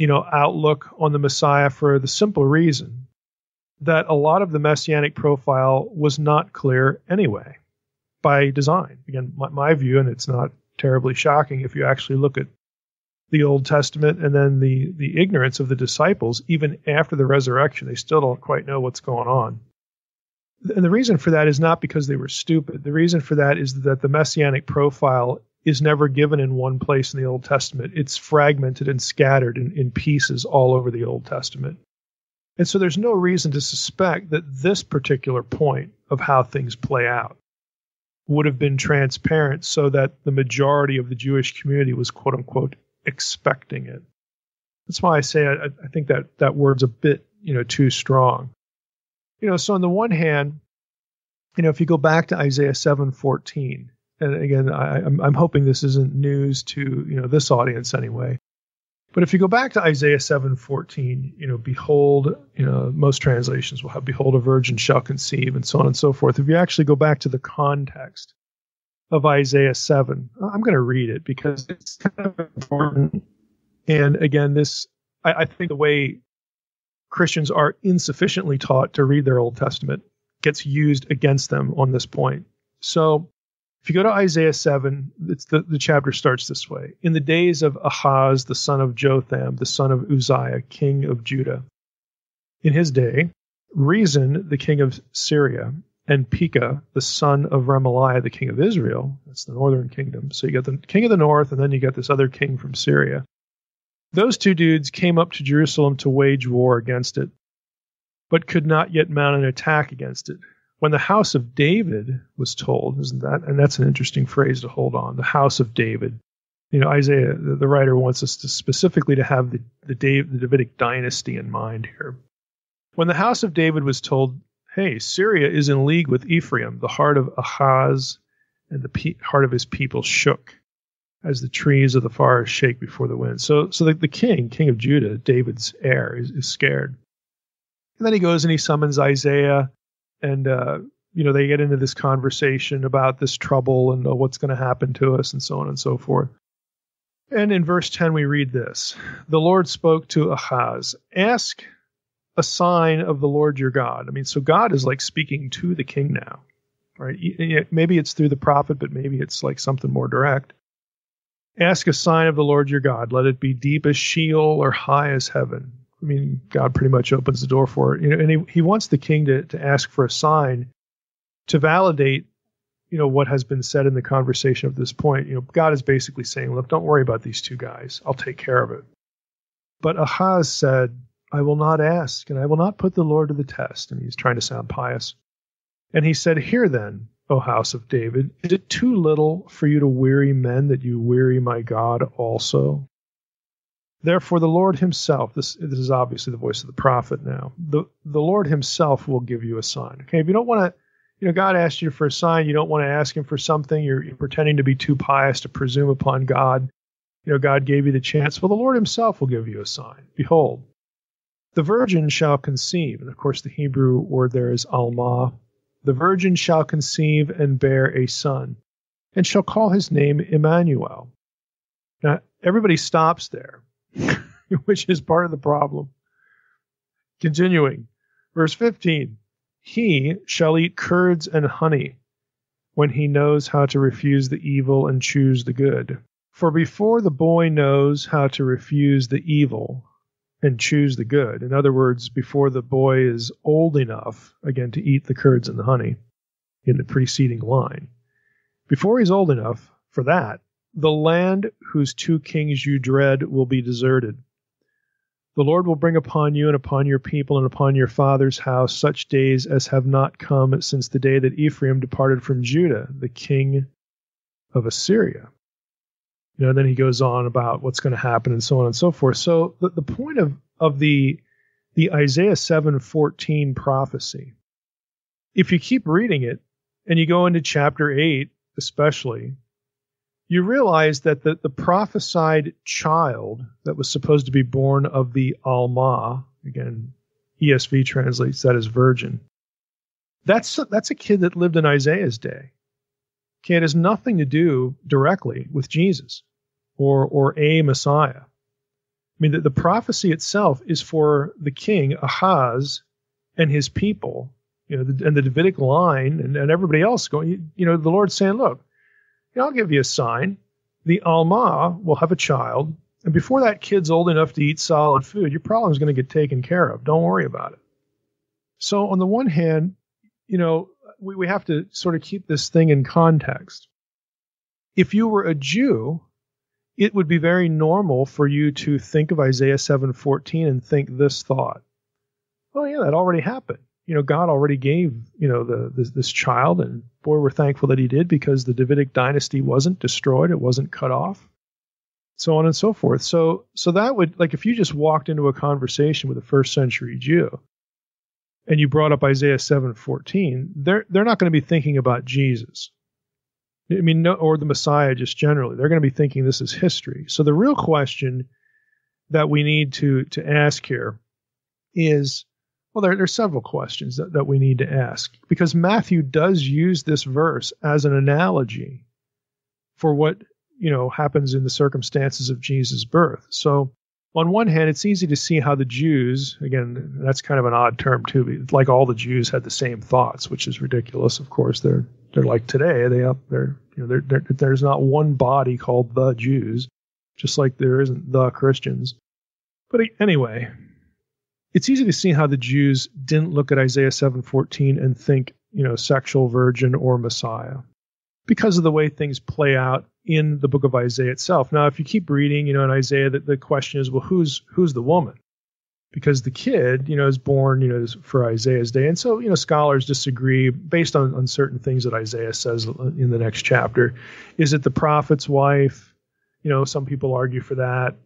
outlook on the Messiah, for the simple reason that a lot of the messianic profile was not clear anyway, by design. Again, my view, and it's not terribly shocking if you actually look at the Old Testament and then the ignorance of the disciples, even after the resurrection, they still don't quite know what's going on. And the reason for that is not because they were stupid. The reason for that is that the messianic profile is never given in one place in the Old Testament. It's fragmented and scattered in pieces all over the Old Testament. And so there's no reason to suspect that this particular point of how things play out would have been transparent so that the majority of the Jewish community was, quote unquote, expecting it. That's why I say I think that word's a bit, too strong. So on the one hand, if you go back to Isaiah 7:14, and again, I'm hoping this isn't news to, this audience anyway. But if you go back to Isaiah 7:14, behold, most translations will have, behold, a virgin shall conceive, and so on and so forth. If you actually go back to the context of Isaiah 7, I'm going to read it because it's kind of important. And again, I think the way Christians are insufficiently taught to read their Old Testament gets used against them on this point. So if you go to Isaiah 7, the chapter starts this way. In the days of Ahaz, the son of Jotham, the son of Uzziah, king of Judah. In his day, Rezin, the king of Syria, and Pekah, the son of Remaliah, the king of Israel. That's the northern kingdom. So you got the king of the north, and then you got this other king from Syria. Those two dudes came up to Jerusalem to wage war against it, but could not yet mount an attack against it. When the house of David was told, and that's an interesting phrase to hold on, the house of David. Isaiah, the writer wants us to specifically to have the Davidic dynasty in mind here. When the house of David was told, hey, Syria is in league with Ephraim, the heart of Ahaz and the heart of his people shook, as the trees of the forest shake before the wind. So the king of Judah, David's heir, is scared. And then he goes and he summons Isaiah, and they get into this conversation about this trouble and what's going to happen to us and so on and so forth. And in verse 10 we read this. The Lord spoke to Ahaz, ask a sign of the Lord your God. So God is like speaking to the king now, right? Maybe it's through the prophet, but maybe it's like something more direct. Ask a sign of the Lord your God. Let it be deep as Sheol or high as heaven. God pretty much opens the door for it. And he wants the king to ask for a sign to validate, what has been said in the conversation at this point. God is basically saying, look, don't worry about these two guys. I'll take care of it. But Ahaz said, I will not ask, and I will not put the Lord to the test. And he's trying to sound pious. And he said, hear then, O house of David, is it too little for you to weary men that you weary my God also? Therefore, the Lord himself, this is obviously the voice of the prophet now, the Lord himself will give you a sign. Okay, if you don't want to, God asked you for a sign, you don't want to ask him for something, you're pretending to be too pious to presume upon God. God gave you the chance. Well, the Lord himself will give you a sign. Behold, the virgin shall conceive. And of course, the Hebrew word there is alma. The virgin shall conceive and bear a son, and shall call his name Emmanuel. Now, everybody stops there, which is part of the problem. Continuing, verse 15. he shall eat curds and honey when he knows how to refuse the evil and choose the good. For before the boy knows how to refuse the evil and choose the good, in other words, before the boy is old enough, again, to eat the curds and the honey in the preceding line, before he's old enough for that, the land whose 2 kings you dread will be deserted. The Lord will bring upon you and upon your people and upon your father's house such days as have not come since the day that Ephraim departed from Judah, the king of Assyria. Then he goes on about what's going to happen and so on and so forth. So the point of the Isaiah 7:14 prophecy, if you keep reading it and you go into chapter 8 especially, you realize that the prophesied child that was supposed to be born of the Alma, again, ESV translates that as virgin, that's a kid that lived in Isaiah's day. Okay, it has nothing to do directly with Jesus or a Messiah. I mean, the prophecy itself is for the king, Ahaz, and his people, and the Davidic line and everybody else going, the Lord's saying, look, I'll give you a sign. The Alma will have a child, and before that kid's old enough to eat solid food, your problem is going to get taken care of. Don't worry about it. So on the one hand, we have to sort of keep this thing in context. If you were a Jew, it would be very normal for you to think of Isaiah 7:14 and think this thought. Oh yeah, that already happened. God already gave, this child, and boy, we're thankful that he did, because the Davidic dynasty wasn't destroyed. It wasn't cut off, so on and so forth. So that would, like, if you just walked into a conversation with a first century Jew and you brought up Isaiah 7:14, they're not going to be thinking about Jesus. I mean, or the Messiah just generally. They're going to be thinking this is history. So the real question that we need to ask here is, well, there's several questions that we need to ask, because Matthew does use this verse as an analogy for what, happens in the circumstances of Jesus' birth. So on one hand, it's easy to see how the Jews, again, that's kind of an odd term too, like all the Jews had the same thoughts, which is ridiculous. Of course, they're like today, there's not one body called the Jews, just like there isn't the Christians. But anyway, it's easy to see how the Jews didn't look at Isaiah 7:14 and think, sexual virgin or Messiah, because of the way things play out in the book of Isaiah itself. Now, if you keep reading, in Isaiah, the question is, well, who's the woman? Because the kid, is born, for Isaiah's day. And so, scholars disagree based on certain things that Isaiah says in the next chapter. Is it the prophet's wife? Some people argue for that.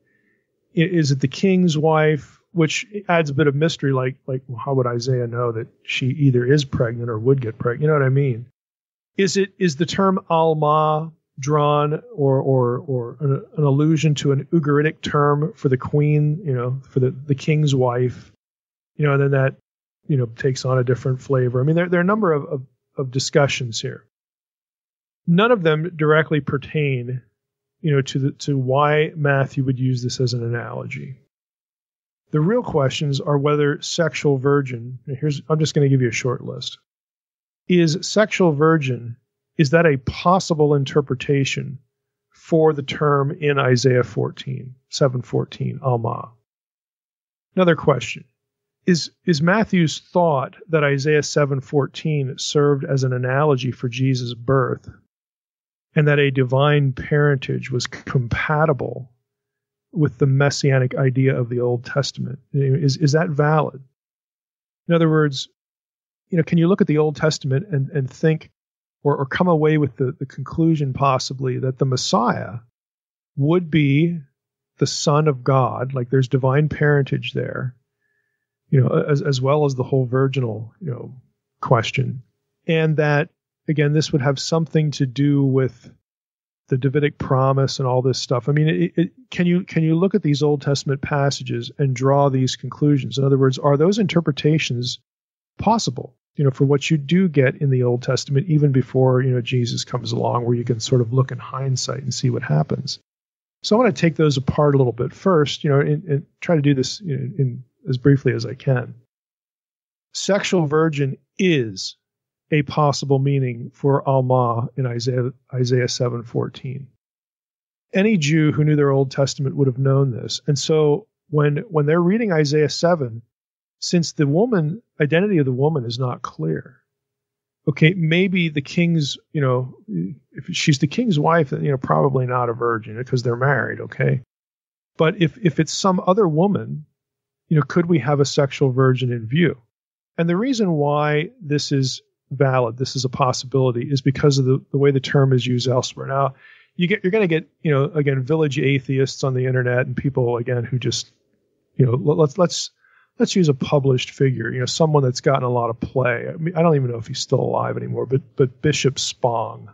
Is it the king's wife? Which adds a bit of mystery, like how would Isaiah know that she either is pregnant or would get pregnant? You know what I mean? Is the term Alma drawn or an allusion to an Ugaritic term for the queen, for the king's wife, and then that, takes on a different flavor. I mean, there are a number of discussions here. None of them directly pertain, to why Matthew would use this as an analogy. The real questions are whether sexual virgin, I'm just going to give you a short list. Is sexual virgin, is that a possible interpretation for the term in Isaiah 7:14, Alma? Another question. Is Matthew's thought that Isaiah 7:14 served as an analogy for Jesus' birth and that a divine parentage was compatible with the messianic idea of the Old Testament? Is that valid? In other words, can you look at the Old Testament and think or come away with the conclusion possibly that the Messiah would be the Son of God, like there's divine parentage there, as well as the whole virginal, question, and that, again, this would have something to do with the Davidic promise and all this stuff. I mean, can you look at these Old Testament passages and draw these conclusions? In other words, are those interpretations possible, for what you do get in the Old Testament, even before, Jesus comes along, where you can sort of look in hindsight and see what happens? So I want to take those apart a little bit first, and try to do this in as briefly as I can. Sexual virgin is a possible meaning for Alma in Isaiah 7:14. Any Jew who knew their Old Testament would have known this. And so when they're reading Isaiah 7, since the identity of the woman is not clear, okay, maybe the king's, if she's the king's wife, then, probably not a virgin because they're married, okay? But if it's some other woman, could we have a sexual virgin in view? And the reason why this is valid, this is a possibility, is because of the way the term is used elsewhere. Now, you're going to get, again, village atheists on the internet and people, again, who just, let's use a published figure, someone that's gotten a lot of play. I mean, I don't even know if he's still alive anymore, but Bishop Spong,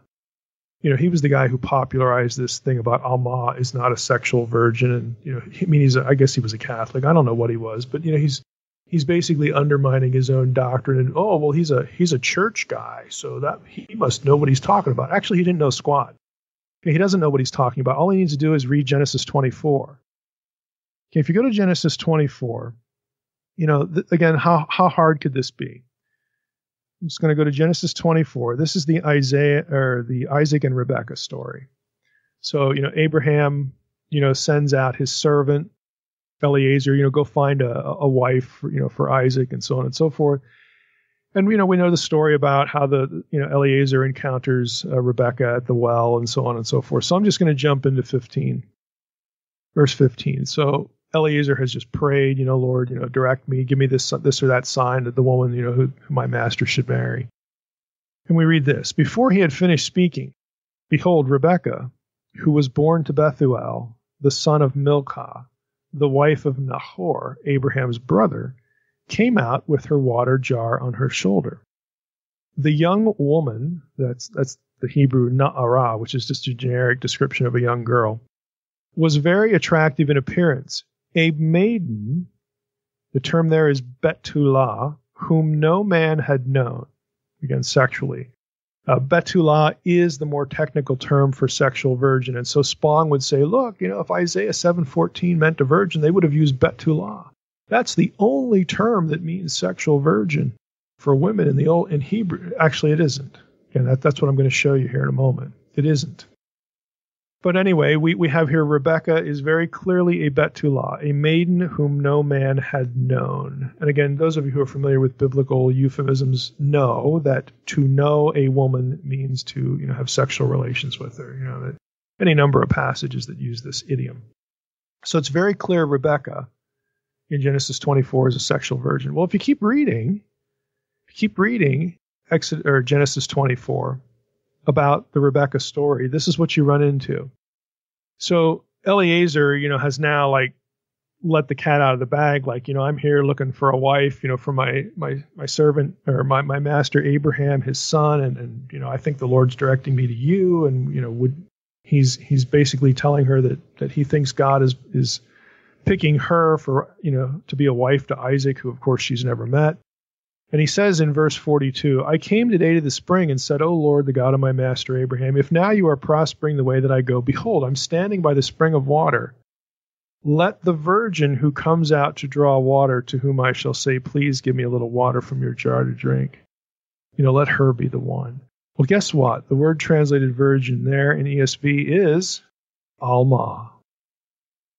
he was the guy who popularized this thing about Alma is not a sexual virgin. And, I guess he was a Catholic. I don't know what he was, but, he's basically undermining his own doctrine. And, he's a church guy, so that he must know what he's talking about. Actually, he didn't know squat. Okay, he doesn't know what he's talking about. All he needs to do is read Genesis 24. Okay, if you go to Genesis 24, again, how hard could this be? I'm just going to go to Genesis 24. This is the Isaac and Rebekah story. So, Abraham, sends out his servant Eliezer, go find a wife, for Isaac, and so on and so forth. And we know the story about how Eliezer encounters Rebekah at the well, and so on and so forth. So I'm just going to jump into verse 15. So Eliezer has just prayed, Lord, direct me, give me this or that sign that the woman, who my master should marry. And we read this: before he had finished speaking, behold, Rebekah, who was born to Bethuel, the son of Milcah, the wife of Nahor, Abraham's brother, came out with her water jar on her shoulder. The young woman, that's the Hebrew na'ara, which is just a generic description of a young girl, was very attractive in appearance. A maiden, the term there is Betulah, whom no man had known, again, sexually. Betulah is the more technical term for sexual virgin. And so Spong would say, look, if Isaiah 7:14 meant a virgin, they would have used Betulah. That's the only term that means sexual virgin for women in Hebrew. Actually, it isn't. And that's what I'm going to show you here in a moment. It isn't. But anyway, we have here Rebekah is very clearly a Betulah, a maiden whom no man had known. And again, those of you who are familiar with biblical euphemisms know that to know a woman means to have sexual relations with her. That any number of passages that use this idiom. So it's very clear Rebekah in Genesis 24 is a sexual virgin. Well, if you keep reading Genesis 24 about the Rebekah story, this is what you run into. So Eliezer, has now let the cat out of the bag. I'm here looking for a wife, for my servant or my master Abraham, his son, and I think the Lord's directing me to you, and he's basically telling her that he thinks God is picking her for, to be a wife to Isaac, who of course she's never met. And he says in verse 42, I came today to the spring and said, O Lord, the God of my master Abraham, if now you are prospering the way that I go, behold, I'm standing by the spring of water. Let the virgin who comes out to draw water, to whom I shall say, please give me a little water from your jar to drink. Let her be the one. Well, guess what? The word translated virgin there in ESV is Alma.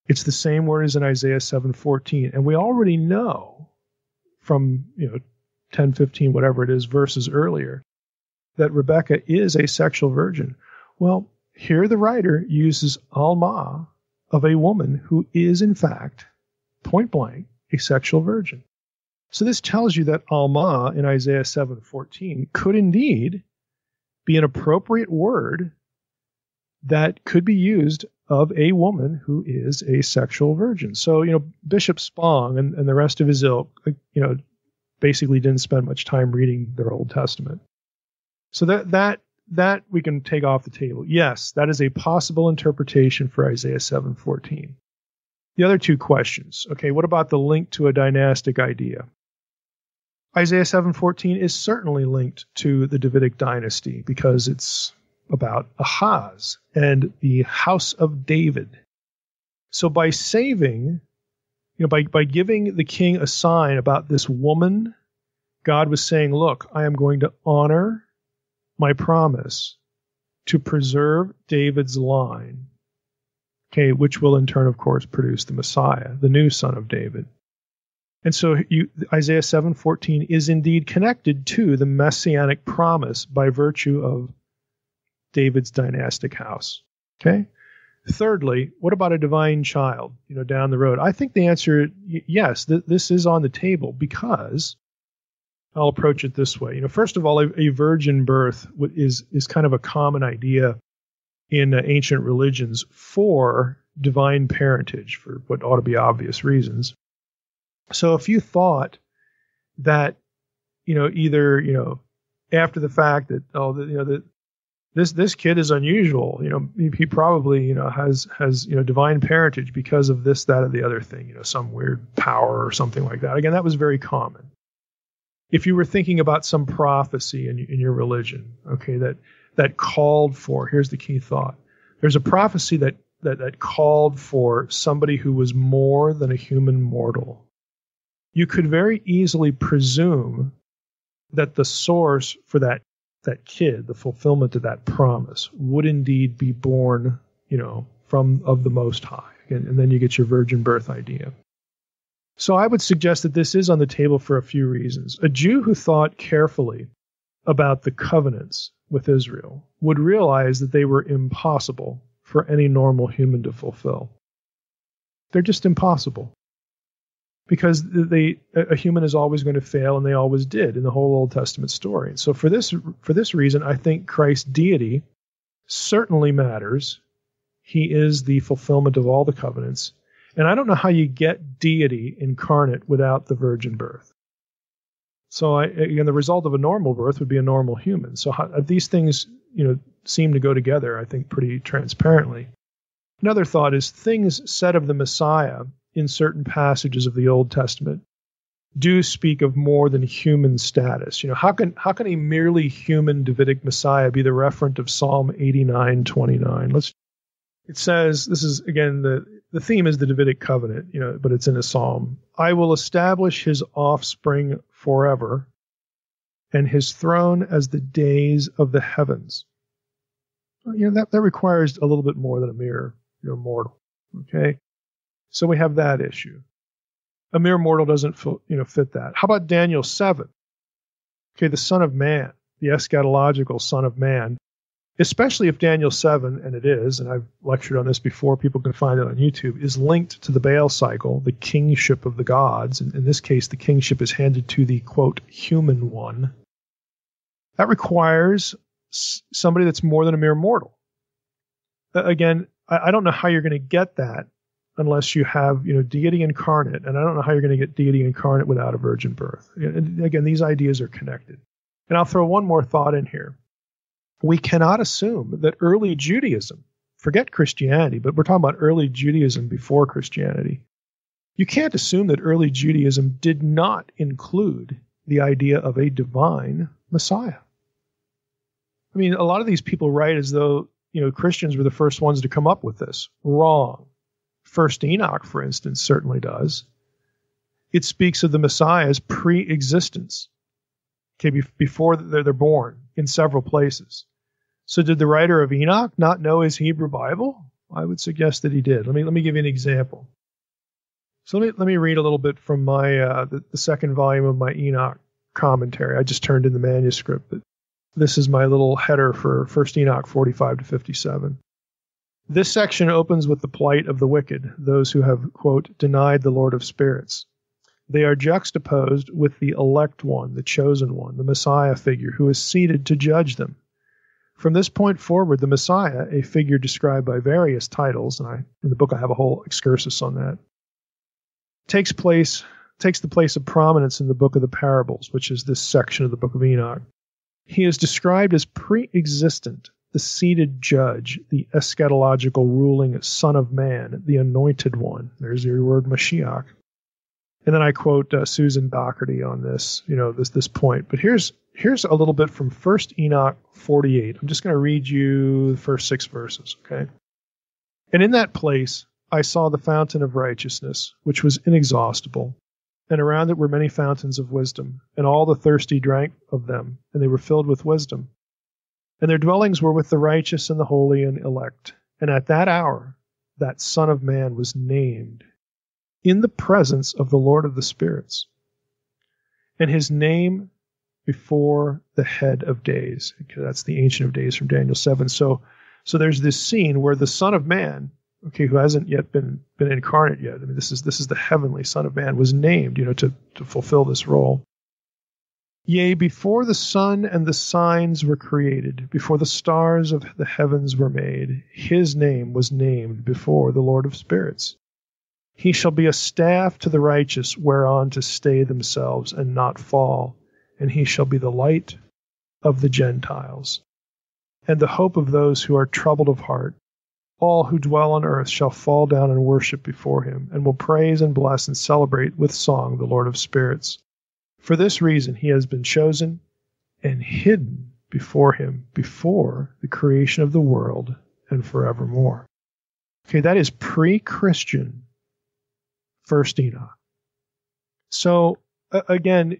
It's the same word as in Isaiah 7:14. And we already know from, 10, 15, whatever it is, verses earlier, that Rebekah is a sexual virgin. Well, here the writer uses Alma of a woman who is, in fact, point blank, a sexual virgin. So this tells you that Alma in Isaiah 7:14 could indeed be an appropriate word that could be used of a woman who is a sexual virgin. So, Bishop Spong and the rest of his ilk, basically didn't spend much time reading their Old Testament. So that we can take off the table. Yes, that is a possible interpretation for Isaiah 7:14. The other two questions. Okay, what about the link to a dynastic idea? Isaiah 7:14 is certainly linked to the Davidic dynasty because it's about Ahaz and the house of David. So by saving, by giving the king a sign about this woman God was saying, look, I am going to honor my promise to preserve David's line, okay, which will in turn, of course, produce the Messiah, the new son of David. And so Isaiah 7:14 is indeed connected to the messianic promise by virtue of David's dynastic house. Okay? Thirdly, what about a divine child, down the road? I think the answer, yes, this is on the table because I'll approach it this way. First of all, a virgin birth is kind of a common idea in ancient religions for divine parentage, for what ought to be obvious reasons. So if you thought that, either, after the fact that, this kid is unusual, he probably, has divine parentage because of this, that, or the other thing, some weird power or something like that. Again, that was very common. If you were thinking about some prophecy in your religion, okay, that called for, here's the key thought. There's a prophecy that called for somebody who was more than a human mortal. You could very easily presume that the source for that kid, the fulfillment of that promise, would indeed be born, from of the Most High. And then you get your virgin birth idea. So I would suggest that this is on the table for a few reasons. A Jew who thought carefully about the covenants with Israel would realize that they were impossible for any normal human to fulfill. They're just impossible. Because a human is always going to fail, and they always did in the whole Old Testament story. So for this reason, I think Christ's deity certainly matters. He is the fulfillment of all the covenants. And I don't know how you get deity incarnate without the virgin birth. So again, the result of a normal birth would be a normal human. So these things, seem to go together, I think, pretty transparently. Another thought is things said of the Messiah in certain passages of the Old Testament do speak of more than human status. How can a merely human Davidic Messiah be the referent of Psalm 89:29? It says, this is again the theme is the Davidic covenant, but it's in a psalm. I will establish his offspring forever, and his throne as the days of the heavens. Well, that requires a little bit more than a mere mortal. Okay. So we have that issue. A mere mortal doesn't fit that. How about Daniel 7? Okay, the Son of Man, the eschatological Son of Man, especially if Daniel 7, and it is, and I've lectured on this before, people can find it on YouTube, is linked to the Baal cycle, the kingship of the gods. And in this case, the kingship is handed to the, quote, human one. That requires somebody that's more than a mere mortal. Again, I don't know how you're going to get that unless you have, deity incarnate, and I don't know how you're going to get deity incarnate without a virgin birth. And again, these ideas are connected. And I'll throw one more thought in here. We cannot assume that early Judaism, forget Christianity, but we're talking about early Judaism before Christianity. You can't assume that early Judaism did not include the idea of a divine Messiah. I mean, a lot of these people write as though, Christians were the first ones to come up with this. Wrong. First Enoch, for instance, certainly does. It speaks of the Messiah's pre-existence, okay, before they're born in several places. So did the writer of Enoch not know his Hebrew Bible? I would suggest that he did. Let me give you an example. So let me read a little bit from my the second volume of my Enoch commentary. I just turned in the manuscript, but this is my little header for 1 Enoch 45 to 57. This section opens with the plight of the wicked, those who have, quote, denied the Lord of spirits. They are juxtaposed with the elect one, the chosen one, the Messiah figure, who is seated to judge them. From this point forward, the Messiah, a figure described by various titles, and in the book I have a whole excursus on that, takes the place of prominence in the book of the parables, which is this section of the book of Enoch. He is described as pre-existent, the seated judge, the eschatological ruling Son of Man, the anointed one. There's your word Mashiach. And then I quote Susan Doherty on this, this point. But here's a little bit from 1 Enoch 48. I'm just going to read you the first 6 verses, okay? And in that place I saw the fountain of righteousness, which was inexhaustible, and around it were many fountains of wisdom, and all the thirsty drank of them, and they were filled with wisdom. And their dwellings were with the righteous and the holy and elect. And at that hour, that Son of Man was named in the presence of the Lord of the spirits, and his name before the head of days. Okay, that's the Ancient of Days from Daniel 7. So there's this scene where the Son of Man, okay, who hasn't yet been incarnate yet. I mean, this is the heavenly Son of Man, was named, to fulfill this role. Yea, before the sun and the signs were created, before the stars of the heavens were made, his name was named before the Lord of spirits. He shall be a staff to the righteous, whereon to stay themselves and not fall, and he shall be the light of the Gentiles, and the hope of those who are troubled of heart. All who dwell on earth shall fall down and worship before him, and will praise and bless and celebrate with song the Lord of spirits. For this reason he has been chosen and hidden before him, before the creation of the world and forevermore. Okay, that is pre-Christian First Enoch. So, again,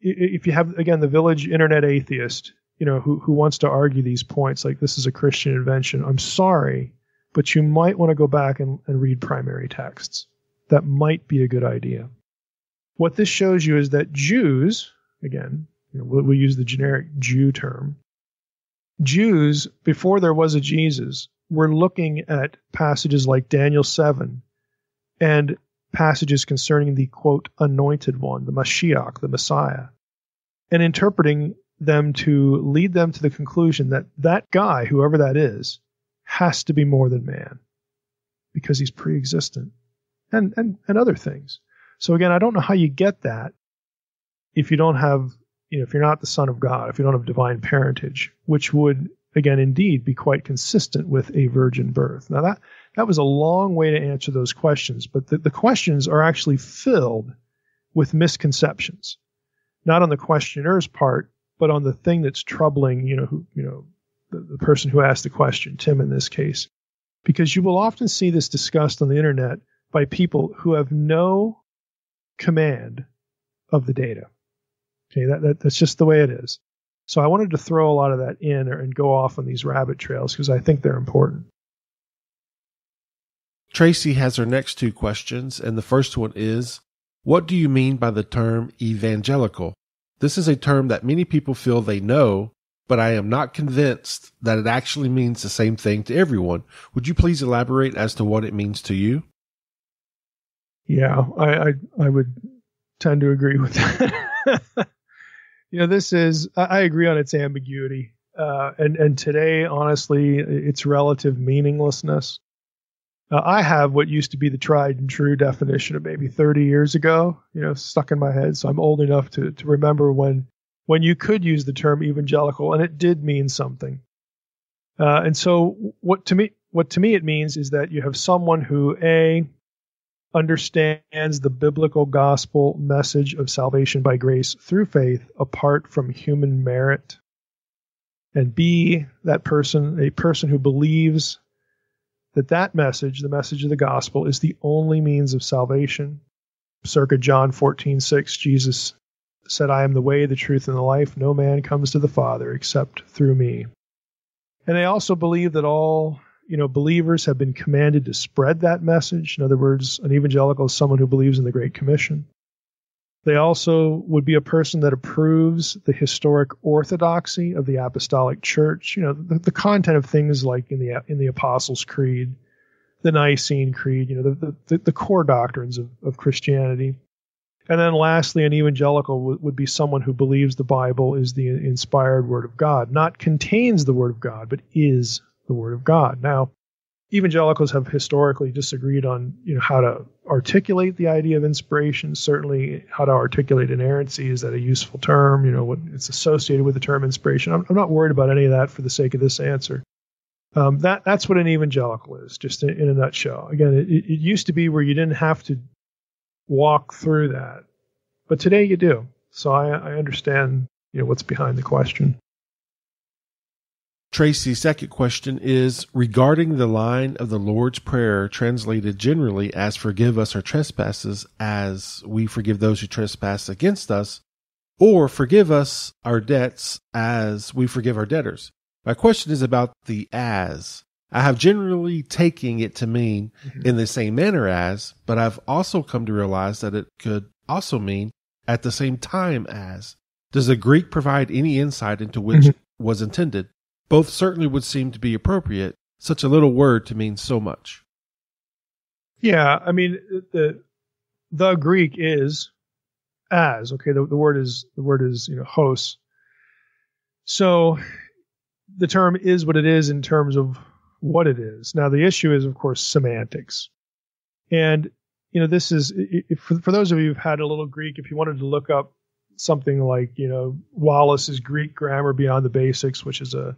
if you have, again, the village internet atheist, who wants to argue these points like this is a Christian invention, I'm sorry, but you might want to go back and read primary texts. That might be a good idea. What this shows you is that Jews, again, we'll use the generic Jew term, Jews, before there was a Jesus, were looking at passages like Daniel 7 and passages concerning the, quote, anointed one, the Mashiach, the Messiah, and interpreting them to lead them to the conclusion that that guy, whoever that is, has to be more than man because he's pre-existent and other things. So again, I don't know how you get that if you don't have, if you're not the Son of God, if you don't have divine parentage, which would, again, indeed be quite consistent with a virgin birth. Now that was a long way to answer those questions, but the questions are actually filled with misconceptions, not on the questioner's part, but on the thing that's troubling, the person who asked the question, Tim in this case, because you will often see this discussed on the internet by people who have no command of the data. Okay, that's just the way it is. So I wanted to throw a lot of that in and go off on these rabbit trails because I think they're important. Tracy has her next two questions, and the first one is, what do you mean by the term evangelical? This is a term that many people feel they know, but I am not convinced that it actually means the same thing to everyone. Would you please elaborate as to what it means to you? Yeah, I would tend to agree with that. I agree on its ambiguity. And today, honestly, its relative meaninglessness. I have what used to be the tried and true definition of maybe 30 years ago, stuck in my head. So I'm old enough to remember when you could use the term evangelical, and it did mean something. And so what to me it means is that you have someone who, A, understands the biblical gospel message of salvation by grace through faith apart from human merit, and B, a person who believes that message, the message of the gospel, is the only means of salvation. Circa John 14:6, Jesus said, I am the way, the truth, and the life. No man comes to the Father except through me. And they also believe that all believers have been commanded to spread that message. In other words, an evangelical is someone who believes in the Great Commission. They also would be a person that approves the historic orthodoxy of the Apostolic Church. The content of things like in the Apostles' Creed, the Nicene Creed, the core doctrines of Christianity. And then lastly, an evangelical would be someone who believes the Bible is the inspired Word of God, not contains the Word of God, but is the Word of God. Now, evangelicals have historically disagreed on how to articulate the idea of inspiration, certainly how to articulate inerrancy. Is that a useful term? What it's associated with the term inspiration. I'm not worried about any of that for the sake of this answer. That's what an evangelical is, just in a nutshell. Again, it used to be where you didn't have to walk through that, but today you do. So I understand what's behind the question. Tracy's second question is regarding the line of the Lord's Prayer translated generally as forgive us our trespasses as we forgive those who trespass against us, or forgive us our debts as we forgive our debtors. My question is about the as. I have generally taken it to mean in the same manner as, but I've also come to realize that it could also mean at the same time as. Does the Greek provide any insight into which was intended? Both certainly would seem to be appropriate, such a little word to mean so much. Yeah, I mean, the Greek is as, okay, the word is hos. So the term is what it is in terms of what it is. Now the issue is, of course, semantics. And, this is, for those of you who've had a little Greek, if you wanted to look up something like, Wallace's Greek Grammar Beyond the Basics, which is a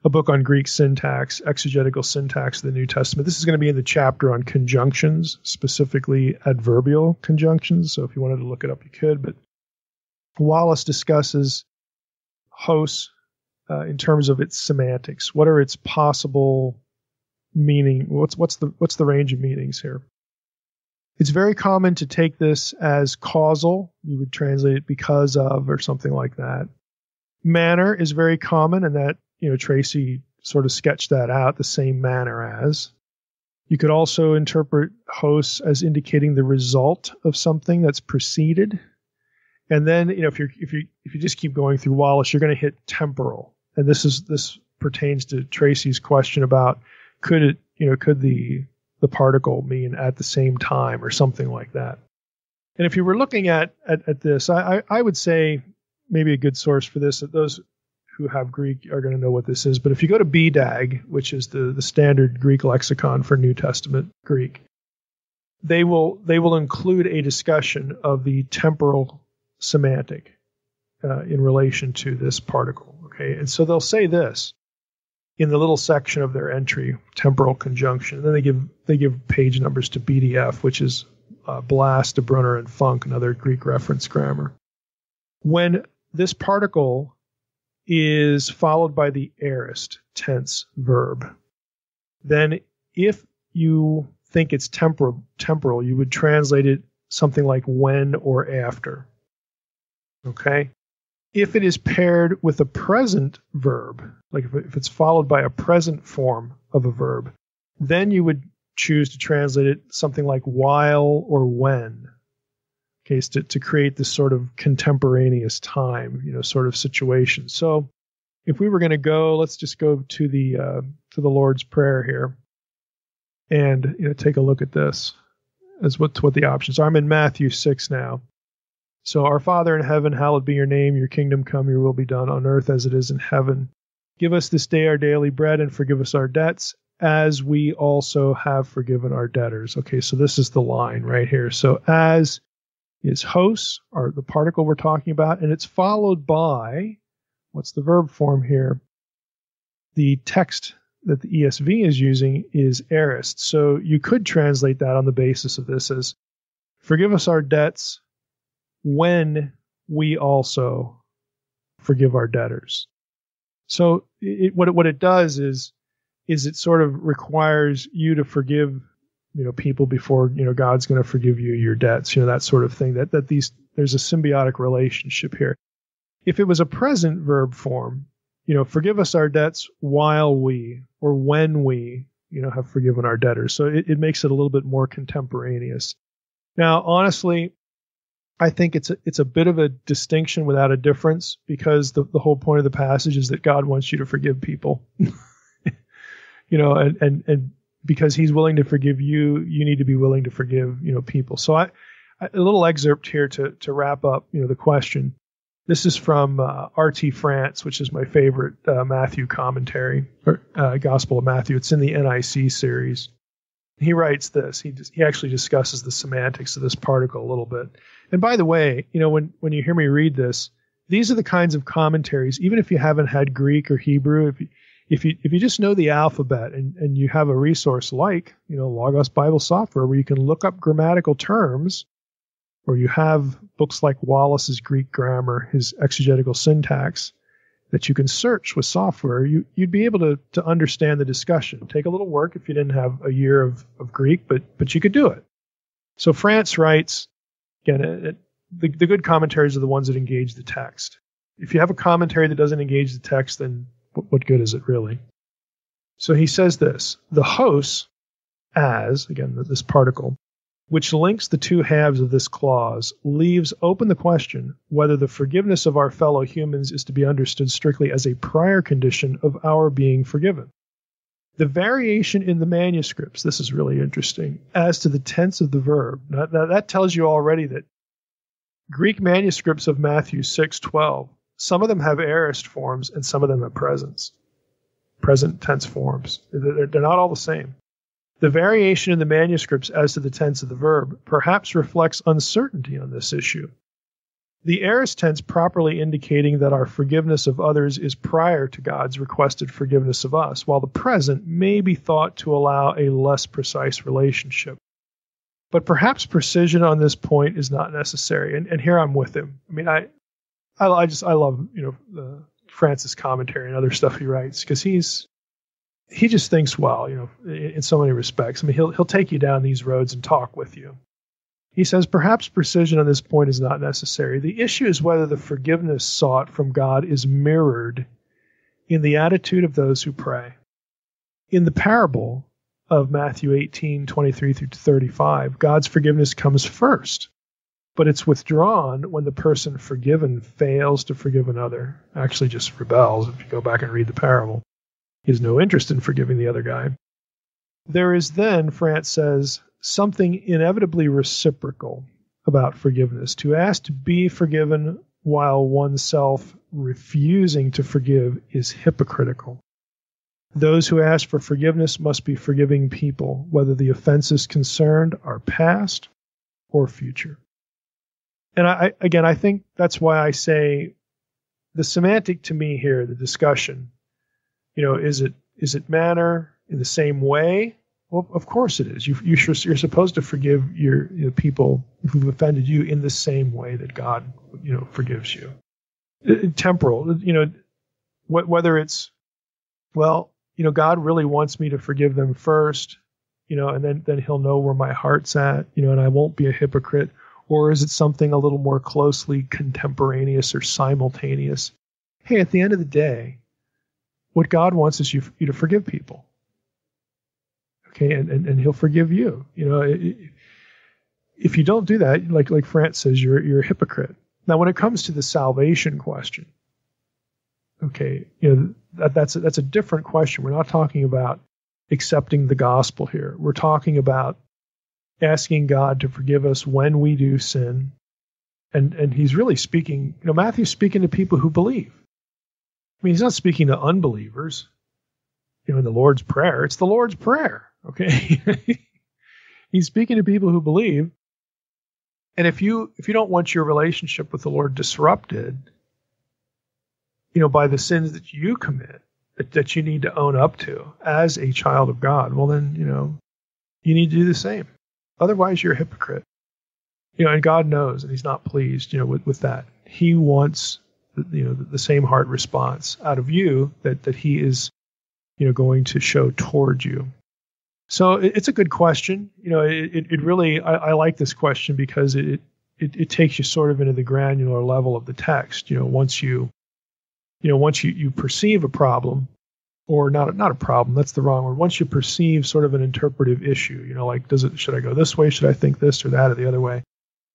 book on Greek syntax, exegetical syntax of the New Testament. This is going to be in the chapter on conjunctions, specifically adverbial conjunctions. So if you wanted to look it up, you could. But Wallace discusses hos in terms of its semantics. What are its possible meaning? What's the range of meanings here? It's very common to take this as causal. You would translate it because of or something like that. Manner is very common, and that Tracy sort of sketched that out, the same manner as. You could also interpret hos as indicating the result of something that's preceded. And then, if you just keep going through Wallace, you're going to hit temporal. And this pertains to Tracy's question about could the particle mean at the same time or something like that. And if you were looking at this, I would say maybe a good source for this, that those who have Greek are going to know what this is. But if you go to BDAG, which is the standard Greek lexicon for New Testament Greek, they will include a discussion of the temporal semantic in relation to this particle. Okay, and so they'll say this in the little section of their entry, temporal conjunction. And then they give page numbers to BDF, which is Blass, De Brunner, and Funk, another Greek reference grammar. When this particle is followed by the aorist tense verb, then if you think it's temporal, you would translate it something like when or after. Okay? If it is paired with a present verb, like if it's followed by a present form of a verb, then you would choose to translate it something like while or when. Okay, to create this sort of contemporaneous time, sort of situation. So if we were going to go, let's just go to the Lord's Prayer here and take a look at this as what the options are. I'm in Matthew 6 now. So, our Father in heaven, hallowed be your name, your kingdom come, your will be done on earth as it is in heaven. Give us this day our daily bread and forgive us our debts as we also have forgiven our debtors. Okay, so this is the line right here. So as is hos, or the particle we're talking about, and it's followed by, what's the verb form here? The text that the ESV is using is aorist. So you could translate that on the basis of this as forgive us our debts when we also forgive our debtors. So what it does is it sort of requires you to forgive people before God's going to forgive you your debts, that sort of thing. That there's a symbiotic relationship here. If it was a present verb form, forgive us our debts while we or when we have forgiven our debtors. So it makes it a little bit more contemporaneous. Now, honestly, I think it's a bit of a distinction without a difference, because the whole point of the passage is that God wants you to forgive people. And because he's willing to forgive you, you need to be willing to forgive, people. So a little excerpt here to wrap up, the question. This is from R.T. France, which is my favorite Matthew commentary, or Gospel of Matthew. It's in the NIC series. He writes this. He actually discusses the semantics of this particle a little bit. And by the way, when you hear me read this, these are the kinds of commentaries, even if you haven't had Greek or Hebrew, if you just know the alphabet and you have a resource like, Logos Bible Software, where you can look up grammatical terms, or you have books like Wallace's Greek Grammar, his exegetical syntax, that you can search with software, you'd be able to understand the discussion. Take a little work if you didn't have a year of Greek, but you could do it. So France writes, again, the good commentaries are the ones that engage the text. If you have a commentary that doesn't engage the text, then what good is it really? So he says this: the hos, as, again, this particle, which links the two halves of this clause, leaves open the question whether the forgiveness of our fellow humans is to be understood strictly as a prior condition of our being forgiven. The variation in the manuscripts, this is really interesting, as to the tense of the verb. Now, that tells you already that Greek manuscripts of Matthew 6:12, some of them have aorist forms and some of them have present tense forms. They're not all the same. The variation in the manuscripts as to the tense of the verb perhaps reflects uncertainty on this issue. The aorist tense properly indicating that our forgiveness of others is prior to God's requested forgiveness of us, while the present may be thought to allow a less precise relationship. But perhaps precision on this point is not necessary, and here I'm with him. I mean, I love Francis' commentary and other stuff he writes, because he just thinks well, in so many respects. I mean, he'll take you down these roads and talk with you. He says, perhaps precision on this point is not necessary. The issue is whether the forgiveness sought from God is mirrored in the attitude of those who pray. In the parable of Matthew 18:23-35, God's forgiveness comes first, but it's withdrawn when the person forgiven fails to forgive another, actually just rebels. If you go back and read the parable, he has no interest in forgiving the other guy. There is then, France says, something inevitably reciprocal about forgiveness. To ask to be forgiven while oneself refusing to forgive is hypocritical. Those who ask for forgiveness must be forgiving people, whether the offenses concerned are past or future. And I think that's why I say the semantic to me here, the discussion, is it manner in the same way? Well, of course it is. You're supposed to forgive your people who've offended you in the same way that God, forgives you. Temporal, whether it's, God really wants me to forgive them first, and then He'll know where my heart's at, and I won't be a hypocrite. Or is it something a little more closely contemporaneous or simultaneous? Hey, at the end of the day, what God wants is you to forgive people. Okay, and He'll forgive you. If you don't do that, like France says, you're a hypocrite. Now, when it comes to the salvation question, okay, that's a different question. We're not talking about accepting the gospel here. We're talking about asking God to forgive us when we do sin, and He's really speaking. Matthew's speaking to people who believe. I mean, He's not speaking to unbelievers. In the Lord's Prayer, it's the Lord's Prayer. Okay, He's speaking to people who believe. And if you don't want your relationship with the Lord disrupted, by the sins that you commit, that you need to own up to as a child of God, well then, you need to do the same. Otherwise, you're a hypocrite. And God knows, and He's not pleased, with that. He wants, the same heart response out of you that He is, going to show toward you. So it's a good question. It really, I like this question because it takes you sort of into the granular level of the text. Once you perceive a problem, or not a problem, that's the wrong word. Once you perceive sort of an interpretive issue, should I go this way? Should I think this or that or the other way?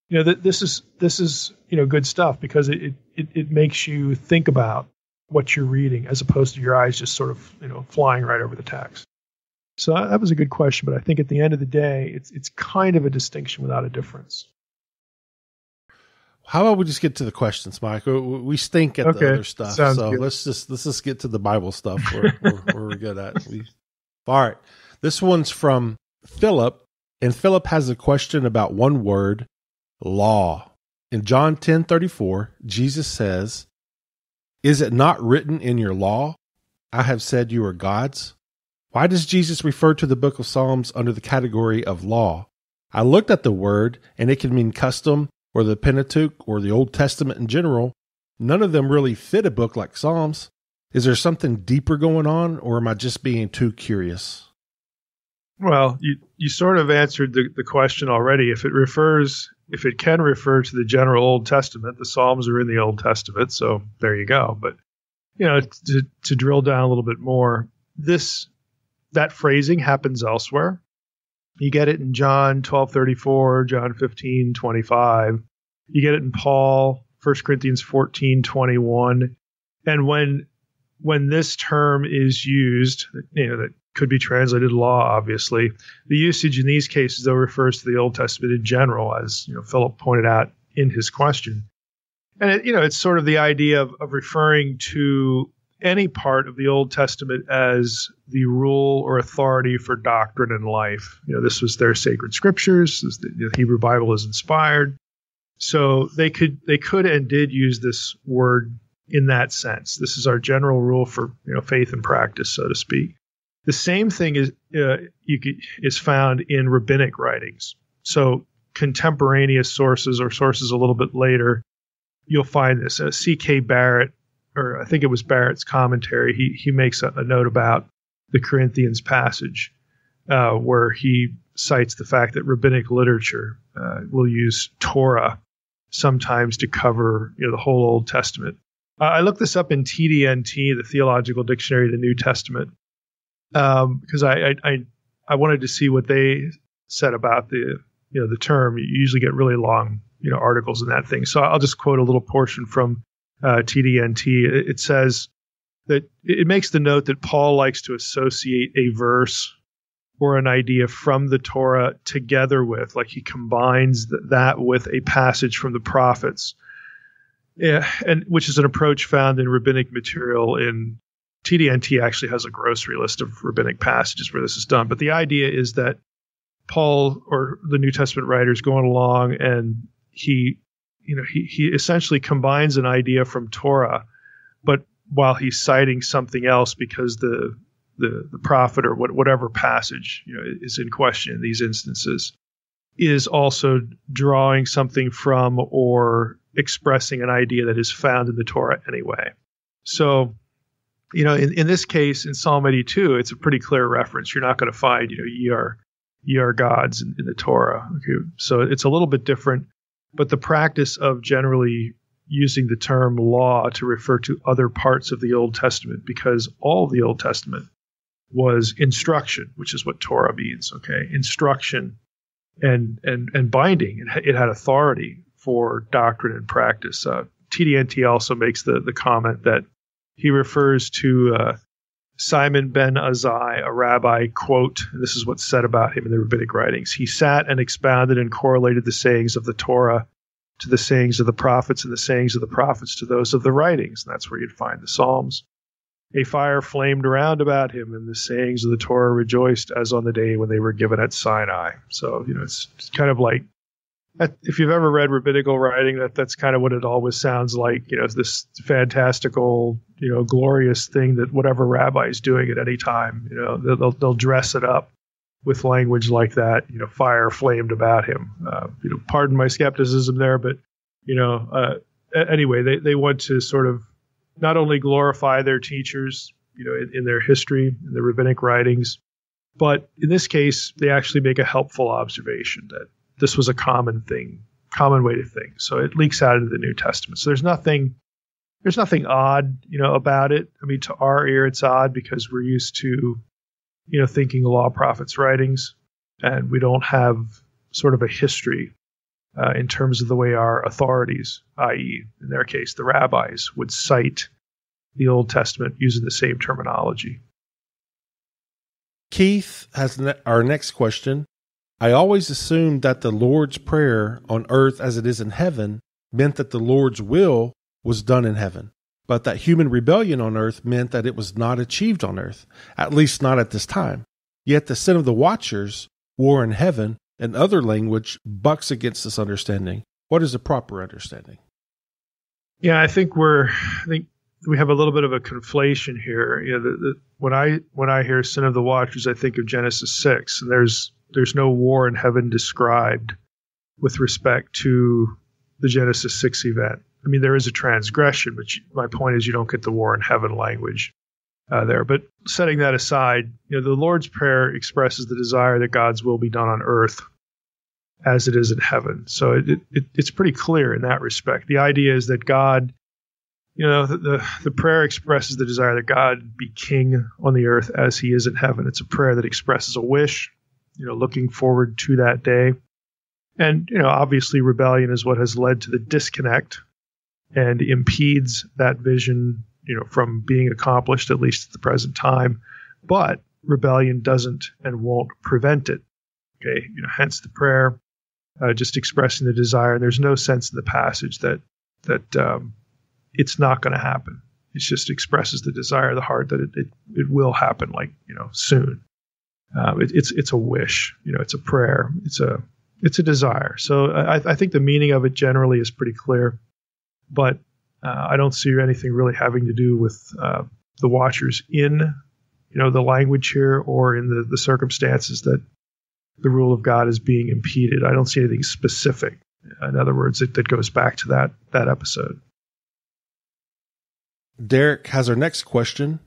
This is good stuff, because it makes you think about what you're reading as opposed to your eyes just sort of, flying right over the text. So that was a good question, but I think at the end of the day, it's kind of a distinction without a difference. How about we just get to the questions, Mike? We stink at the other stuff, Sounds so good. let's just get to the Bible stuff. We're good at. All right, this one's from Philip, and Philip has a question about one word, law. In John 10:34, Jesus says, "Is it not written in your law, I have said you are gods?" Why does Jesus refer to the book of Psalms under the category of law? I looked at the word, and it can mean custom, or the Pentateuch, or the Old Testament in general, none of them really fit a book like Psalms. Is there something deeper going on, or am I just being too curious? Well, you sort of answered the question already. If it can refer to the general Old Testament, the Psalms are in the Old Testament, so there you go. But to drill down a little bit more, that phrasing happens elsewhere. You get it in John 12:34, John 15:25. You get it in Paul, 1 Corinthians 14:21. And when this term is used, that could be translated law, obviously. The usage in these cases, though, refers to the Old Testament in general, as Philip pointed out in his question. And it's sort of the idea of referring to any part of the Old Testament as the rule or authority for doctrine and life. This was their sacred scriptures. The Hebrew Bible is inspired. So they could and did use this word in that sense. This is our general rule for faith and practice, so to speak. The same thing is found in rabbinic writings. So contemporaneous sources or sources a little bit later, you'll find this. C.K. Barrett, or I think it was Barrett's commentary, he makes a note about the Corinthians passage where he cites the fact that rabbinic literature will use Torah sometimes to cover the whole Old Testament. I looked this up in TDNT, the Theological Dictionary of the New Testament, because I wanted to see what they said about the term. You usually get really long articles in that thing. So I'll just quote a little portion from TDNT. It says that it makes the note that Paul likes to associate a verse or an idea from the Torah together with, like he combines that with a passage from the prophets. Yeah, and which is an approach found in rabbinic material. In TDNT actually has a grocery list of rabbinic passages where this is done. But the idea is that Paul, or the New Testament writer, is going along and he essentially combines an idea from Torah, but while he's citing something else because the prophet or whatever passage is in question in these instances is also drawing something from or expressing an idea that is found in the Torah anyway. So, in this case, in Psalm 82, it's a pretty clear reference. You're not going to find, ye are gods in the Torah. Okay? So it's a little bit different, but the practice of generally using the term law to refer to other parts of the Old Testament, because all of the Old Testament was instruction, which is what Torah means. Okay, instruction and binding. It had authority for doctrine and practice. TDNT also makes the comment that he refers to Simon ben Azai, a rabbi, quote, and this is what's said about him in the rabbinic writings: he sat and expounded and correlated the sayings of the Torah to the sayings of the prophets, and the sayings of the prophets to those of the writings. And that's where you'd find the Psalms. A fire flamed around about him, and the sayings of the Torah rejoiced as on the day when they were given at Sinai. So, it's kind of like, if you've ever read rabbinical writing, that's kind of what it always sounds like. This fantastical, glorious thing that whatever rabbi is doing at any time, they'll dress it up with language like that. Fire flamed about him. Pardon my skepticism there, but anyway, they want to sort of not only glorify their teachers, in their history, in the rabbinic writings, but in this case, they actually make a helpful observation that this was a common way to think. So it leaks out into the New Testament. So there's nothing odd, about it. I mean, to our ear, it's odd because we're used to, thinking law, prophets, writings, and we don't have sort of a history in terms of the way our authorities, i.e., in their case, the rabbis, would cite the Old Testament using the same terminology. Keith has our next question. I always assumed that the Lord's Prayer on earth as it is in heaven meant that the Lord's will was done in heaven, but that human rebellion on earth meant that it was not achieved on earth, at least not at this time. Yet the sin of the watchers, war in heaven, and other language bucks against this understanding. What is the proper understanding? Yeah, I think we have a little bit of a conflation here. When I hear sin of the watchers, I think of Genesis 6, and there's no war in heaven described with respect to the Genesis 6 event. I mean, there is a transgression, but my point is you don't get the war in heaven language there. But setting that aside, the Lord's Prayer expresses the desire that God's will be done on earth as it is in heaven. So it's pretty clear in that respect. The idea is that God, the prayer expresses the desire that God be king on the earth as he is in heaven. It's a prayer that expresses a wish, looking forward to that day. And, obviously rebellion is what has led to the disconnect and impedes that vision, from being accomplished, at least at the present time. But rebellion doesn't and won't prevent it. Okay, hence the prayer, just expressing the desire. There's no sense in the passage that it's not going to happen. It just expresses the desire of the heart that it will happen, soon. It's a wish, it's a prayer, it's a desire. So I think the meaning of it generally is pretty clear, but I don't see anything really having to do with the watchers in, the language here or in the circumstances that the rule of God is being impeded. I don't see anything specific. In other words, that goes back to that episode. Derek has our next question.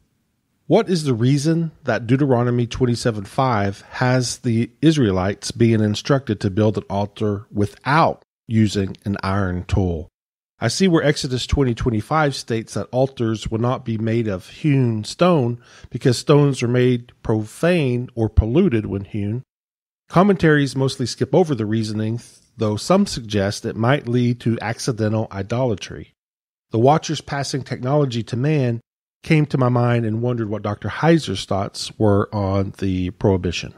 What is the reason that Deuteronomy 27:5 has the Israelites being instructed to build an altar without using an iron tool? I see where Exodus 20:25 states that altars will not be made of hewn stone because stones are made profane or polluted when hewn. Commentaries mostly skip over the reasoning, though some suggest it might lead to accidental idolatry. The Watchers passing technology to man came to my mind and wondered what Dr. Heiser's thoughts were on the prohibition.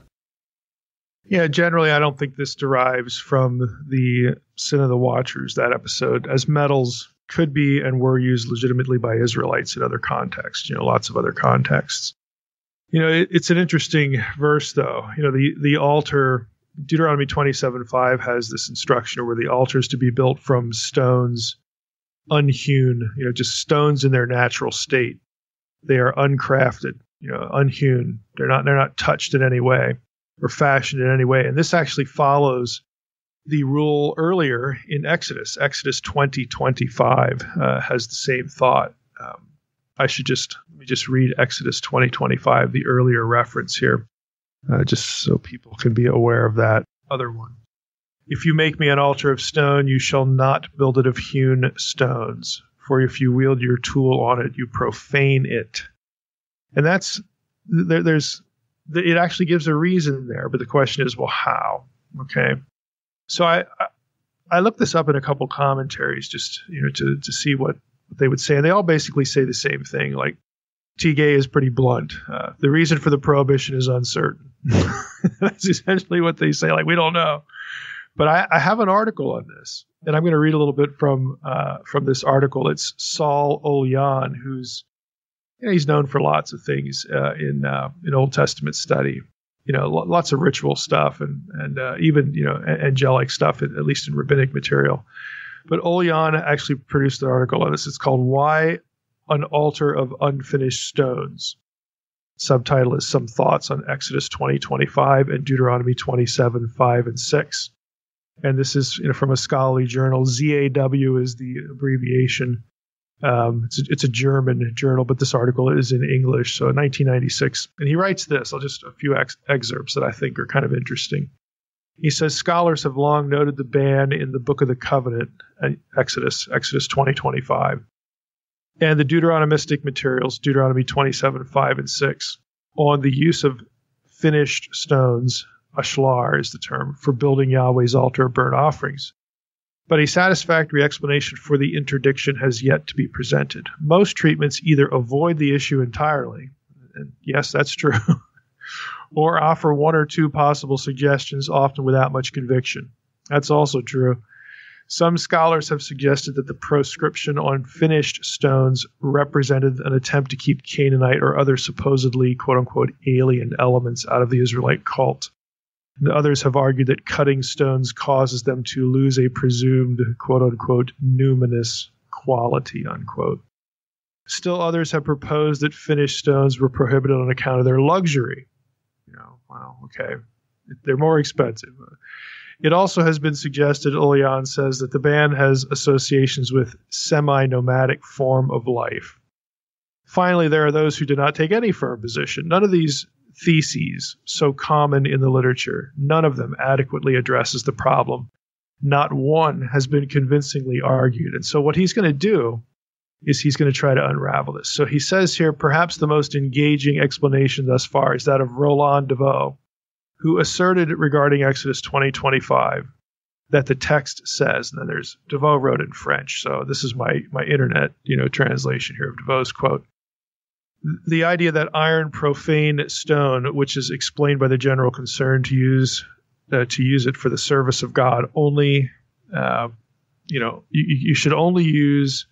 Yeah, generally, I don't think this derives from the sin of the Watchers, that episode, as metals could be and were used legitimately by Israelites in other contexts, lots of other contexts. It's an interesting verse, though. The altar, Deuteronomy 27:5 has this instruction where the altar is to be built from stones unhewn, just stones in their natural state. They are uncrafted, unhewn. They're not touched in any way or fashioned in any way. And this actually follows the rule earlier in Exodus. Exodus 20:25 has the same thought. Let me just read Exodus 20:25, the earlier reference here, just so people can be aware of that other one. If you make me an altar of stone, you shall not build it of hewn stones. For if you wield your tool on it, you profane it. And it actually gives a reason there, but the question is, well, how? Okay. So I looked this up in a couple commentaries just, to see what they would say. And they all basically say the same thing. Like, T. Gay is pretty blunt. The reason for the prohibition is uncertain. That's essentially what they say. Like, we don't know. But I have an article on this, and I'm going to read a little bit from this article. It's Saul Olyan, who's he's known for lots of things in Old Testament study. Lots of ritual stuff and even angelic stuff, at least in rabbinic material. But Olyan actually produced an article on this. It's called "Why an Altar of Unfinished Stones." Subtitle is "Some Thoughts on Exodus 20:25 and Deuteronomy 27:5 and 6." And this is from a scholarly journal. ZAW is the abbreviation. It's a German journal, but this article is in English. So in 1996, and he writes this. I'll just a few excerpts that I think are kind of interesting. He says, scholars have long noted the ban in the Book of the Covenant, Exodus 20:25, and the Deuteronomistic materials, Deuteronomy 27:5 and 6, on the use of finished stones. Ashlar is the term, for building Yahweh's altar of burnt offerings. But a satisfactory explanation for the interdiction has yet to be presented. Most treatments either avoid the issue entirely, and yes, that's true, or offer one or two possible suggestions, often without much conviction. That's also true. Some scholars have suggested that the proscription on finished stones represented an attempt to keep Canaanite or other supposedly, quote-unquote, alien elements out of the Israelite cult. And others have argued that cutting stones causes them to lose a presumed, quote-unquote, numinous quality, unquote. Still others have proposed that finished stones were prohibited on account of their luxury. Wow, okay. They're more expensive. It also has been suggested, Olean says, that the band has associations with semi-nomadic form of life. Finally, there are those who do not take any firm position. None of these theses, so common in the literature, none of them adequately addresses the problem. Not one has been convincingly argued. And so what he's going to do is he's going to try to unravel this. So he says here, perhaps the most engaging explanation thus far is that of Roland de Vaux, who asserted regarding Exodus 20:25 that the text says, and then there's de Vaux wrote in French, so this is my internet translation here of de Vaux's quote. The idea that iron profane stone, which is explained by the general concern to use it for the service of God, only you should only use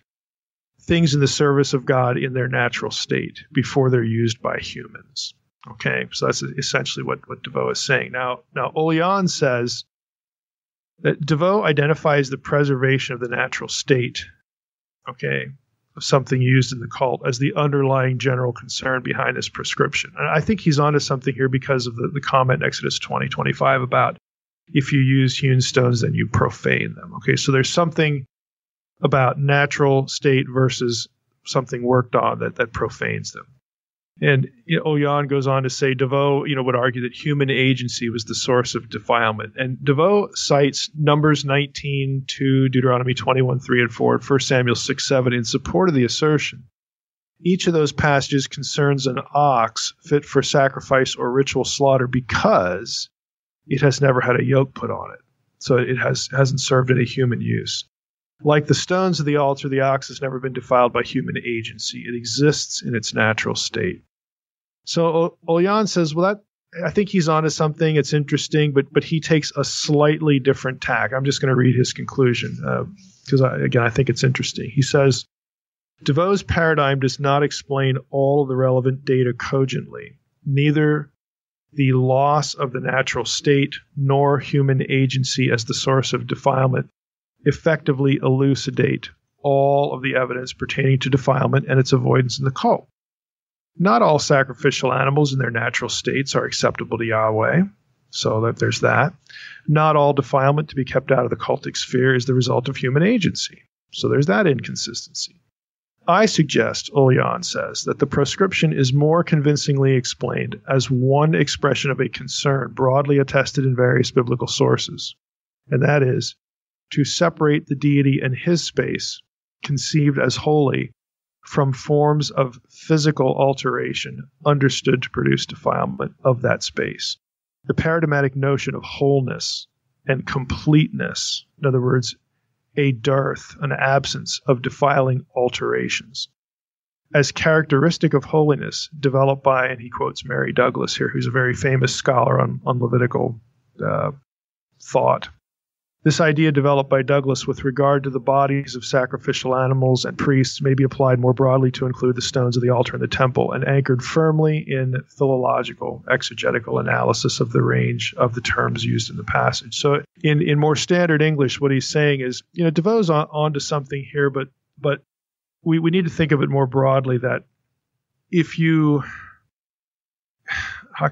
things in the service of God in their natural state before they're used by humans. Okay, so that's essentially what de Vaux is saying. Now Olean says that de Vaux identifies the preservation of the natural state, okay, of something used in the cult as the underlying general concern behind this prescription. And I think he's onto something here because of the comment in Exodus 20:25 about if you use hewn stones, then you profane them. Okay, so there's something about natural state versus something worked on that profanes them. And Olean goes on to say de Vaux, would argue that human agency was the source of defilement. And de Vaux cites Numbers 19:2, Deuteronomy 21:3 and 4, and 1 Samuel 6:7 in support of the assertion. Each of those passages concerns an ox fit for sacrifice or ritual slaughter because it has never had a yoke put on it. So it hasn't served any human use. Like the stones of the altar, the ox has never been defiled by human agency. It exists in its natural state. So Olean says, well, I think he's onto something. It's interesting, but he takes a slightly different tack. I'm just going to read his conclusion because, I think it's interesting. He says, de Vaux's paradigm does not explain all of the relevant data cogently. Neither the loss of the natural state nor human agency as the source of defilement effectively elucidate all of the evidence pertaining to defilement and its avoidance in the cult. Not all sacrificial animals in their natural states are acceptable to Yahweh, so there's that. Not all defilement to be kept out of the cultic sphere is the result of human agency, so there's that inconsistency. I suggest, Olean says, that the proscription is more convincingly explained as one expression of a concern broadly attested in various biblical sources, and that is to separate the deity and his space, conceived as holy, from forms of physical alteration understood to produce defilement of that space. The paradigmatic notion of wholeness and completeness, in other words, a dearth, an absence of defiling alterations, as characteristic of holiness developed by, and he quotes Mary Douglas here, who's a very famous scholar on Levitical thought. This idea developed by Douglas with regard to the bodies of sacrificial animals and priests may be applied more broadly to include the stones of the altar and the temple, and anchored firmly in philological, exegetical analysis of the range of the terms used in the passage. So in more standard English, what he's saying is, de Vaux's onto something here, but we need to think of it more broadly, that if you... How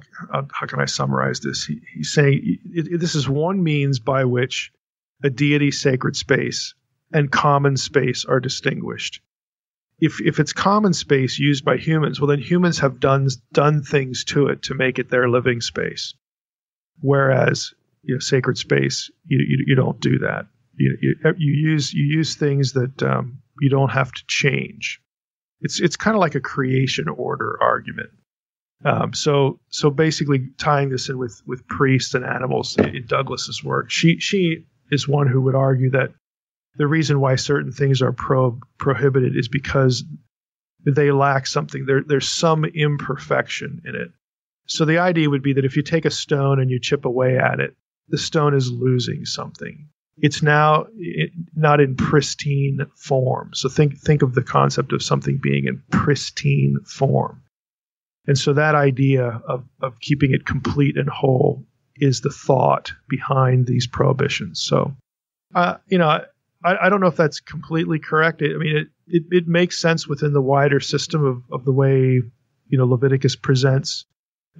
can I summarize this? He's saying this is one means by which a deity's sacred space and common space are distinguished. If it's common space used by humans, well, then humans have done things to it to make it their living space. Whereas sacred space, you don't do that. You use things that you don't have to change. It's kind of like a creation order argument. So basically tying this in with priests and animals in Douglas's work, she is one who would argue that the reason why certain things are prohibited is because they lack something. There's some imperfection in it. So the idea would be that if you take a stone and you chip away at it, the stone is losing something. It's now not in pristine form. So think of the concept of something being in pristine form. And so that idea of keeping it complete and whole is the thought behind these prohibitions. So, I don't know if that's completely correct. I mean, it makes sense within the wider system of the way, Leviticus presents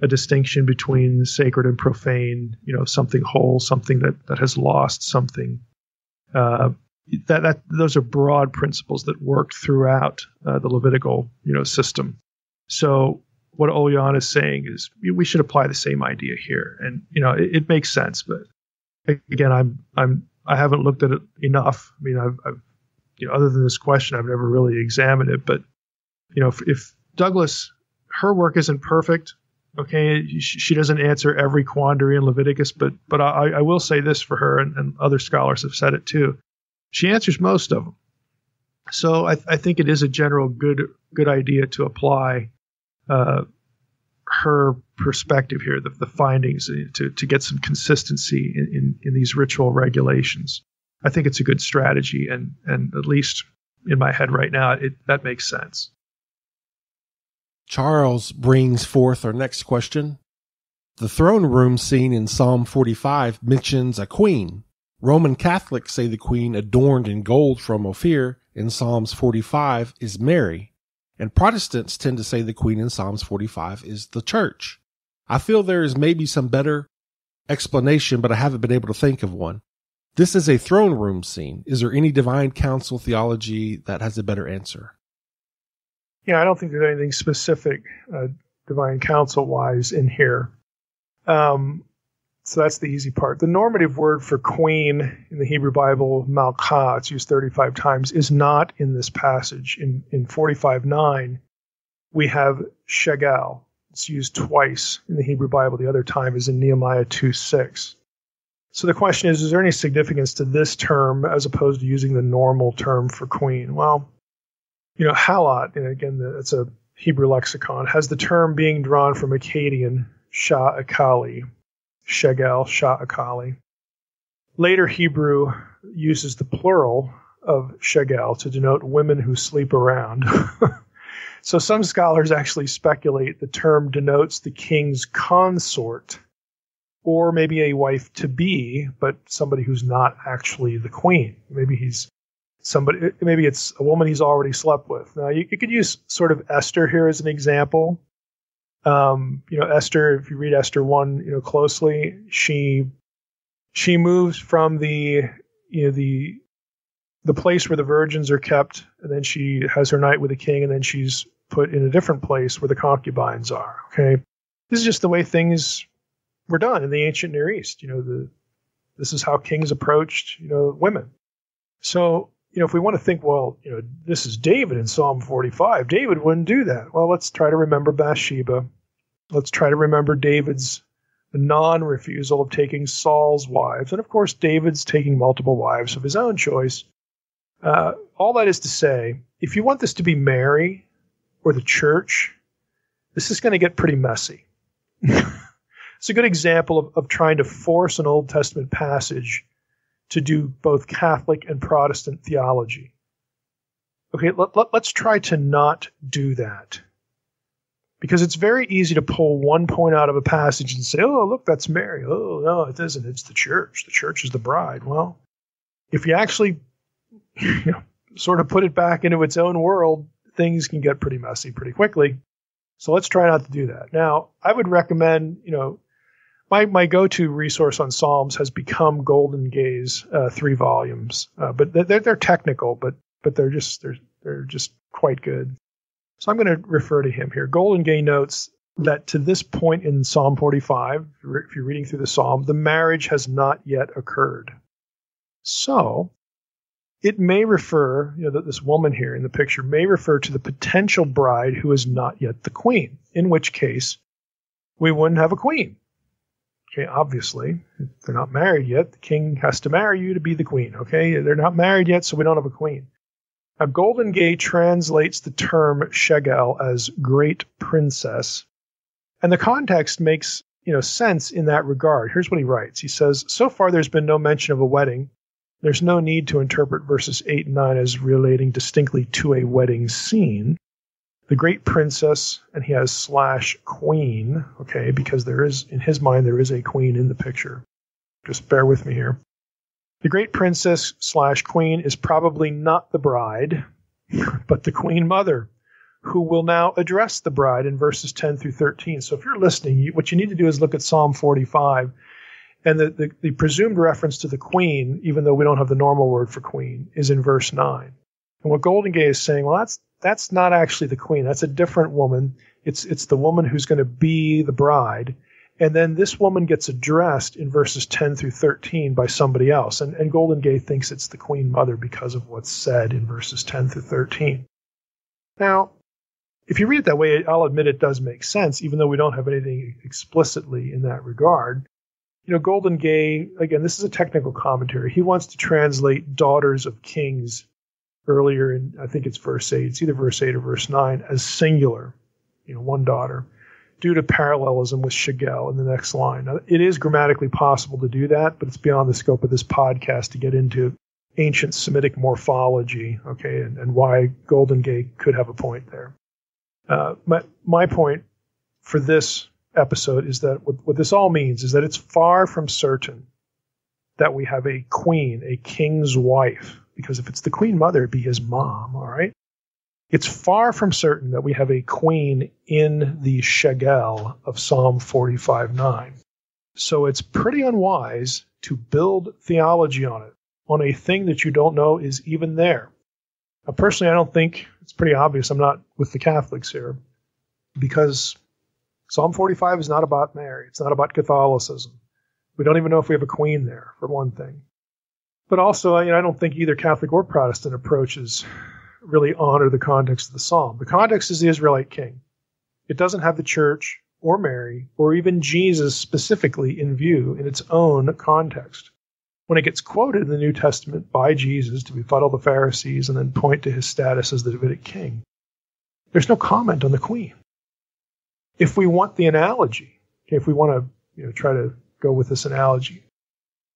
a distinction between sacred and profane, something whole, something that has lost something. Those are broad principles that work throughout the Levitical, system. So what Olian is saying is we should apply the same idea here, and it makes sense. But again, I haven't looked at it enough. I mean, I've other than this question, I've never really examined it. But if Douglas, her work isn't perfect, okay, she doesn't answer every quandary in Leviticus, but I will say this for her, and other scholars have said it too. She answers most of them. So I think it is a general good idea to apply her perspective here, the findings, to get some consistency in these ritual regulations. I think it's a good strategy, and at least in my head right now, that makes sense. Charles brings forth our next question. The throne room scene in Psalm 45 mentions a queen. Roman Catholics say the queen adorned in gold from Ophir in Psalms 45 is Mary, and Protestants tend to say the queen in Psalms 45 is the church. I feel there is maybe some better explanation, but I haven't been able to think of one. This is a throne room scene. Is there any divine council theology that has a better answer? Yeah, I don't think there's anything specific divine council-wise in here. So that's the easy part. The normative word for queen in the Hebrew Bible, malkah, it's used 35 times, is not in this passage. In 45:9, we have shegal. It's used twice in the Hebrew Bible. The other time is in Nehemiah 2:6. So the question is there any significance to this term as opposed to using the normal term for queen? Well, Halot, and again, it's a Hebrew lexicon, has the term being drawn from Akkadian, sha'akali, shegal, sha'akali. Later Hebrew uses the plural of shegal to denote women who sleep around. So some scholars actually speculate the term denotes the king's consort, or maybe a wife-to-be, but somebody who's not actually the queen. Maybe it's a woman he's already slept with. Now, you could use sort of Esther here as an example. Esther, if you read Esther 1, closely, she moves from the place where the virgins are kept, and then she has her night with the king, and then she's put in a different place where the concubines are. Okay, this is just the way things were done in the ancient Near East. This is how kings approached, women. So, if we want to think, well, this is David in Psalm 45, David wouldn't do that. Well, let's try to remember Bathsheba. Let's try to remember David's non-refusal of taking Saul's wives. And of course, David's taking multiple wives of his own choice. All that is to say, if you want this to be Mary or the church, this is going to get pretty messy. It's a good example of trying to force an Old Testament passage to do both Catholic and Protestant theology. Okay, let's try to not do that. Because it's very easy to pull one point out of a passage and say, oh, look, that's Mary. Oh, no, it isn't. It's the church. The church is the bride. Well, if you actually sort of put it back into its own world, things can get pretty messy pretty quickly. So let's try not to do that. Now, I would recommend, my go-to resource on Psalms has become Golden Gaze 3 volumes, but they're technical, but they're just quite good. So I'm going to refer to him here. Golden Gay notes that to this point in Psalm 45, if you're reading through the Psalm, the marriage has not yet occurred. So it may refer, that this woman here in the picture may refer to the potential bride who is not yet the queen, in which case we wouldn't have a queen. Okay, obviously, if they're not married yet, the king has to marry you to be the queen. Okay, they're not married yet, so we don't have a queen. Now, Golden Gay translates the term shegal as great princess, and the context makes sense in that regard. Here's what he writes. He says, so far there's been no mention of a wedding. There's no need to interpret verses 8 and 9 as relating distinctly to a wedding scene. The great princess, and he has /queen, okay, because there is, in his mind, there is a queen in the picture. Just bear with me here. The great princess /queen is probably not the bride, but the queen mother, who will now address the bride in verses 10 through 13. So if you're listening, what you need to do is look at Psalm 45. And the presumed reference to the queen, even though we don't have the normal word for queen, is in verse 9. And what Golden Gate is saying, well, that's not actually the queen. That's a different woman. It's the woman who's going to be the bride. And then this woman gets addressed in verses 10 through 13 by somebody else. And Golden Gate thinks it's the Queen Mother because of what's said in verses 10 through 13. Now, if you read it that way, I'll admit it does make sense, even though we don't have anything explicitly in that regard. Golden Gate, again, this is a technical commentary. He wants to translate daughters of kings earlier in, I think it's verse 8. It's either verse 8 or verse 9 as singular, one daughter, due to parallelism with Shagel in the next line. Now, it is grammatically possible to do that, but it's beyond the scope of this podcast to get into ancient Semitic morphology, okay, and why Golden Gate could have a point there. My point for this episode is that what this all means is that it's far from certain that we have a queen, a king's wife, because if it's the Queen Mother, it'd be his mom, all right? It's far from certain that we have a queen in the Shagel of Psalm 45:9. So it's pretty unwise to build theology on it, on a thing that you don't know is even there. Now, personally, I don't think it's pretty obvious. I'm not with the Catholics here, because Psalm 45 is not about Mary. It's not about Catholicism. We don't even know if we have a queen there, for one thing. But also, I don't think either Catholic or Protestant approaches really honor the context of the psalm. The context is the Israelite king. It doesn't have the church or Mary or even Jesus specifically in view in its own context. When it gets quoted in the New Testament by Jesus to befuddle the Pharisees and then point to his status as the Davidic king, there's no comment on the queen. If we want the analogy, if we want to try to go with this analogy,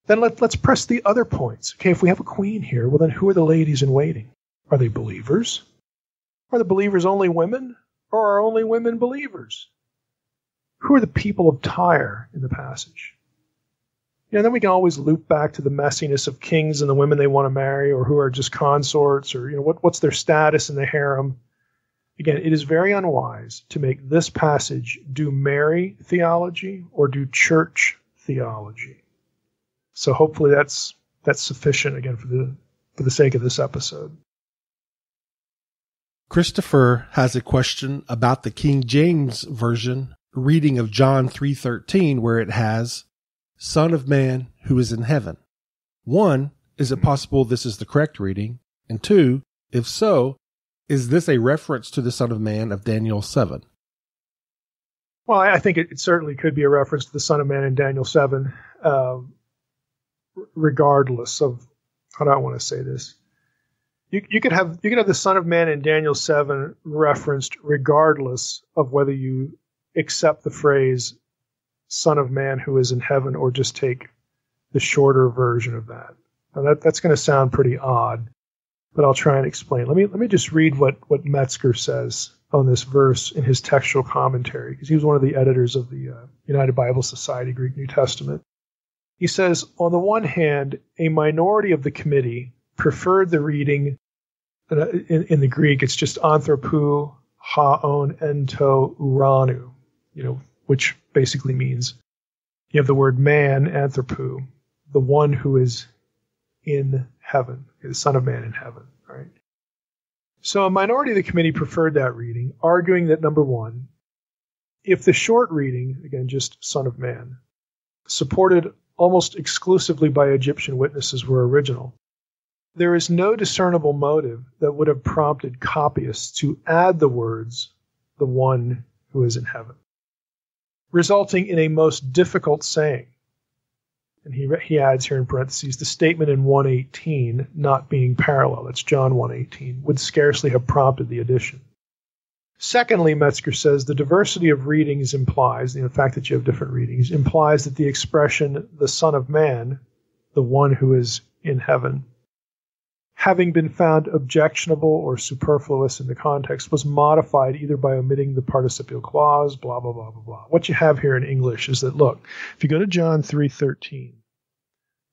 then let's press the other points. Okay, if we have a queen here, well then who are the ladies in waiting? Are they believers? Are the believers only women? Or are only women believers? Who are the people of Tyre in the passage? Then we can always loop back to the messiness of kings and the women they want to marry, or who are just consorts, or what's their status in the harem. Again, it is very unwise to make this passage do Mary theology or do church theology. So hopefully that's sufficient, again, for the sake of this episode. Christopher has a question about the King James Version reading of John 3:13, where it has, Son of Man who is in heaven. 1, is it possible this is the correct reading? And 2, if so, is this a reference to the Son of Man of Daniel 7? Well, I think it certainly could be a reference to the Son of Man in Daniel 7, regardless of, how do I want to say this? You could have the Son of Man in Daniel 7 referenced regardless of whether you accept the phrase Son of Man who is in heaven or just take the shorter version of that. Now that's going to sound pretty odd, but I'll try and explain. Let me just read what Metzger says on this verse in his textual commentary, because he was one of the editors of the United Bible Society Greek New Testament. He says, on the one hand, a minority of the committee preferred the reading, in the Greek, it's just anthropou haon ento uranu, which basically means you have the word man, anthropou, the one who is in heaven, the Son of Man in heaven, right? So a minority of the committee preferred that reading, arguing that, number one, if the short reading, again, just Son of Man, supported almost exclusively by Egyptian witnesses were original, there is no discernible motive that would have prompted copyists to add the words, the one who is in heaven, resulting in a most difficult saying. And he adds here in parentheses, the statement in 1:18 not being parallel, that's John 1:18, would scarcely have prompted the addition. Secondly, Metzger says the diversity of readings implies, the fact that you have different readings, implies that the expression, the Son of Man, the one who is in heaven, having been found objectionable or superfluous in the context, was modified either by omitting the participial clause, blah, blah, blah, blah, blah. What you have here in English is that, look, if you go to John 3:13,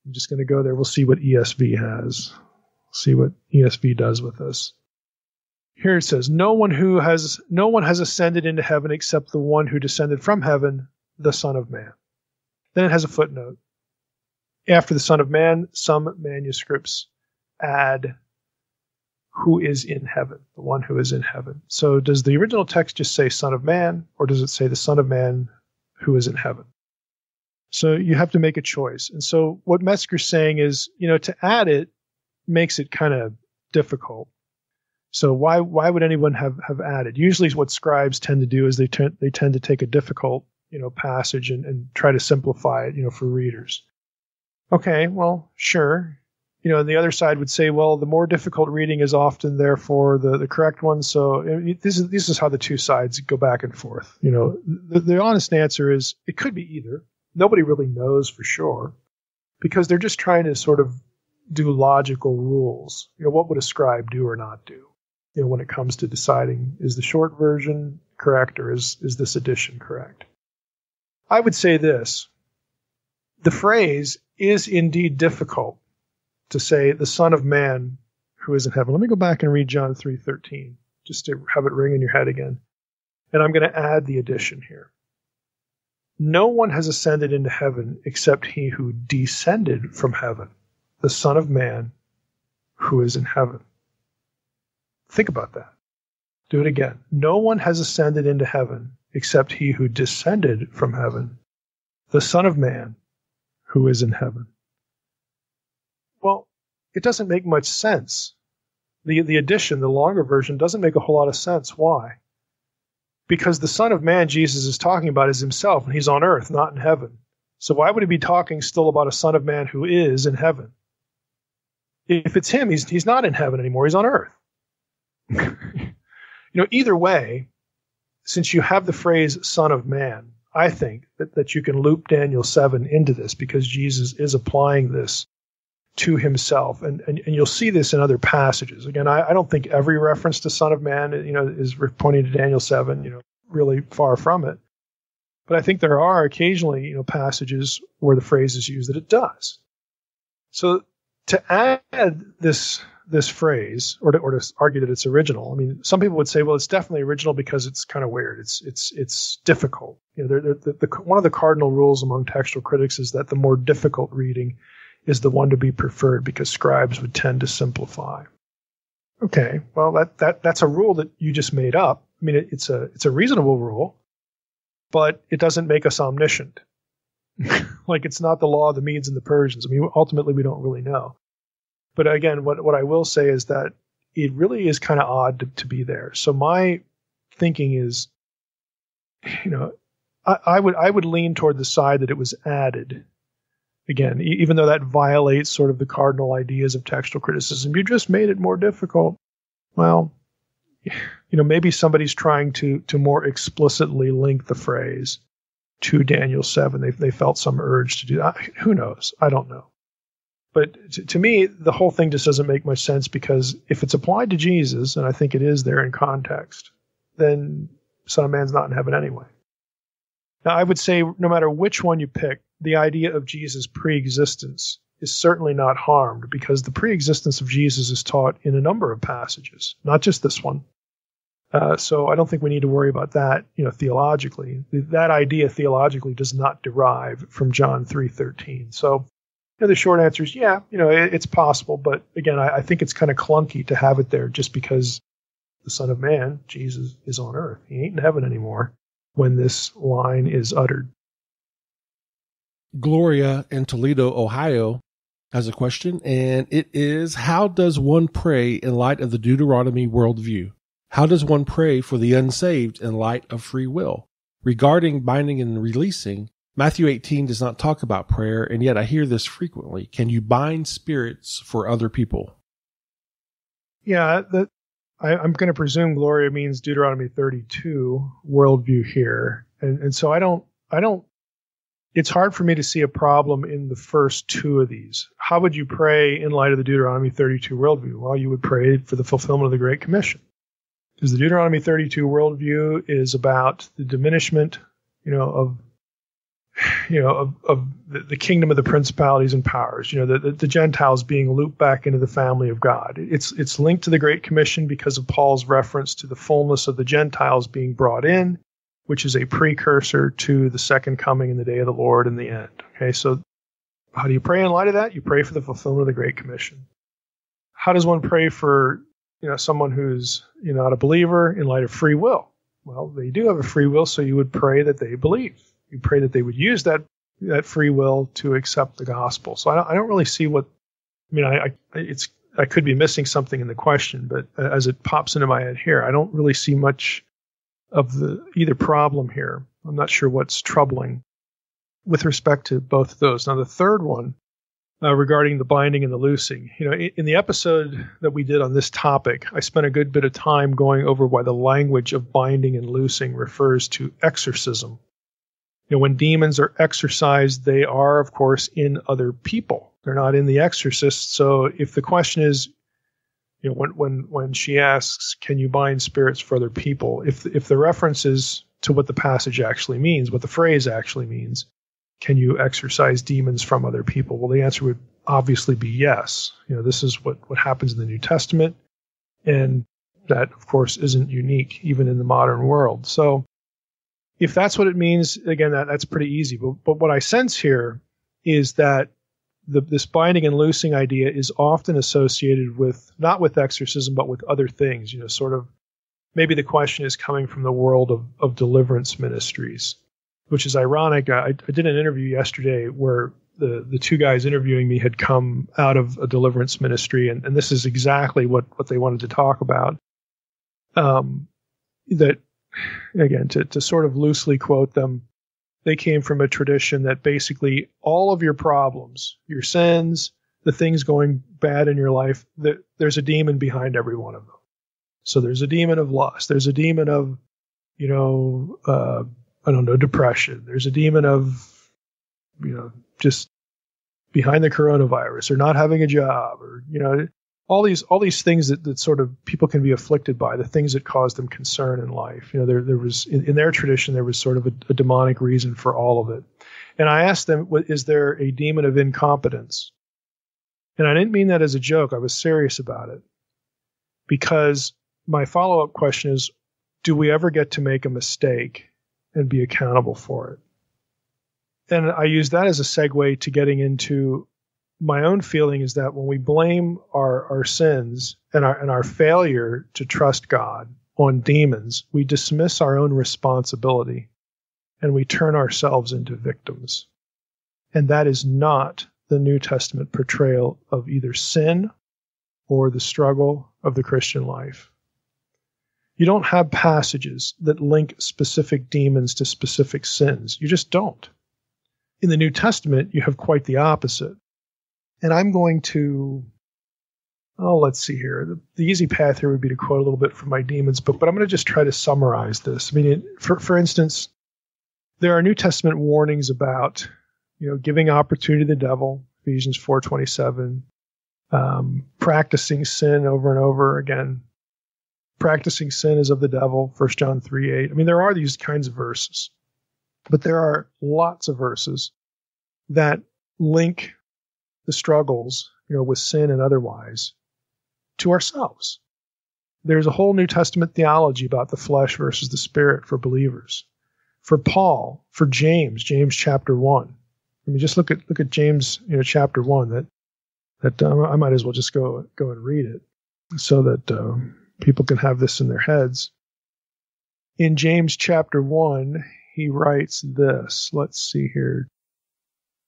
I'm just going to go there. We'll see what ESV has. See what ESV does with this. Here it says, no one has ascended into heaven except the one who descended from heaven, the Son of Man. Then it has a footnote. After the Son of Man, some manuscripts add who is in heaven, the one who is in heaven. So does the original text just say Son of Man, or does it say the Son of Man who is in heaven? So you have to make a choice. And so what Metzger's saying is, to add it makes it kind of difficult. So why would anyone have added? Usually what scribes tend to do is they tend to take a difficult, passage and try to simplify it, for readers. Okay, well, sure. And the other side would say, well, the more difficult reading is often therefore the correct one. So this is how the two sides go back and forth. The honest answer is it could be either. Nobody really knows for sure because they're just trying to sort of do logical rules. What would a scribe do or not do? When it comes to deciding, is the short version correct or is this edition correct? I would say this. The phrase is indeed difficult to say the Son of Man who is in heaven. Let me go back and read John 3:13 just to have it ring in your head again. And I'm going to add the addition here. No one has ascended into heaven except he who descended from heaven, the Son of Man who is in heaven. Think about that. Do it again. No one has ascended into heaven except he who descended from heaven, the Son of Man who is in heaven. Well, it doesn't make much sense. The addition, the longer version, doesn't make a whole lot of sense. Why? Because the Son of Man Jesus is talking about is himself, and he's on earth, not in heaven. So why would he be talking still about a Son of Man who is in heaven? If it's him, he's not in heaven anymore. He's on earth. Either way, since you have the phrase Son of Man, I think that you can loop Daniel 7 into this because Jesus is applying this to himself. And you'll see this in other passages. Again, I don't think every reference to Son of Man, is pointing to Daniel 7, really far from it. But I think there are occasionally, passages where the phrase is used that it does. So to add this phrase, or to argue that it's original, I mean, some people would say, well, it's definitely original because it's kind of weird. It's difficult. One of the cardinal rules among textual critics is that the more difficult reading is the one to be preferred because scribes would tend to simplify. Okay, well, that's a rule that you just made up. I mean, it's a reasonable rule, but it doesn't make us omniscient. Like it's not the law of the Medes and the Persians. I mean, ultimately, we don't really know. But again, what I will say is that it really is kind of odd to be there. So my thinking is, I would lean toward the side that it was added. Again, even though that violates sort of the cardinal ideas of textual criticism, you just made it more difficult. Well, maybe somebody's trying to more explicitly link the phrase to Daniel 7. They felt some urge to do that. Who knows? I don't know. But to me, the whole thing just doesn't make much sense because if it's applied to Jesus, and I think it is there in context, then Son of Man's not in heaven anyway. Now, I would say no matter which one you pick, the idea of Jesus' preexistence is certainly not harmed because the preexistence of Jesus is taught in a number of passages, not just this one. So I don't think we need to worry about that, theologically. That idea theologically does not derive from John 3:13. So the short answer is, yeah, it's possible. But again, I think it's kind of clunky to have it there just because the Son of Man, Jesus, is on earth. He ain't in heaven anymore when this line is uttered. Gloria in Toledo, Ohio, has a question, and it is, how does one pray in light of the Deuteronomy worldview? How does one pray for the unsaved in light of free will? Regarding binding and releasing, Matthew 18 does not talk about prayer, and yet I hear this frequently. Can you bind spirits for other people? Yeah, I'm going to presume Gloria means Deuteronomy 32 worldview here. And so I don't, it's hard for me to see a problem in the first two of these. How would you pray in light of the Deuteronomy 32 worldview? Well, you would pray for the fulfillment of the Great Commission. Because the Deuteronomy 32 worldview is about the diminishment, of of the kingdom of the principalities and powers, the Gentiles being looped back into the family of God. It's linked to the Great Commission because of Paul's reference to the fullness of the Gentiles being brought in, which is a precursor to the second coming in the day of the Lord in the end. Okay, so how do you pray in light of that? You pray for the fulfillment of the Great Commission. How does one pray for someone who's not a believer in light of free will? Well, they do have a free will, so you would pray that they believe. You pray that they would use that free will to accept the gospel. So I don't really see what. I could be missing something in the question, but as it pops into my head here, I don't really see much of either problem here. I'm not sure what's troubling with respect to both of those. Now, the third one regarding the binding and the loosing. In the episode that we did on this topic, I spent a good bit of time going over why the language of binding and loosing refers to exorcism. When demons are exorcised, they are, of course, in other people. They're not in the exorcist. So if the question is, when she asks, can you bind spirits for other people? If the reference is to what the passage actually means, what the phrase actually means, can you exorcise demons from other people? Well, the answer would obviously be yes. This is what happens in the New Testament. And that, of course, isn't unique even in the modern world. So if that's what it means, again, that's pretty easy. But what I sense here is that this binding and loosing idea is often associated with, not with exorcism, but with other things. Sort of maybe the question is coming from the world of deliverance ministries, which is ironic. I did an interview yesterday where the two guys interviewing me had come out of a deliverance ministry, and this is exactly what they wanted to talk about. That, again, to sort of loosely quote them, they came from a tradition that basically all of your problems, your sins, the things going bad in your life, there's a demon behind every one of them. So there's a demon of lust. There's a demon of, depression. There's a demon of, just behind the coronavirus or not having a job or, all these things that sort of people can be afflicted by, the things that cause them concern in life. There was in their tradition, there was sort of a demonic reason for all of it. And I asked them, is there a demon of incompetence? And I didn't mean that as a joke. I was serious about it, because my follow-up question is, do we ever get to make a mistake and be accountable for it? And I use that as a segue to getting into my own feeling is that when we blame our sins and our failure to trust God on demons, we dismiss our own responsibility and we turn ourselves into victims. And that is not the New Testament portrayal of either sin or the struggle of the Christian life. You don't have passages that link specific demons to specific sins. You just don't. In the New Testament, you have quite the opposite. And I'm going to, let's see here. The easy path here would be to quote a little bit from my Demons book, but I'm going to just try to summarize this. For instance, there are New Testament warnings about, giving opportunity to the devil, Ephesians 4:27, practicing sin over and over again. Practicing sin is of the devil, 1 John 3:8. There are these kinds of verses, but there are lots of verses that link the struggles, with sin and otherwise, to ourselves. There's a whole New Testament theology about the flesh versus the spirit for believers. For Paul, for James chapter 1. Just look at James, chapter 1. That I might as well just go and read it so that people can have this in their heads. In James chapter 1, he writes this. Let's see here.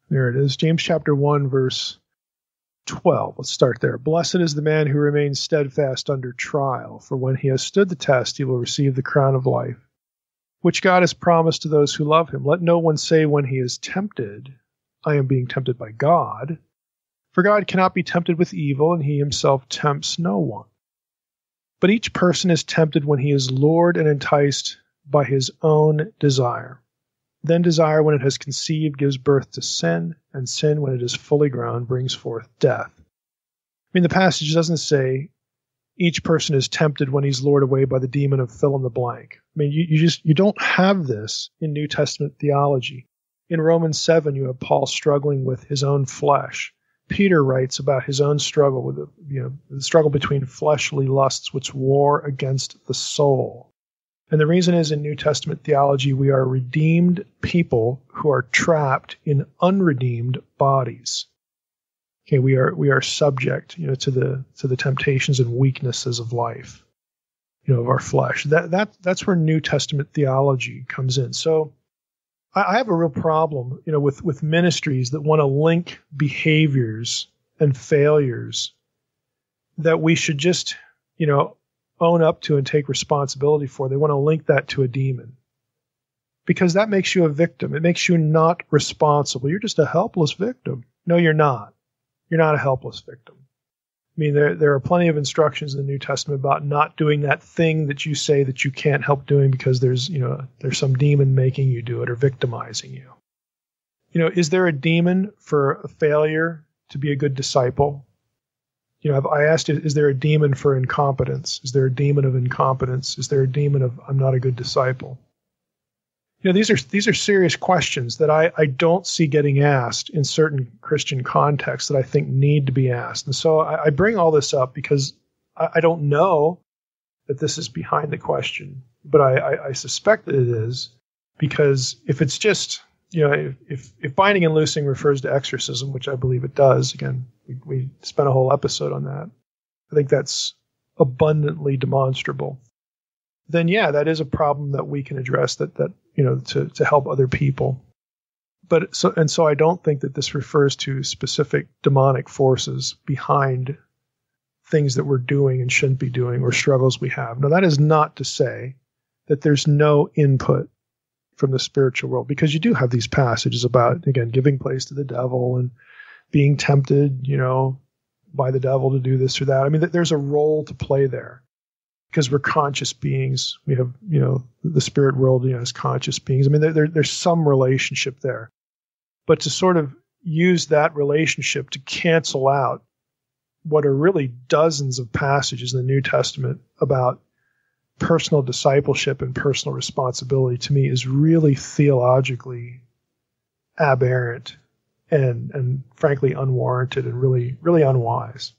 There it is. James chapter 1, verse 12. Let's start there. Blessed is the man who remains steadfast under trial, for when he has stood the test, he will receive the crown of life, which God has promised to those who love him. Let no one say when he is tempted, I am being tempted by God. For God cannot be tempted with evil, and he himself tempts no one. But each person is tempted when he is lured and enticed by his own desire. Then desire, when it has conceived, gives birth to sin, and sin, when it is fully grown, brings forth death. The passage doesn't say each person is tempted when he's lured away by the demon of fill in the blank. You don't have this in New Testament theology. In Romans 7, you have Paul struggling with his own flesh. Peter writes about his own struggle with the struggle between fleshly lusts which war against the soul. And the reason is in New Testament theology, we are redeemed people who are trapped in unredeemed bodies. Okay, we are subject, to the temptations and weaknesses of life, of our flesh. That's where New Testament theology comes in. So I have a real problem, with ministries that want to link behaviors and failures that we should just, own up to and take responsibility for. They want to link that to a demon because that makes you a victim. It makes you not responsible. You're just a helpless victim. No, you're not. You're not a helpless victim. I mean, there are plenty of instructions in the New Testament about not doing that thing that you say that you can't help doing because there's some demon making you do it or victimizing you. Is there a demon for a failure to be a good disciple? I asked, is there a demon for incompetence? Is there a demon of incompetence? Is there a demon of I'm not a good disciple? These are serious questions that I don't see getting asked in certain Christian contexts that I think need to be asked. And so I bring all this up because I don't know that this is behind the question, but I suspect that it is, because if it's just, if binding and loosing refers to exorcism, which I believe it does, again, we spent a whole episode on that. I think that's abundantly demonstrable. Then yeah, that is a problem that we can address that to help other people. So I don't think that this refers to specific demonic forces behind things that we're doing and shouldn't be doing or struggles we have. Now, that is not to say that there's no input from the spiritual world, because you do have these passages about, again, giving place to the devil and being tempted, by the devil to do this or that. I mean, there's a role to play there because we're conscious beings. We have, the spirit world, as conscious beings. I mean, there's some relationship there, but to sort of use that relationship to cancel out what are really dozens of passages in the New Testament about personal discipleship and personal responsibility, to me, is really theologically aberrant and frankly unwarranted and really, really unwise.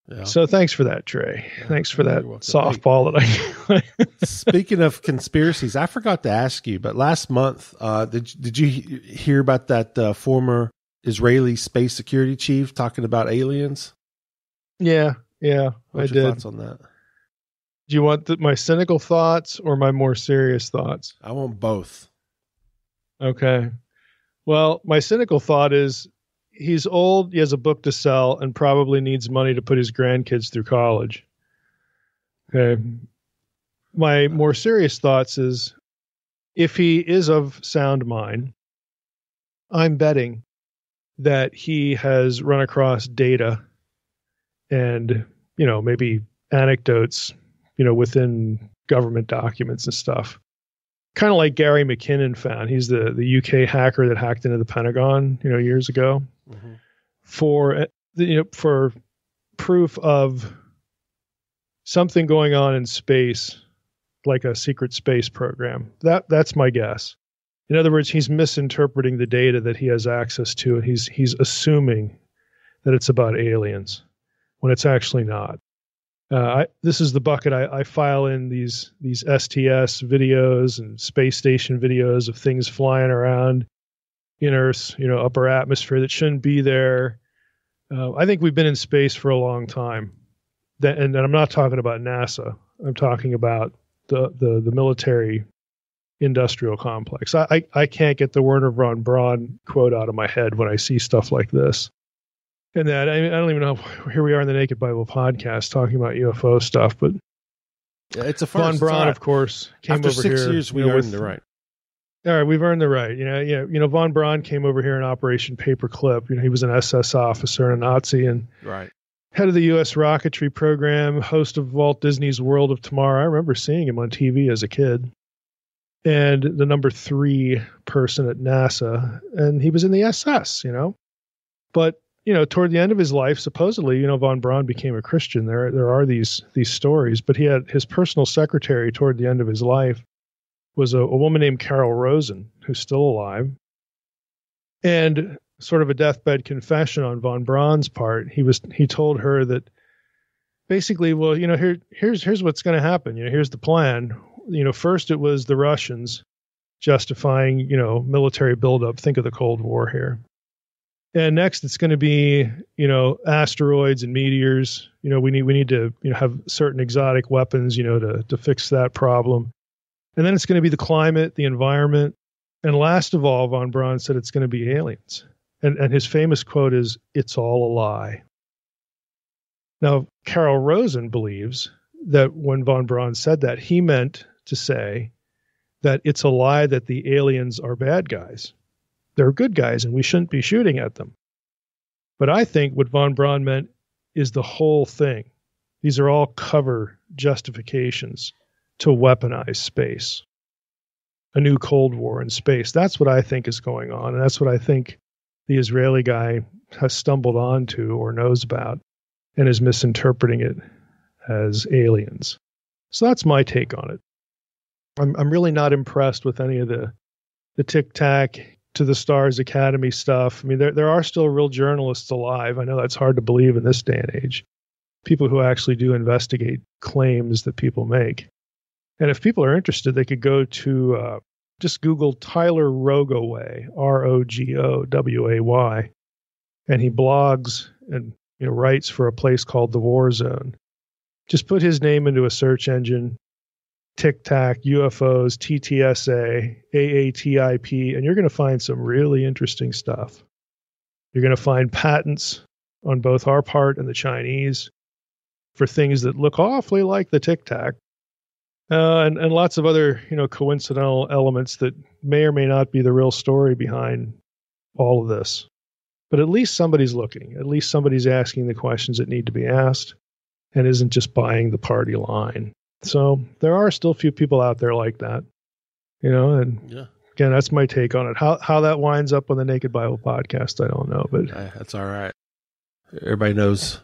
Yeah. So thanks for that, Trey. Yeah, thanks for that softball that I. Speaking of conspiracies, I forgot to ask you, but last month, did you hear about that former Israeli space security chief talking about aliens? Yeah, What's I your did. Thoughts on that? Do you want my cynical thoughts or my more serious thoughts? I want both. Okay. Well, my cynical thought is he's old, he has a book to sell, and probably needs money to put his grandkids through college. Okay. My more serious thoughts is if he is of sound mind, I'm betting that he has run across data and, maybe anecdotes, within government documents and stuff. Kind of like Gary McKinnon found. He's the UK hacker that hacked into the Pentagon, years ago, for proof of something going on in space, like a secret space program. That's my guess. In other words, he's misinterpreting the data that he has access to, and he's assuming that it's about aliens when it's actually not. This is the bucket I file in these STS videos and space station videos of things flying around in Earth's upper atmosphere that shouldn't be there. I think we've been in space for a long time, and I'm not talking about NASA. I'm talking about the military industrial complex. I can't get the Wernher von Braun quote out of my head when I see stuff like this. And that, I don't even know, here we are in the Naked Bible podcast talking about UFO stuff, but yeah, it's a first. Von Braun, of course, came After over 6 here. years, we earned the right. All right, we've earned the right. Von Braun came over here in Operation Paperclip. He was an SS officer and a Nazi, and right. Head of the U.S. rocketry program, host of Walt Disney's World of Tomorrow. I remember seeing him on TV as a kid. And the number 3 person at NASA, and he was in the SS, But toward the end of his life, supposedly, von Braun became a Christian. There are these stories, but he had his personal secretary toward the end of his life was a woman named Carol Rosen, who's still alive. And sort of a deathbed confession on von Braun's part. He told her that basically, well, here's what's going to happen. Here's the plan. First it was the Russians justifying, military buildup. Think of the Cold War here. And next it's going to be, asteroids and meteors. We need to, have certain exotic weapons, to fix that problem. And then it's going to be the climate, the environment. And last of all, von Braun said it's going to be aliens. And his famous quote is, "It's all a lie." Now, Carol Rosen believes that when von Braun said that, he meant to say that it's a lie that the aliens are bad guys. They're good guys and we shouldn't be shooting at them. But I think what von Braun meant is the whole thing. These are all cover justifications to weaponize space. A new Cold War in space. That's what I think is going on. And that's what I think the Israeli guy has stumbled onto or knows about and is misinterpreting it as aliens. So that's my take on it. I'm really not impressed with any of the Tic Tac to the Stars Academy stuff. I mean, there are still real journalists alive. I know that's hard to believe in this day and age. People who actually do investigate claims that people make. And if people are interested, they could go to just Google Tyler Rogoway, Rogoway, and he blogs and writes for a place called The War Zone. Just put his name into a search engine, Tic Tac, UFOs, TTSA, AATIP, and you're going to find some really interesting stuff. You're going to find patents on both our part and the Chinese for things that look awfully like the Tic Tac. And lots of other, coincidental elements that may or may not be the real story behind all of this. But at least somebody's looking. At least somebody's asking the questions that need to be asked and isn't just buying the party line. So there are still a few people out there like that, and yeah. Again, that's my take on it. How that winds up on the Naked Bible podcast, I don't know, but that's all right. Everybody knows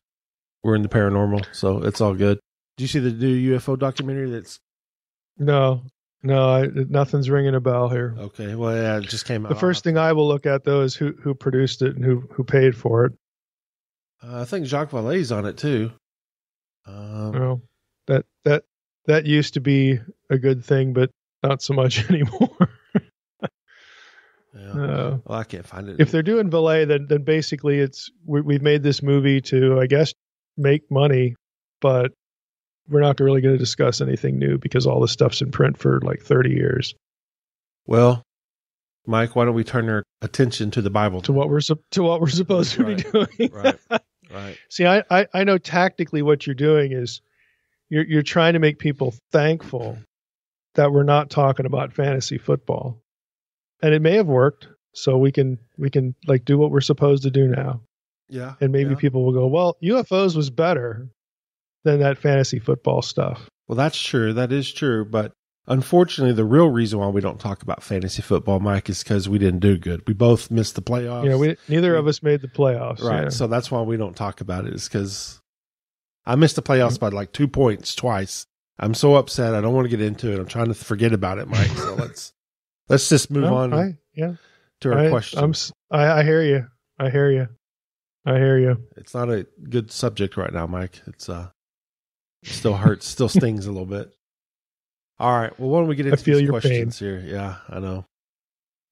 we're in the paranormal, so it's all good. Did you see the new UFO documentary No, nothing's ringing a bell here. Okay, well, yeah, it just came out. The first thing I will look at, though, is who produced it and who paid for it. I think Jacques Vallée's on it, too. That used to be a good thing, but not so much anymore. Yeah. Well, I can't find it. If they're doing Vallee, then basically we've made this movie to, I guess, make money, but we're not really going to discuss anything new because all the stuff's in print for like 30 years. Well, Mike, why don't we turn our attention to the Bible? To what we're supposed to be doing. Right. See, I know tactically what you're doing is you're trying to make people thankful that we're not talking about fantasy football. And it may have worked, so we can like do what we're supposed to do now. Yeah. And maybe people will go, well, UFOs was better than that fantasy football stuff. Well, that's true. That is true. But unfortunately, the real reason why we don't talk about fantasy football, Mike, is because we didn't do good. We both missed the playoffs. Yeah, neither of us made the playoffs. Right. Yeah. So that's why we don't talk about it, is because I missed the playoffs by like 2 points twice. I'm so upset. I don't want to get into it. I'm trying to forget about it, Mike. So let's just move on to our questions. I hear you. I hear you. It's not a good subject right now, Mike. It's it still hurts, still stings a little bit. All right. Well, why don't we get into these questions here? Yeah, I know.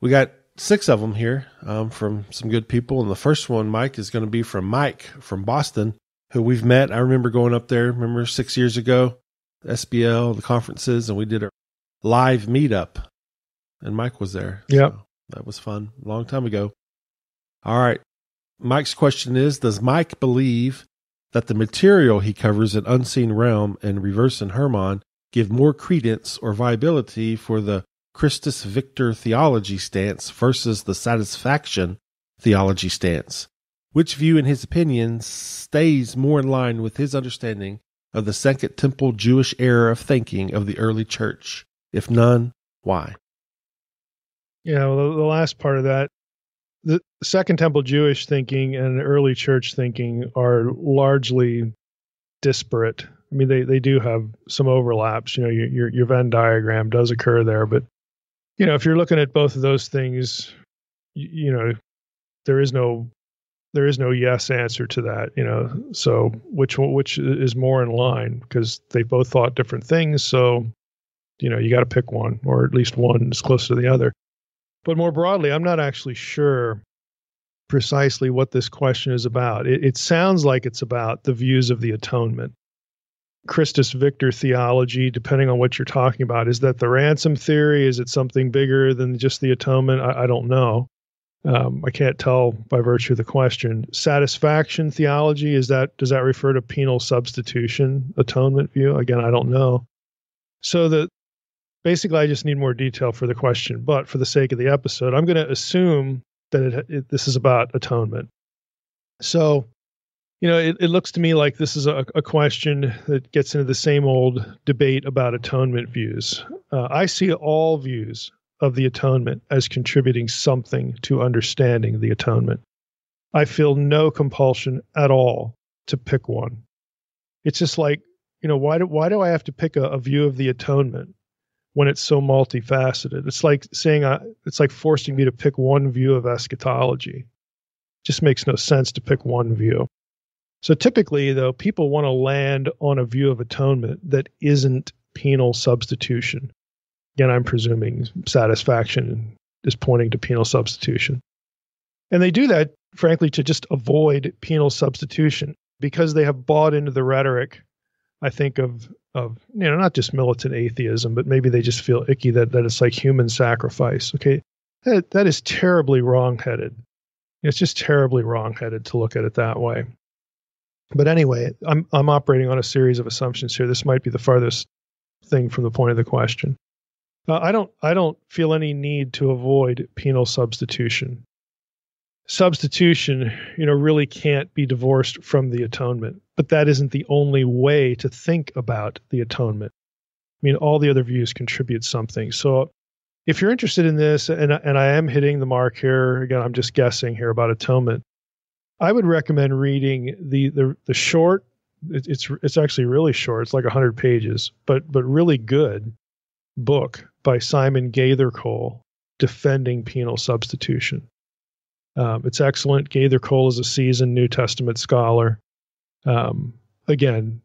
We got 6 of them here from some good people. And the first one, Mike, is going to be from Mike from Boston, who we've met. I remember going up there, 6 years ago, SBL, the conferences, and we did a live meetup. And Mike was there. Yep. So that was fun. A long time ago. All right. Mike's question is, does Mike believe that the material he covers in Unseen Realm and Reverse and Hermon give more credence or viability for the Christus Victor theology stance versus the satisfaction theology stance? Which view, in his opinion, stays more in line with his understanding of the Second Temple Jewish era of thinking of the early church? If none, why? Yeah, well, the last part of that, the Second Temple Jewish thinking and early church thinking are largely disparate I mean, they do have some overlaps. You know, your Venn diagram does occur there, but you know, if you're looking at both of those things, you know, there is no yes answer to that. You know, so which is more in line, because they both thought different things. So, you know, you got to pick one, or at least one is close to the other. But more broadly, I'm not actually sure precisely what this question is about. It sounds like it's about the views of the atonement. Christus Victor theology, depending on what you're talking about, is that the ransom theory? Is it something bigger than just the atonement? I don't know. I can't tell by virtue of the question. Satisfaction theology, does that refer to penal substitution atonement view? Again, I don't know. So basically, I just need more detail for the question. But for the sake of the episode, I'm going to assume that this is about atonement. So, you know, it looks to me like this is a question that gets into the same old debate about atonement views. I see all views of the atonement as contributing something to understanding the atonement. I feel no compulsion at all to pick one. It's just like, you know, why do I have to pick a view of the atonement when it's so multifaceted? It's like saying, it's like forcing me to pick one view of eschatology. It just makes no sense to pick one view. So typically, though, people want to land on a view of atonement that isn't penal substitution. Again, I'm presuming satisfaction is pointing to penal substitution. And they do that, frankly, to just avoid penal substitution, because they have bought into the rhetoric, I think, of you know, not just militant atheism, but maybe they just feel icky that it's like human sacrifice. Okay, that is terribly wrong-headed. It's just terribly wrong-headed to look at it that way. But anyway, I'm operating on a series of assumptions here. This might be the farthest thing from the point of the question. I don't feel any need to avoid penal substitution. Substitution, you know, really can't be divorced from the atonement, but that isn't the only way to think about the atonement. I mean, all the other views contribute something. So if you're interested in this, and I am hitting the mark here, again, I'm just guessing here about atonement, I would recommend reading the short, it's actually really short, it's like 100 pages, but really good book by Simon Gathercole, Defending Penal Substitution. It's excellent. Gathercole is a seasoned New Testament scholar. Again,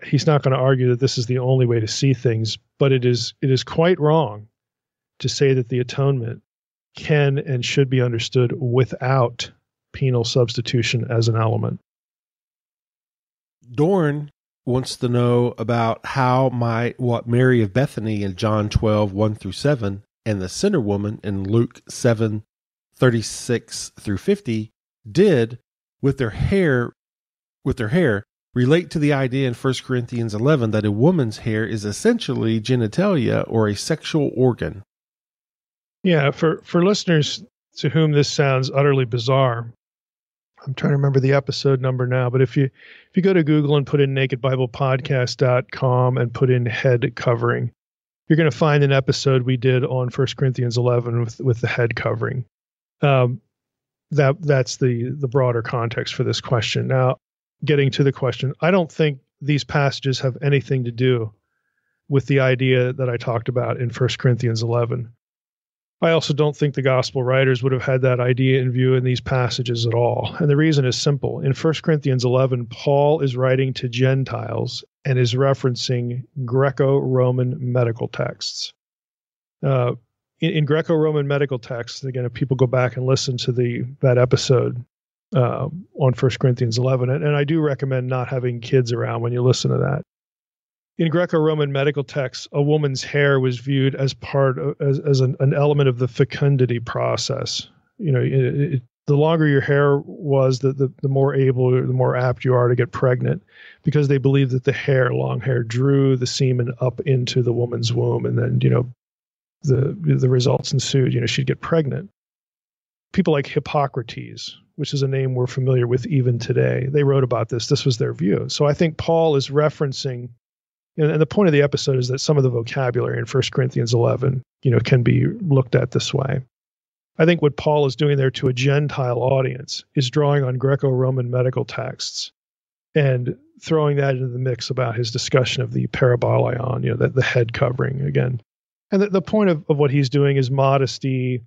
he's not going to argue that this is the only way to see things, but it is quite wrong to say that the atonement can and should be understood without penal substitution as an element. Dorn wants to know about how what Mary of Bethany in John 12:1-7, and the sinner woman in Luke 7:36-50 did with their hair relate to the idea in 1 Corinthians 11 that a woman's hair is essentially genitalia, or a sexual organ. Yeah, for listeners to whom this sounds utterly bizarre, I'm trying to remember the episode number now, but if you go to Google and put in nakedbiblepodcast.com and put in head covering, you're going to find an episode we did on 1 Corinthians 11 with the head covering. That's the broader context for this question. Now, getting to the question, I don't think these passages have anything to do with the idea that I talked about in 1 Corinthians 11. I also don't think the gospel writers would have had that idea in view in these passages at all. And the reason is simple. In 1 Corinthians 11, Paul is writing to Gentiles and is referencing Greco-Roman medical texts. In Greco-Roman medical texts, again, if people go back and listen to that episode on 1 Corinthians 11, and I do recommend not having kids around when you listen to that. In Greco-Roman medical texts, a woman's hair was viewed as as an element of the fecundity process. You know, the longer your hair was, the more able, or the more apt you are to get pregnant, because they believed that the long hair, drew the semen up into the woman's womb, and then, you know, the results ensued. You know, she'd get pregnant. People like Hippocrates, which is a name we're familiar with even today, they wrote about this. This was their view. So I think Paul is referencing. And the point of the episode is that some of the vocabulary in 1 Corinthians 11, you know, can be looked at this way. I think what Paul is doing there to a Gentile audience is drawing on Greco-Roman medical texts and throwing that into the mix about his discussion of the parabolaion, the head covering again. And the point of what he's doing is modesty,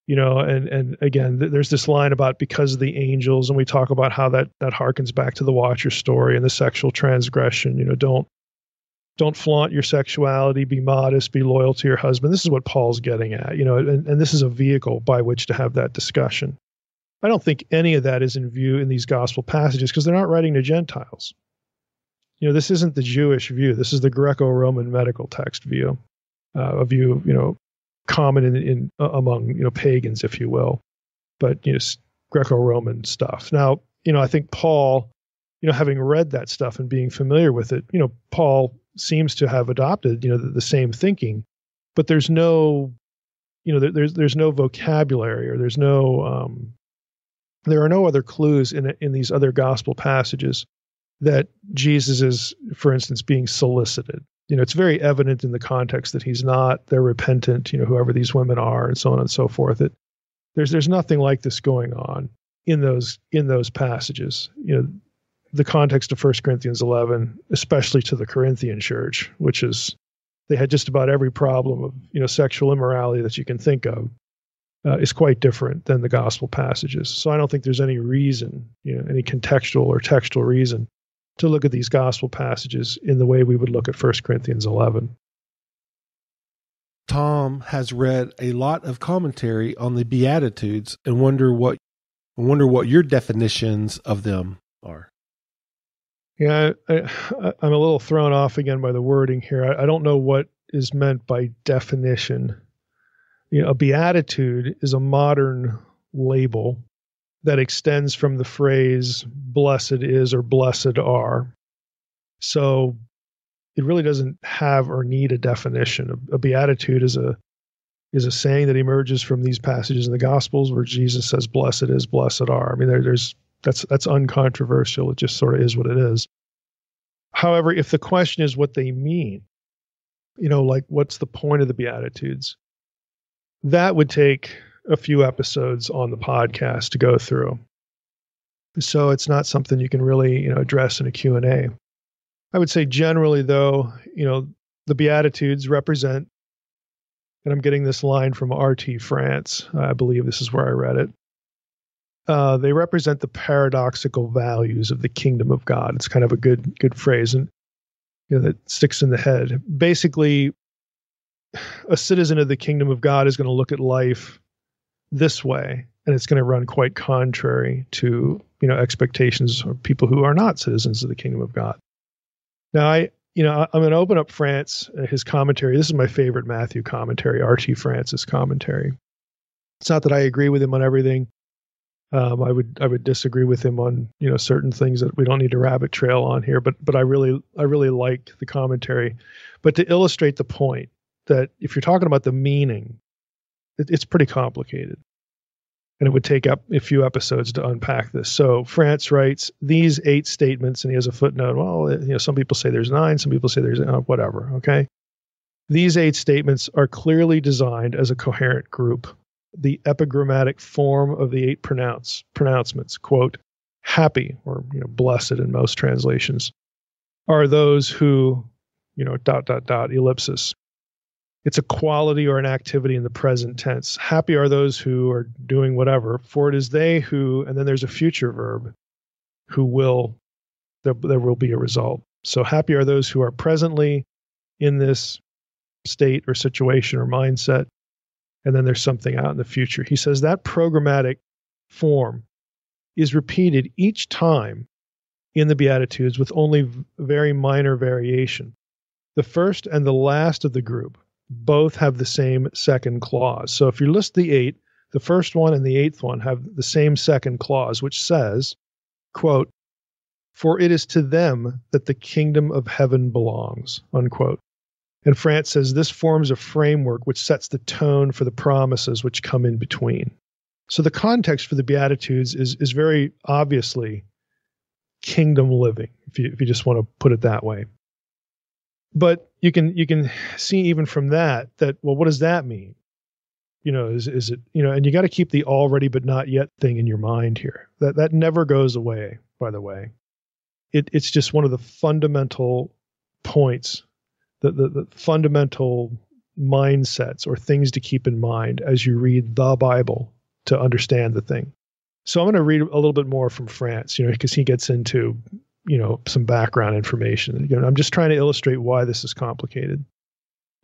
and again, there's this line about because of the angels, and we talk about how that harkens back to the Watcher story and the sexual transgression. Don't flaunt your sexuality, be modest, be loyal to your husband. This is what Paul's getting at, and this is a vehicle by which to have that discussion. I don't think any of that is in view in these gospel passages because they're not writing to Gentiles. This isn't the Jewish view. This is the Greco-Roman medical text view, a view, common in among, pagans, if you will, but, Greco-Roman stuff. Now, I think Paul, having read that stuff and being familiar with it, Paul seems to have adopted, the same thinking, but there's no, there's no vocabulary or there's no, there are no other clues in these other gospel passages that Jesus is, for instance, being solicited. It's very evident in the context that he's not. They're repentant, whoever these women are, and so on and so forth. There's nothing like this going on in those passages. The context of 1 Corinthians 11, especially to the Corinthian church, which is they had just about every problem of sexual immorality that you can think of, is quite different than the gospel passages. So I don't think there's any reason, any contextual or textual reason to look at these gospel passages in the way we would look at 1 Corinthians 11. Tom has read a lot of commentary on the Beatitudes and wonder what your definitions of them are. Yeah, I'm a little thrown off again by the wording here. I don't know what is meant by definition. A beatitude is a modern label that extends from the phrase blessed is or blessed are. So it really doesn't have or need a definition. A beatitude is a saying that emerges from these passages in the Gospels where Jesus says blessed is, blessed are. I mean, that's uncontroversial. It just sort of is what it is. However, if the question is what they mean, like what's the point of the Beatitudes, that would take a few episodes on the podcast to go through. So it's not something you can really, address in a Q&A. I would say generally, though, the Beatitudes represent, and I'm getting this line from R.T. France, I believe this is where I read it. They represent the paradoxical values of the kingdom of God. It's kind of a good phrase, and that sticks in the head. Basically, a citizen of the kingdom of God is going to look at life this way, and it's going to run quite contrary to expectations of people who are not citizens of the kingdom of God. Now, I'm going to open up France, his commentary. This is my favorite Matthew commentary, R.T. France's commentary. It's not that I agree with him on everything. I would disagree with him on certain things that we don't need to rabbit trail on here, but I really like the commentary. But to illustrate the point that if you're talking about the meaning, it's pretty complicated, and it would take up a few episodes to unpack this. So France writes these 8 statements, and he has a footnote. Well, some people say there's 9, some people say there's whatever. Okay, these 8 statements are clearly designed as a coherent group. The epigrammatic form of the 8 pronouncements, quote, happy, or blessed in most translations, are those who, ellipsis. It's a quality or an activity in the present tense. Happy are those who are doing whatever, for it is they who, and then there's a future verb, who will, there will be a result. So happy are those who are presently in this state or situation or mindset, and then there's something out in the future. He says that programmatic form is repeated each time in the Beatitudes with only very minor variation. The first and the last of the group both have the same second clause. So if you list the 8, the first one and the 8th one have the same second clause, which says, quote, for it is to them that the kingdom of heaven belongs, unquote. And France says this forms a framework which sets the tone for the promises which come in between. So the context for the Beatitudes is very obviously kingdom living, if you just want to put it that way. But you can see even from that, well, what does that mean? Is it, and you got to keep the already but not yet thing in your mind here. That never goes away, by the way. it's just one of the fundamental points, the fundamental mindsets or things to keep in mind as you read the Bible to understand the thing. So I'm going to read a little bit more from France, because he gets into, some background information. Again, I'm just trying to illustrate why this is complicated.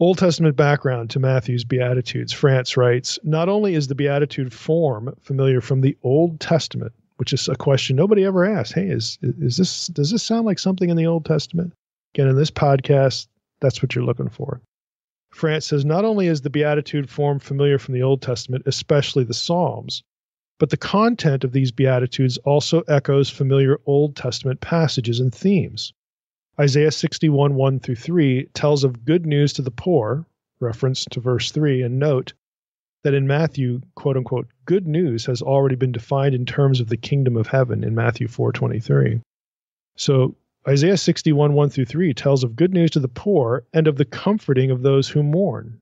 Old Testament background to Matthew's Beatitudes. France writes, not only is the Beatitude form familiar from the Old Testament, which is a question nobody ever asked. Hey, does this sound like something in the Old Testament? Again, in this podcast, that's what you're looking for. France says, not only is the Beatitude form familiar from the Old Testament, especially the Psalms, but the content of these Beatitudes also echoes familiar Old Testament passages and themes. Isaiah 61, 1 through 3 tells of good news to the poor, reference to verse 3, and note that in Matthew, quote unquote, good news has already been defined in terms of the kingdom of heaven in Matthew 4:23. So Isaiah 61, 1 through 3 tells of good news to the poor and of the comforting of those who mourn,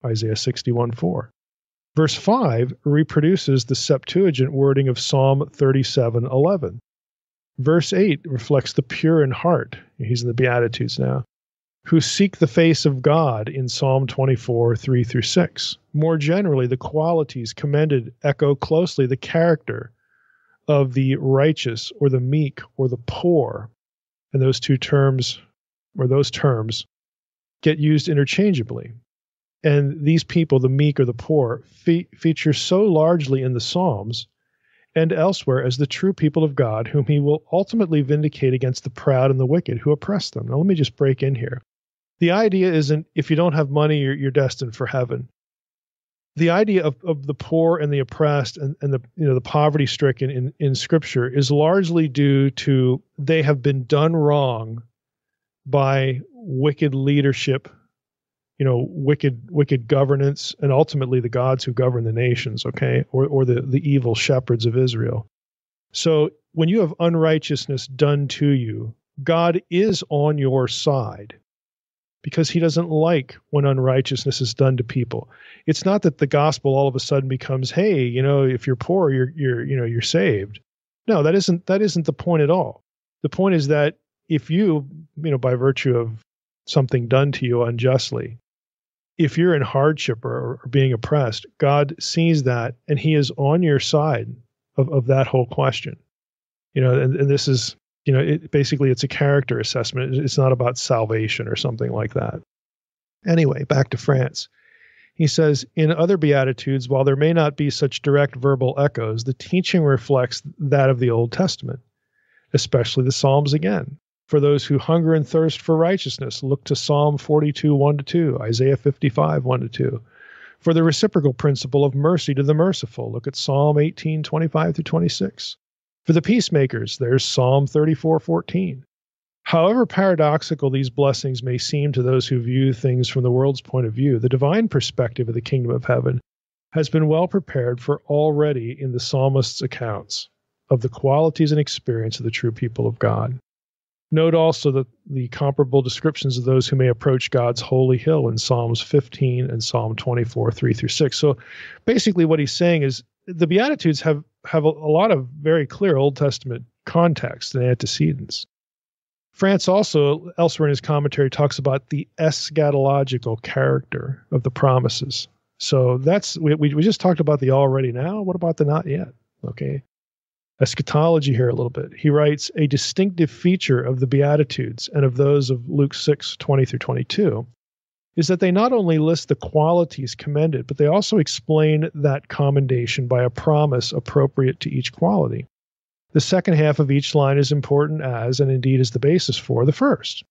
Isaiah 61, 4. Verse 5 reproduces the Septuagint wording of Psalm 37, 11. Verse 8 reflects the pure in heart, he's in the Beatitudes now, who seek the face of God in Psalm 24, 3 through 6. More generally, the qualities commended echo closely the character of the righteous or the meek or the poor. And those terms get used interchangeably. And these people, the meek or the poor, feature so largely in the Psalms and elsewhere as the true people of God, whom he will ultimately vindicate against the proud and the wicked who oppress them. Now, let me just break in here. The idea isn't if you don't have money, you're destined for heaven. The idea of the poor and the oppressed and the poverty-stricken in Scripture is largely due to they have been done wrong by wicked leadership, wicked governance, and ultimately the gods who govern the nations, okay, or the evil shepherds of Israel. So when you have unrighteousness done to you, God is on your side, because he doesn't like when unrighteousness is done to people. It's not that the gospel all of a sudden becomes, hey, if you're poor, you're saved. No, that isn't the point at all. The point is that if you, by virtue of something done to you unjustly, if you're in hardship or being oppressed, God sees that and he is on your side of that whole question. And this is, it's a character assessment. It's not about salvation or something like that. Anyway, back to France. He says, in other Beatitudes, while there may not be such direct verbal echoes, the teaching reflects that of the Old Testament, especially the Psalms again. For those who hunger and thirst for righteousness, look to Psalm 42, 1-2, Isaiah 55, 1-2. For the reciprocal principle of mercy to the merciful, look at Psalm 18, 25-26. For the peacemakers, there's Psalm 34, 14. However paradoxical these blessings may seem to those who view things from the world's point of view, the divine perspective of the kingdom of heaven has been well prepared for already in the psalmist's accounts of the qualities and experience of the true people of God. Note also that the comparable descriptions of those who may approach God's holy hill in Psalms 15 and Psalm 24, 3-6. So basically what he's saying is the Beatitudes have a lot of very clear Old Testament context and antecedents. France also, elsewhere in his commentary, talks about the eschatological character of the promises. So we just talked about the already now. What about the not yet? Okay. Eschatology here a little bit. He writes, a distinctive feature of the Beatitudes and of those of Luke 6, 20-22 is that they not only list the qualities commended, but they also explain that commendation by a promise appropriate to each quality. The second half of each line is important as, and indeed is the basis for, the first.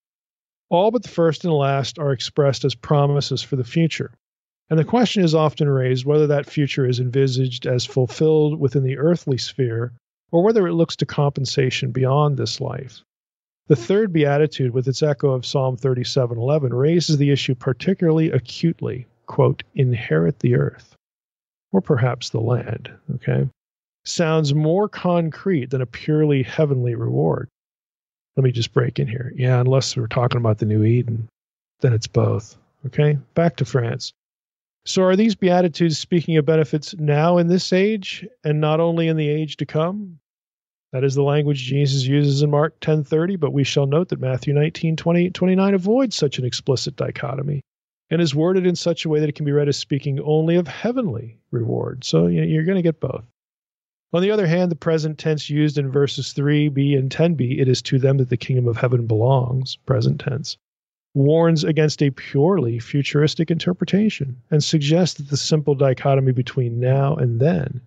All but the first and last are expressed as promises for the future. And the question is often raised whether that future is envisaged as fulfilled within the earthly sphere or whether it looks to compensation beyond this life. The third beatitude, with its echo of Psalm 37:11, raises the issue particularly acutely, quote, inherit the earth, or perhaps the land, okay? Sounds more concrete than a purely heavenly reward. Let me just break in here. Yeah, unless we're talking about the New Eden, then it's both, okay? Back to France. So are these Beatitudes speaking of benefits now in this age and not only in the age to come? That is the language Jesus uses in Mark 10:30, but we shall note that Matthew 19:28-29 avoids such an explicit dichotomy and is worded in such a way that it can be read as speaking only of heavenly reward. So you're going to get both. On the other hand, the present tense used in verses 3b and 10b, it is to them that the kingdom of heaven belongs, present tense, warns against a purely futuristic interpretation and suggests that the simple dichotomy between now and then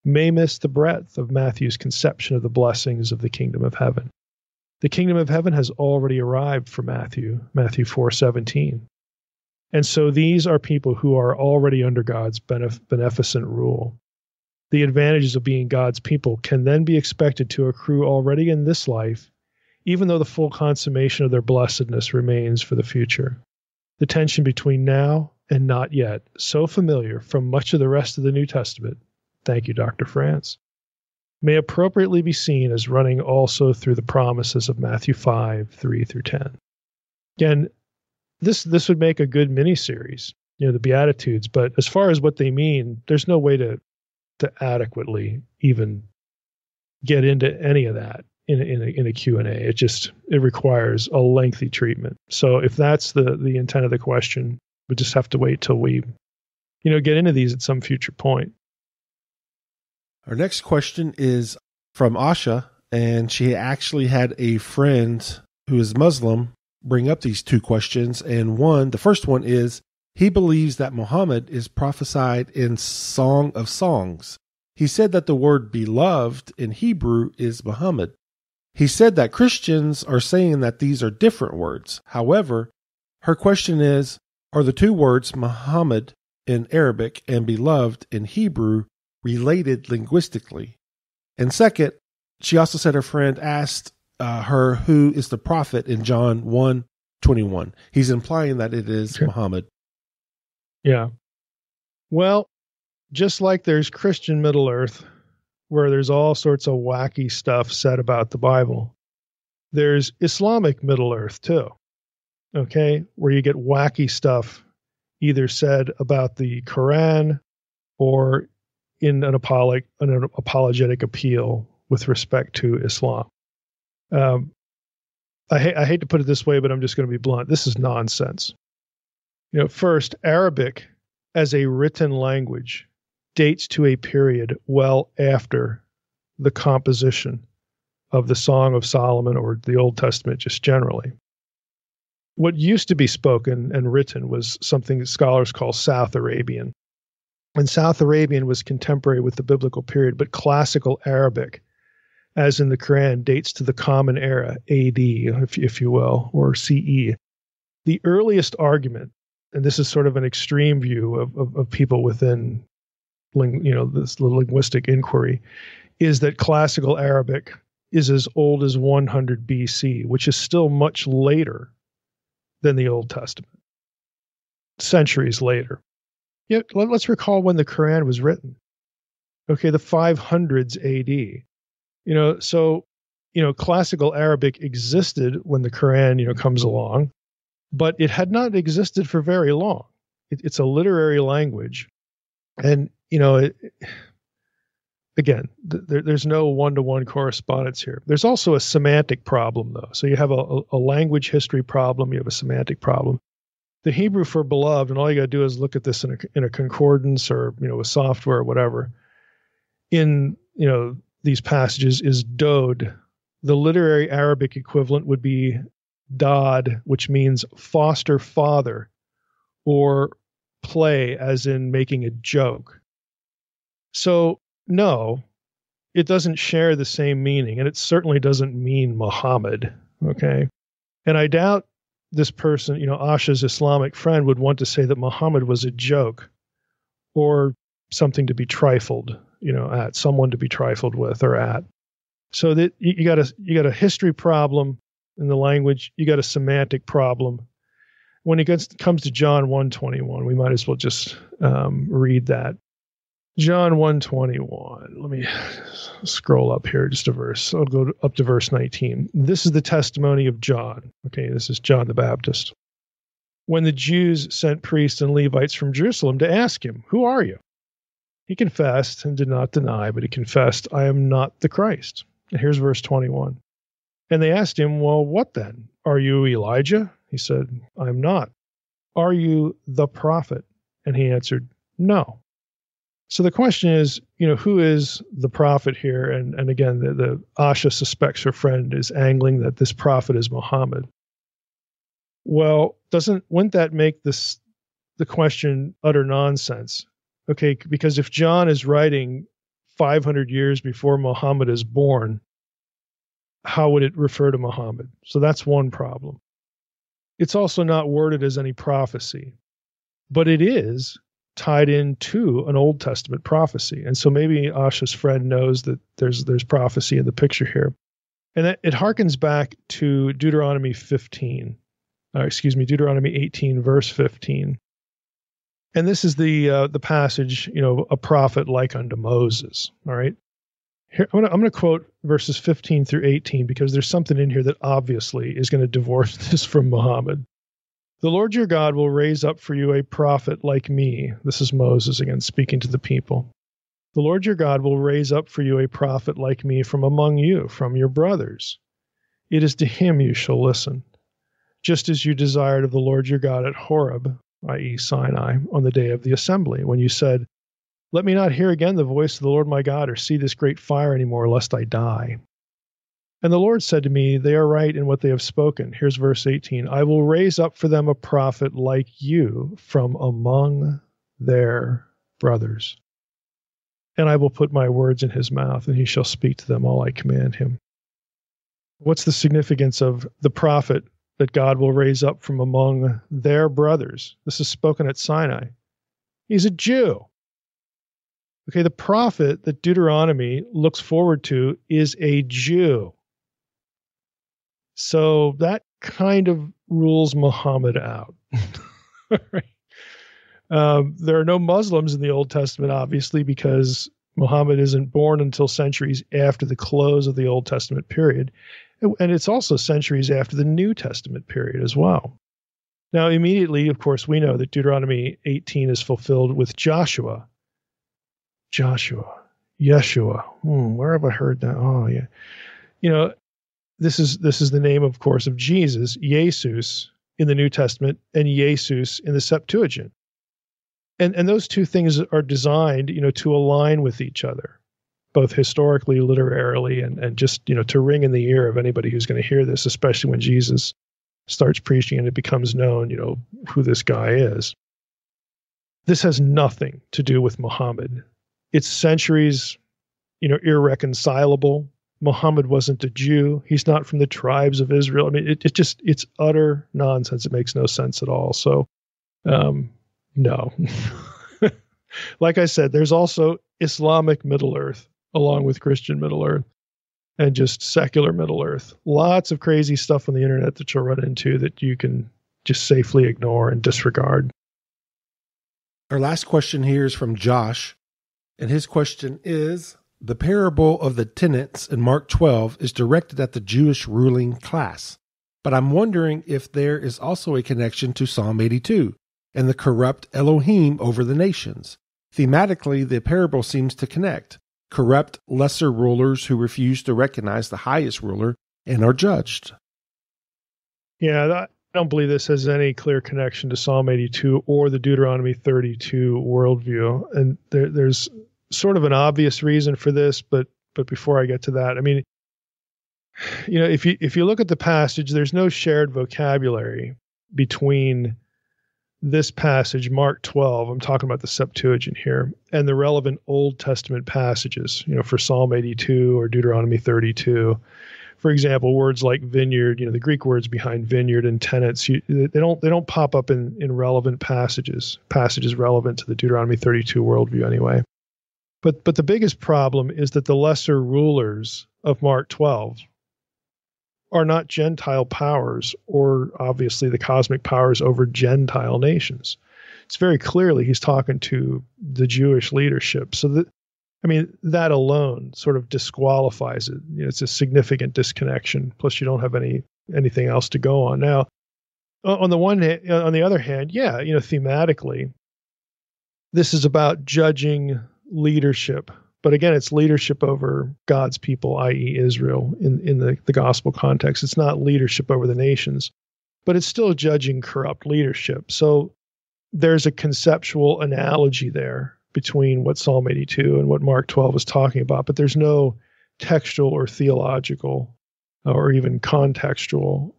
may miss the breadth of Matthew's conception of the blessings of the kingdom of heaven. The kingdom of heaven has already arrived for Matthew 4:17. And so these are people who are already under God's beneficent rule. The advantages of being God's people can then be expected to accrue already in this life, even though the full consummation of their blessedness remains for the future. The tension between now and not yet, so familiar from much of the rest of the New Testament, thank you, Dr. France, may appropriately be seen as running also through the promises of Matthew 5:3-10. Again, this would make a good mini-series, the Beatitudes, but as far as what they mean, there's no way to adequately even get into any of that in a Q&A. It requires a lengthy treatment. So if that's the intent of the question, we just have to wait till we get into these at some future point. Our next question is from Asha, and she actually had a friend who is Muslim bring up these two questions. And the first one is, he believes that Muhammad is prophesied in Song of Songs. He said that the word beloved in Hebrew is Muhammad. He said that Christians are saying that these are different words. However, her question is, are the two words Muhammad in Arabic and beloved in Hebrew related linguistically? And second, she also said her friend asked her who is the prophet in John 1:21. He's implying that it is Muhammad. Yeah. Well, just like there's Christian Middle Earth, where there's all sorts of wacky stuff said about the Bible, there's Islamic Middle Earth too, okay, where you get wacky stuff either said about the Quran or in an apologetic appeal with respect to Islam. I hate to put it this way, but I'm just going to be blunt. This is nonsense. First, Arabic as a written language dates to a period well after the composition of the Song of Solomon or the Old Testament just generally. What used to be spoken and written was something that scholars call South Arabian. And South Arabian was contemporary with the biblical period, but classical Arabic, as in the Quran, dates to the Common Era, AD, if you will, or CE. The earliest argument, and this is sort of an extreme view of people within this linguistic inquiry, is that classical Arabic is as old as 100 BC, which is still much later than the Old Testament, centuries later. Yet, let's recall when the Quran was written. Okay, the 500s AD. So classical Arabic existed when the Quran, comes along, but it had not existed for very long. It's a literary language. And, again, there's no one-to-one correspondence here. There's also a semantic problem, though. So you have a language history problem. You have a semantic problem. The Hebrew for beloved, and all you got to do is look at this in a concordance or, with software or whatever. In, these passages is dod. The literary Arabic equivalent would be dad, which means foster father, or play, as in making a joke. So, no, it doesn't share the same meaning, and it certainly doesn't mean Muhammad, okay? And I doubt this person, Asha's Islamic friend, would want to say that Muhammad was a joke or something to be trifled, at, someone to be trifled with or at. So that you got a history problem in the language, you got a semantic problem. When it comes to John 1:21, we might as well just read that. John 1:21. Let me scroll up here just a verse. I'll go up to verse 19. This is the testimony of John. Okay, this is John the Baptist. When the Jews sent priests and Levites from Jerusalem to ask him, "Who are you?" He confessed and did not deny, but he confessed, "I am not the Christ." And here's verse 21. And they asked him, well, what then? Are you Elijah? He said, I'm not. Are you the prophet? And he answered, no. So the question is, who is the prophet here? And again, the Asha suspects her friend is angling that this prophet is Muhammad. Well, wouldn't that make the question utter nonsense? Okay, because if John is writing 500 years before Muhammad is born, how would it refer to Muhammad? So that's one problem. It's also not worded as any prophecy, but it is tied into an Old Testament prophecy. And so maybe Asha's friend knows that there's prophecy in the picture here. And it harkens back to Deuteronomy 18, verse 15. And this is the passage, a prophet like unto Moses. All right. Here, I'm going to quote verses 15 through 18 because there's something in here that obviously is going to divorce this from Muhammad. The Lord your God will raise up for you a prophet like me. This is Moses again speaking to the people. The Lord your God will raise up for you a prophet like me from among you, from your brothers. It is to him you shall listen, just as you desired of the Lord your God at Horeb, i.e. Sinai, on the day of the assembly, when you said, let me not hear again the voice of the Lord my God or see this great fire anymore, lest I die. And the Lord said to me, they are right in what they have spoken. Here's verse 18. I will raise up for them a prophet like you from among their brothers. And I will put my words in his mouth, and he shall speak to them all I command him. What's the significance of the prophet that God will raise up from among their brothers? This is spoken at Sinai. He's a Jew. Okay, the prophet that Deuteronomy looks forward to is a Jew. So that kind of rules Muhammad out. Right. There are no Muslims in the Old Testament, obviously, because Muhammad isn't born until centuries after the close of the Old Testament period. And it's also centuries after the New Testament period as well. Now, immediately, of course, we know that Deuteronomy 18 is fulfilled with Joshua. Yeshua. Where have I heard that? Oh, yeah. This is the name, of course, of Jesus, Jesus, in the New Testament, and Jesus in the Septuagint. And those two things are designed, to align with each other, both historically, literarily, and just, to ring in the ear of anybody who's going to hear this, especially when Jesus starts preaching and it becomes known, who this guy is. This has nothing to do with Muhammad. It's centuries, irreconcilable. Muhammad wasn't a Jew. He's not from the tribes of Israel. I mean, it's utter nonsense. It makes no sense at all. So, no. Like I said, there's also Islamic Middle Earth along with Christian Middle Earth and just secular Middle Earth. Lots of crazy stuff on the internet that you'll run into that you can just safely ignore and disregard. Our last question here is from Josh, and his question is, the parable of the tenants in Mark 12 is directed at the Jewish ruling class, but I'm wondering if there is also a connection to Psalm 82 and the corrupt Elohim over the nations. Thematically, the parable seems to connect corrupt lesser rulers who refuse to recognize the highest ruler and are judged. Yeah, I don't believe this has any clear connection to Psalm 82 or the Deuteronomy 32 worldview. And there's sort of an obvious reason for this, but before I get to that, I mean, if you look at the passage, there's no shared vocabulary between this passage, Mark 12, I'm talking about the Septuagint here, and the relevant Old Testament passages, for Psalm 82 or Deuteronomy 32. For example, words like vineyard, the Greek words behind vineyard and tenants, they don't pop up in relevant passages relevant to the Deuteronomy 32 worldview anyway. But the biggest problem is that the lesser rulers of Mark 12 are not Gentile powers or obviously the cosmic powers over Gentile nations. It's very clearly he's talking to the Jewish leadership. So that alone sort of disqualifies it. It's a significant disconnection. Plus you don't have anything else to go on. Now, on the other hand, thematically, this is about judging leadership, But again, it's leadership over God's people, i.e. Israel, in the gospel context. It's not leadership over the nations, but it's still judging corrupt leadership. So there's a conceptual analogy there between what Psalm 82 and what Mark 12 is talking about, but there's no textual or theological or even contextual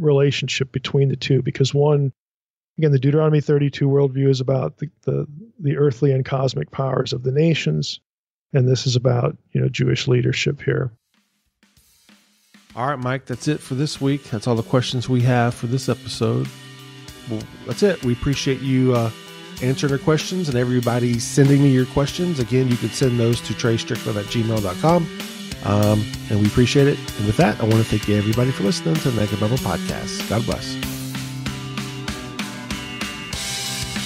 relationship between the two, because one, again, the Deuteronomy 32 worldview is about the earthly and cosmic powers of the nations, and this is about Jewish leadership here. All right, Mike, that's it for this week. That's all the questions we have for this episode. Well, that's it. We appreciate you answering our questions and everybody sending me your questions. Again, you can send those to treystrickland@gmail.com. And we appreciate it. And with that, I want to thank everybody for listening to the Naked Bible Podcast. God bless.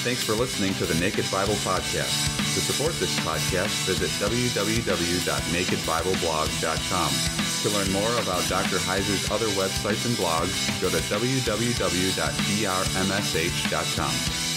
Thanks for listening to the Naked Bible Podcast. To support this podcast, visit www.nakedbibleblog.com. To learn more about Dr. Heiser's other websites and blogs, go to www.drmsh.com.